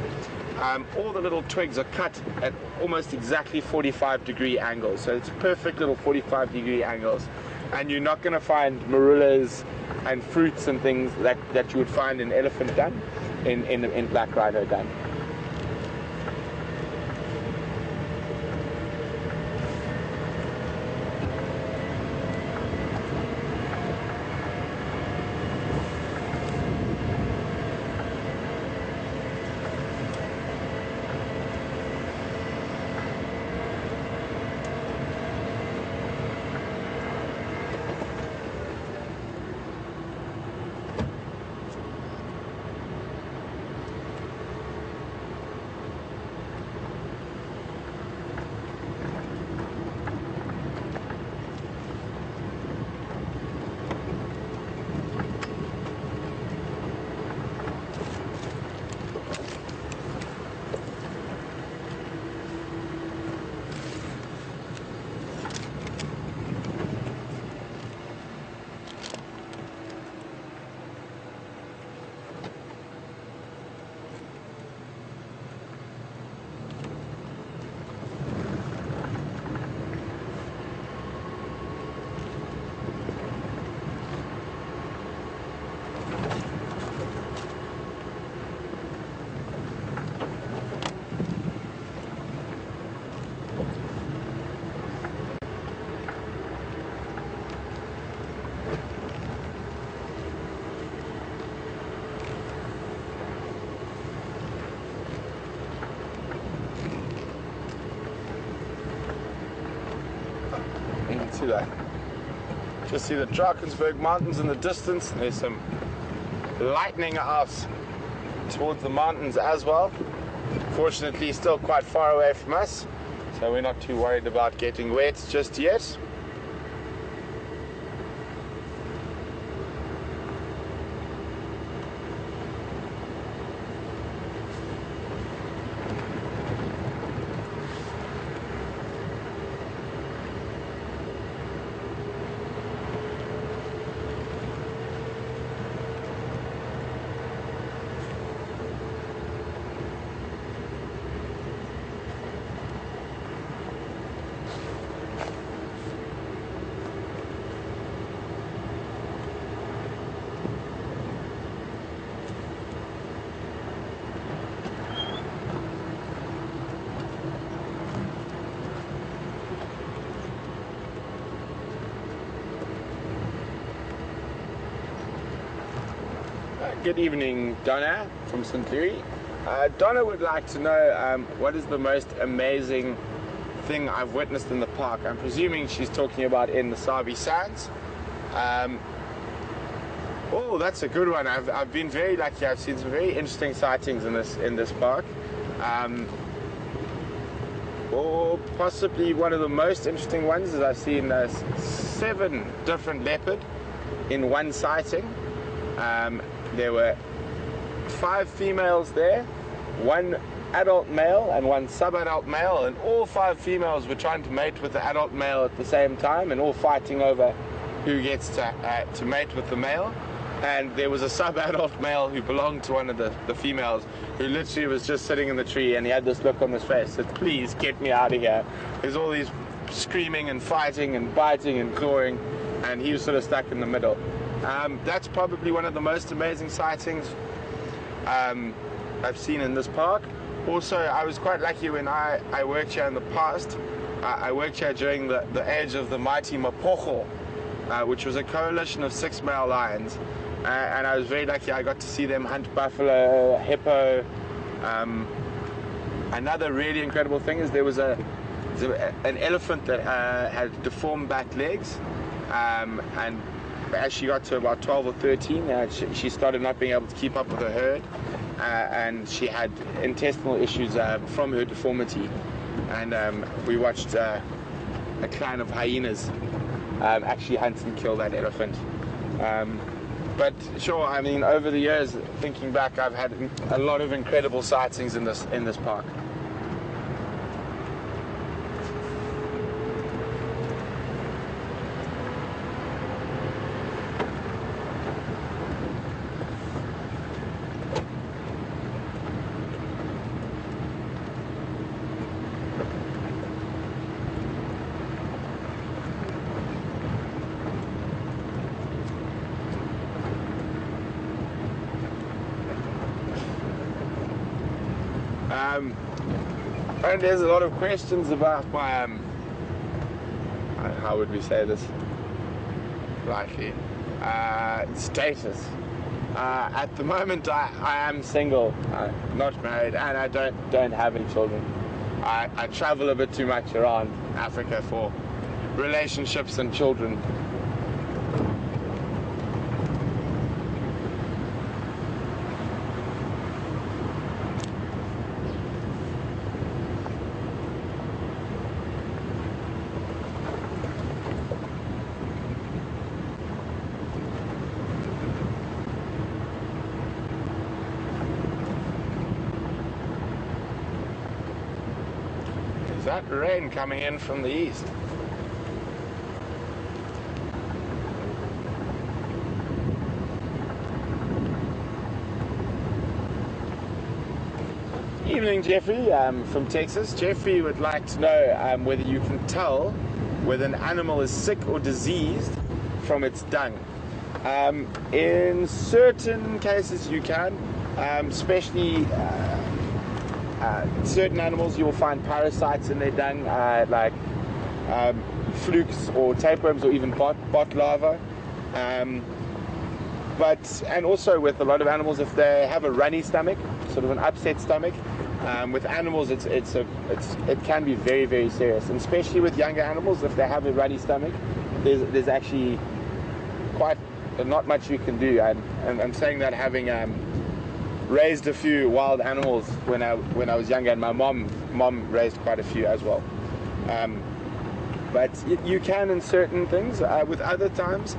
all the little twigs are cut at almost exactly 45-degree angles. So it's perfect little 45-degree angles, and you're not going to find marullas and fruits and things that you would find in elephant dung in black rhino dung. Just see the Drakensberg Mountains in the distance. There's some lightning out towards the mountains as well. Fortunately, still quite far away from us, so we're not too worried about getting wet just yet. Good evening, Donna from St. Louis. Donna would like to know what is the most amazing thing I've witnessed in the park. I'm presuming she's talking about in the Sabi Sands. Oh, that's a good one. I've been very lucky. I've seen some very interesting sightings in this park. Or possibly one of the most interesting ones is I've seen 7 different leopard in one sighting. There were 5 females there, 1 adult male and 1 sub-adult male, and all 5 females were trying to mate with the adult male at the same time, and all fighting over who gets to mate with the male. And there was a sub-adult male who belonged to one of the females, who literally was just sitting in the tree, and he had this look on his face that, please get me out of here. There's all these screaming and fighting and biting and clawing, and he was sort of stuck in the middle. That's probably one of the most amazing sightings I've seen in this park. Also, I was quite lucky when I worked here in the past. I worked here during the age of the mighty Mapocho, which was a coalition of 6 male lions. And I was very lucky. I got to see them hunt buffalo, hippo. Another really incredible thing is there was an elephant that had deformed back legs, and as she got to about 12 or 13, she started not being able to keep up with her herd, and she had intestinal issues from her deformity. And we watched a clan of hyenas actually hunt and kill that elephant. But sure, I mean, over the years, thinking back, I've had a lot of incredible sightings in this park. And there's a lot of questions about my how would we say this politely, status. At the moment, I am single, not married, and I don't have any children. I travel a bit too much around Africa for relationships and children. That rain coming in from the east. Evening, Jeffrey, from Texas. Jeffrey would like to know whether you can tell whether an animal is sick or diseased from its dung. In certain cases you can, especially certain animals you will find parasites in their dung, like flukes or tapeworms or even bot larvae. And also with a lot of animals, if they have a runny stomach, sort of an upset stomach, with animals it can be very, very serious, and especially with younger animals. If they have a runny stomach, there's actually quite not much you can do. And I'm saying that having raised a few wild animals when I was younger, and my mom raised quite a few as well. But you can in certain things. With other times,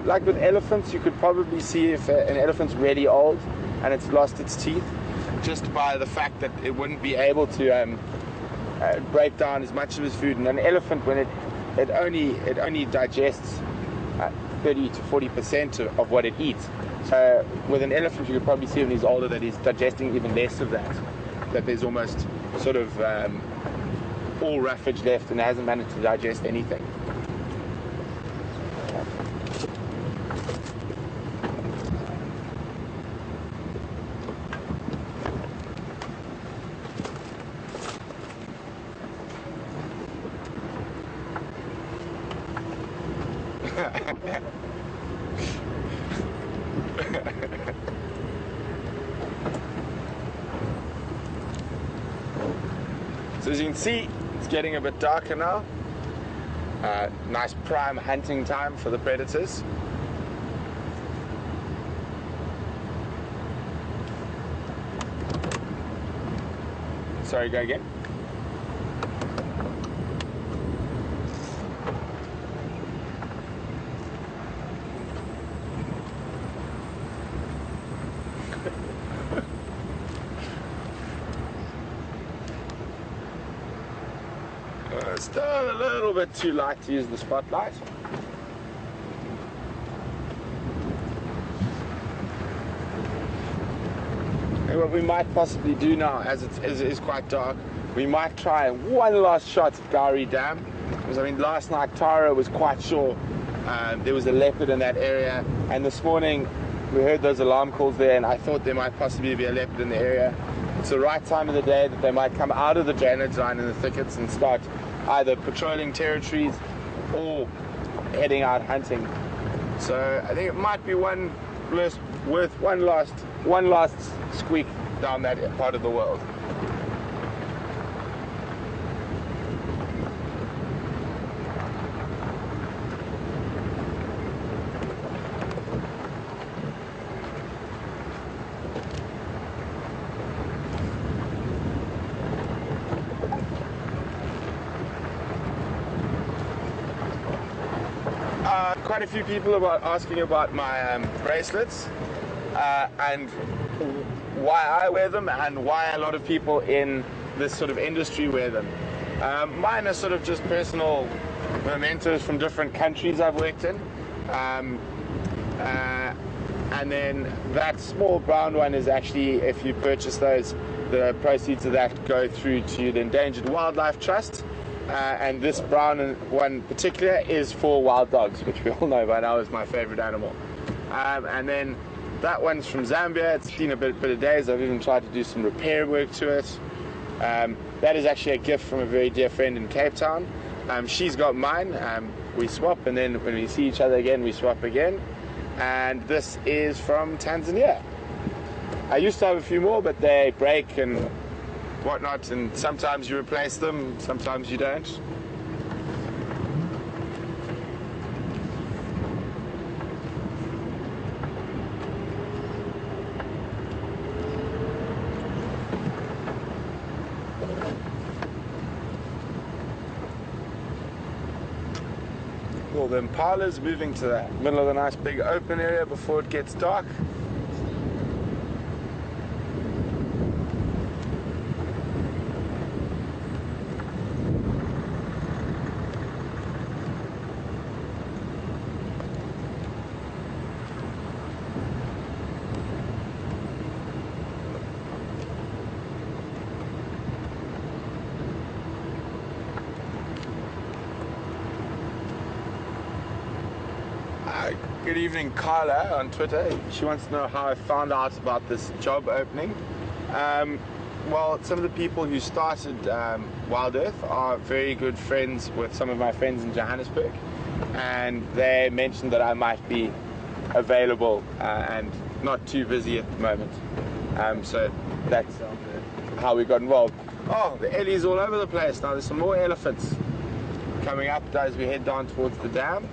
like with elephants, you could probably see if an elephant's really old and it's lost its teeth, just by the fact that it wouldn't be able to break down as much of its food. And an elephant, when it only digests 30 to 40% of what it eats. So with an elephant, you could probably see when he's older that he's digesting even less of that. That there's almost sort of all roughage left and hasn't managed to digest anything. So as you can see, it's getting a bit darker now. Nice prime hunting time for the predators. Sorry, go again. Still a little bit too light to use the spotlight. And what we might possibly do now, as it is quite dark, we might try one last shot at Gowrie Dam. Because I mean, last night Tara was quite sure there was a leopard in that area, and this morning we heard those alarm calls there, and I thought there might possibly be a leopard in the area. It's the right time of the day that they might come out of the drainage line in the thickets and start either patrolling territories or heading out hunting. So I think it might be worth one last squeak down that part of the world. Quite a few people are asking about my bracelets and why I wear them and why a lot of people in this sort of industry wear them. Mine are sort of just personal mementos from different countries I've worked in. And then that small brown one is actually, if you purchase those, the proceeds of that go through to the Endangered Wildlife Trust. And this brown one in particular is for wild dogs, which we all know by now is my favorite animal. And then that one's from Zambia. It's been a bit of days. I've even tried to do some repair work to it. That is actually a gift from a very dear friend in Cape Town. She's got mine. We swap, and then when we see each other again, we swap again. And this is from Tanzania. I used to have a few more, but they break and whatnot, and sometimes you replace them, sometimes you don't. Well, the impala's moving to the middle of the nice big open area before it gets dark. Good evening, Carla on Twitter. She wants to know how I found out about this job opening. Well, some of the people who started WildEarth are very good friends with some of my friends in Johannesburg, and they mentioned that I might be available and not too busy at the moment. So that's how we got involved. Oh, the Ellies all over the place now. There's some more elephants coming up as we head down towards the dam.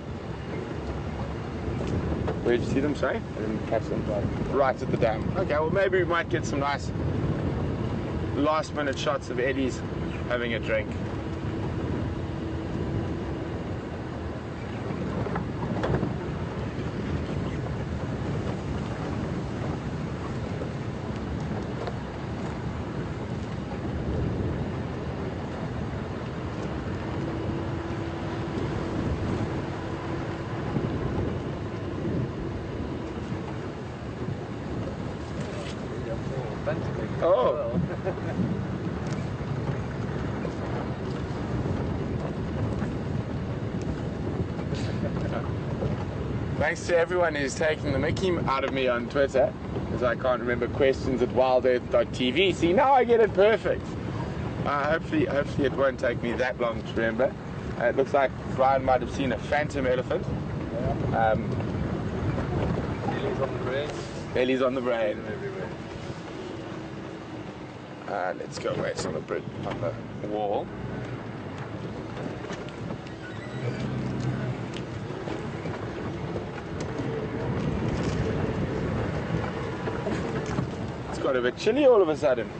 Where did you see them, sorry? I didn't catch them, but Right at the dam. Okay, well maybe we might get some nice last minute shots of Ellies having a drink. Oh. Thanks to everyone who's taking the mickey out of me on Twitter, because I can't remember questions at wildearth.tv. See, now I get it perfect. Hopefully it won't take me that long to remember. It looks like Brian might have seen a phantom elephant. Ellies on the brain. Ellies on the brain. Everywhere. Let's go wait on the bridge, on the wall. It's got a bit chilly all of a sudden.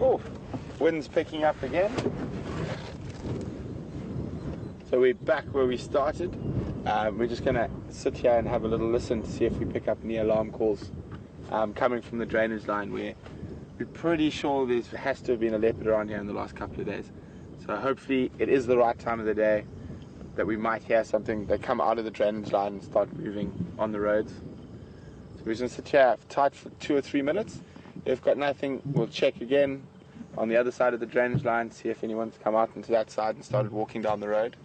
Oh, wind's picking up again. So we're back where we started. We're just going to sit here and have a little listen to see if we pick up any alarm calls coming from the drainage line, where we're pretty sure there has to have been a leopard around here in the last couple of days. So hopefully it is the right time of the day that we might hear something. They come out of the drainage line and start moving on the roads. So we're just going to sit here tight for 2 or 3 minutes. If we've got nothing, we'll check again on the other side of the drainage line, see if anyone's come out into that side and started walking down the road.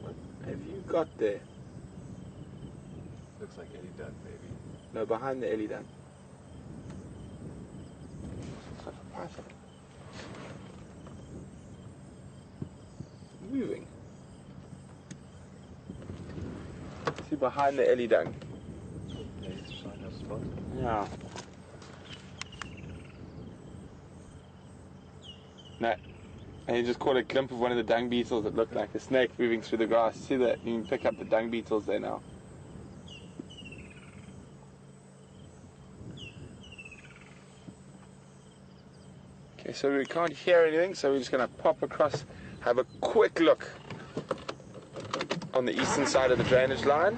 What have you got there? Looks like Ellie duck, maybe. No, behind the Ellie duck. Looks like a python. Moving. See behind the Ellie duck. Yeah, he's trying to spot. Yeah. No. And you just caught a glimpse of one of the dung beetles that looked like a snake moving through the grass. See that? You can pick up the dung beetles there now. Okay, so we can't hear anything, so we're just going to pop across, have a quick look on the eastern side of the drainage line.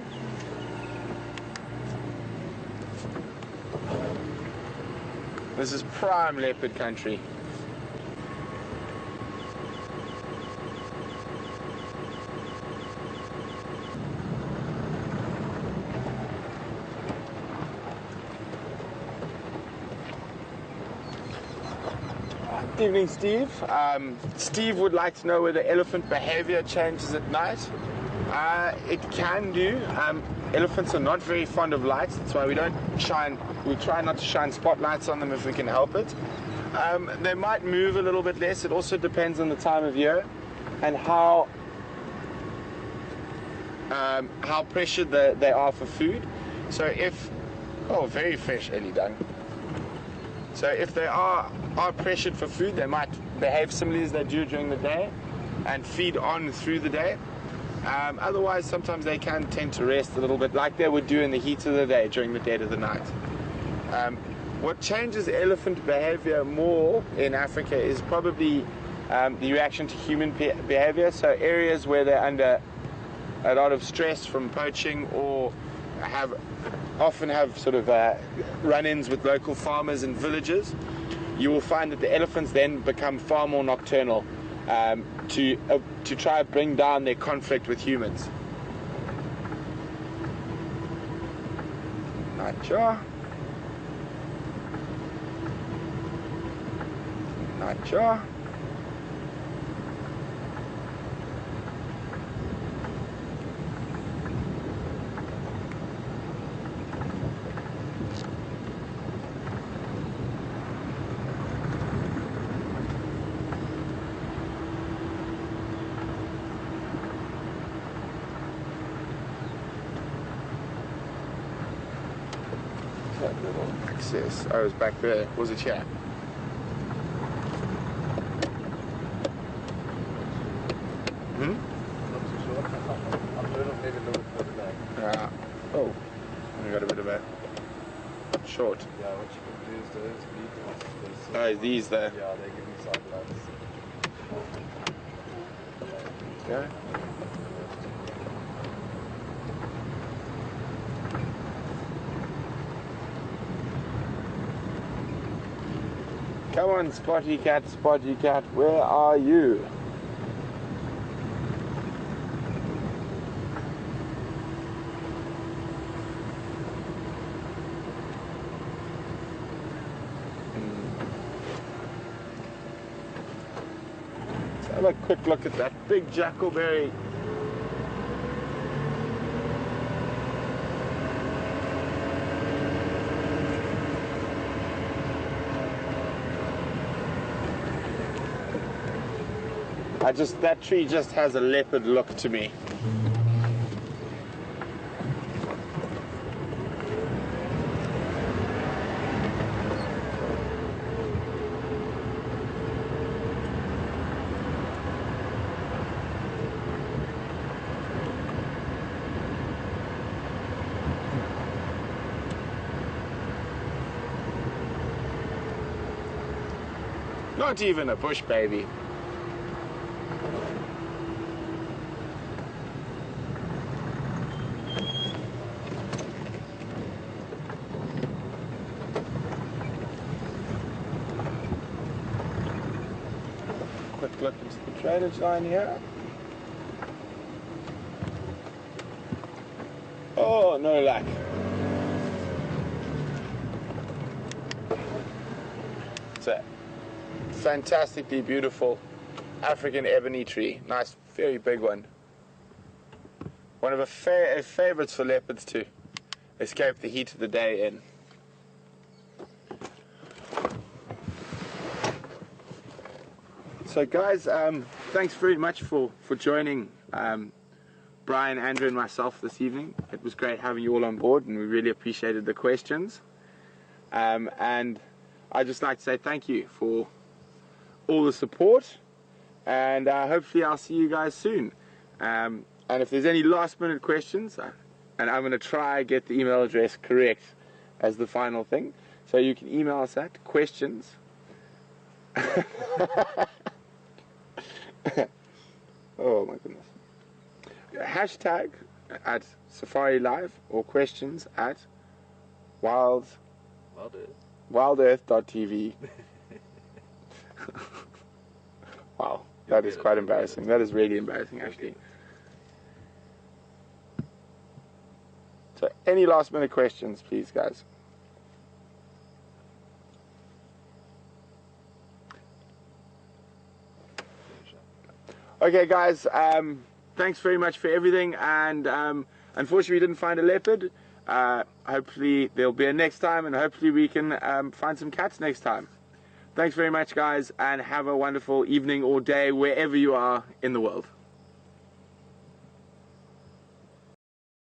This is prime leopard country. Evening, Steve. Steve would like to know whether elephant behavior changes at night. It can do. Elephants are not very fond of light. That's why we try not to shine spotlights on them if we can help it. They might move a little bit less. It also depends on the time of year and how how pressured they are for food. So if, oh, very fresh Ellie dung. So if they are pressured for food, they might behave similarly as they do during the day and feed on through the day. Otherwise, sometimes they can tend to rest a little bit like they would do in the heat of the day during the dead of the night. What changes elephant behavior more in Africa is probably the reaction to human behavior. So areas where they're under a lot of stress from poaching or often have sort of run-ins with local farmers and villagers, you will find that the elephants then become far more nocturnal to try to bring down their conflict with humans. Nightjar. Nightjar. That little access. I was back there. Was it here? Not too sure. I'm maybe a little further back. Yeah. Oh, we got a bit of a short. Yeah, what you can do is those beetles. Oh, these there. Yeah, they give me side lights. Yeah. Come on, Spotty Cat, where are you? Let's have a quick look at that big jackalberry. That tree just has a leopard look to me. Not even a bush baby. Quick look into the drainage line here. Oh, no luck. It's a fantastically beautiful African ebony tree. Nice, very big one. One of the favorites for leopards to escape the heat of the day in. So guys, thanks very much for joining Brian, Andrew and myself this evening. It was great having you all on board and we really appreciated the questions. And I'd just like to say thank you for all the support and hopefully I'll see you guys soon. And if there's any last minute questions, and I'm going to try get the email address correct as the final thing, so you can email us at questions oh my goodness. Hashtag at Safari Live or questions at wildearth.tv. Wow, that is quite embarrassing. That is really embarrassing actually. So any last minute questions please guys. Okay guys, thanks very much for everything and unfortunately we didn't find a leopard. Hopefully there'll be a next time and hopefully we can find some cats next time. Thanks very much guys and have a wonderful evening or day wherever you are in the world.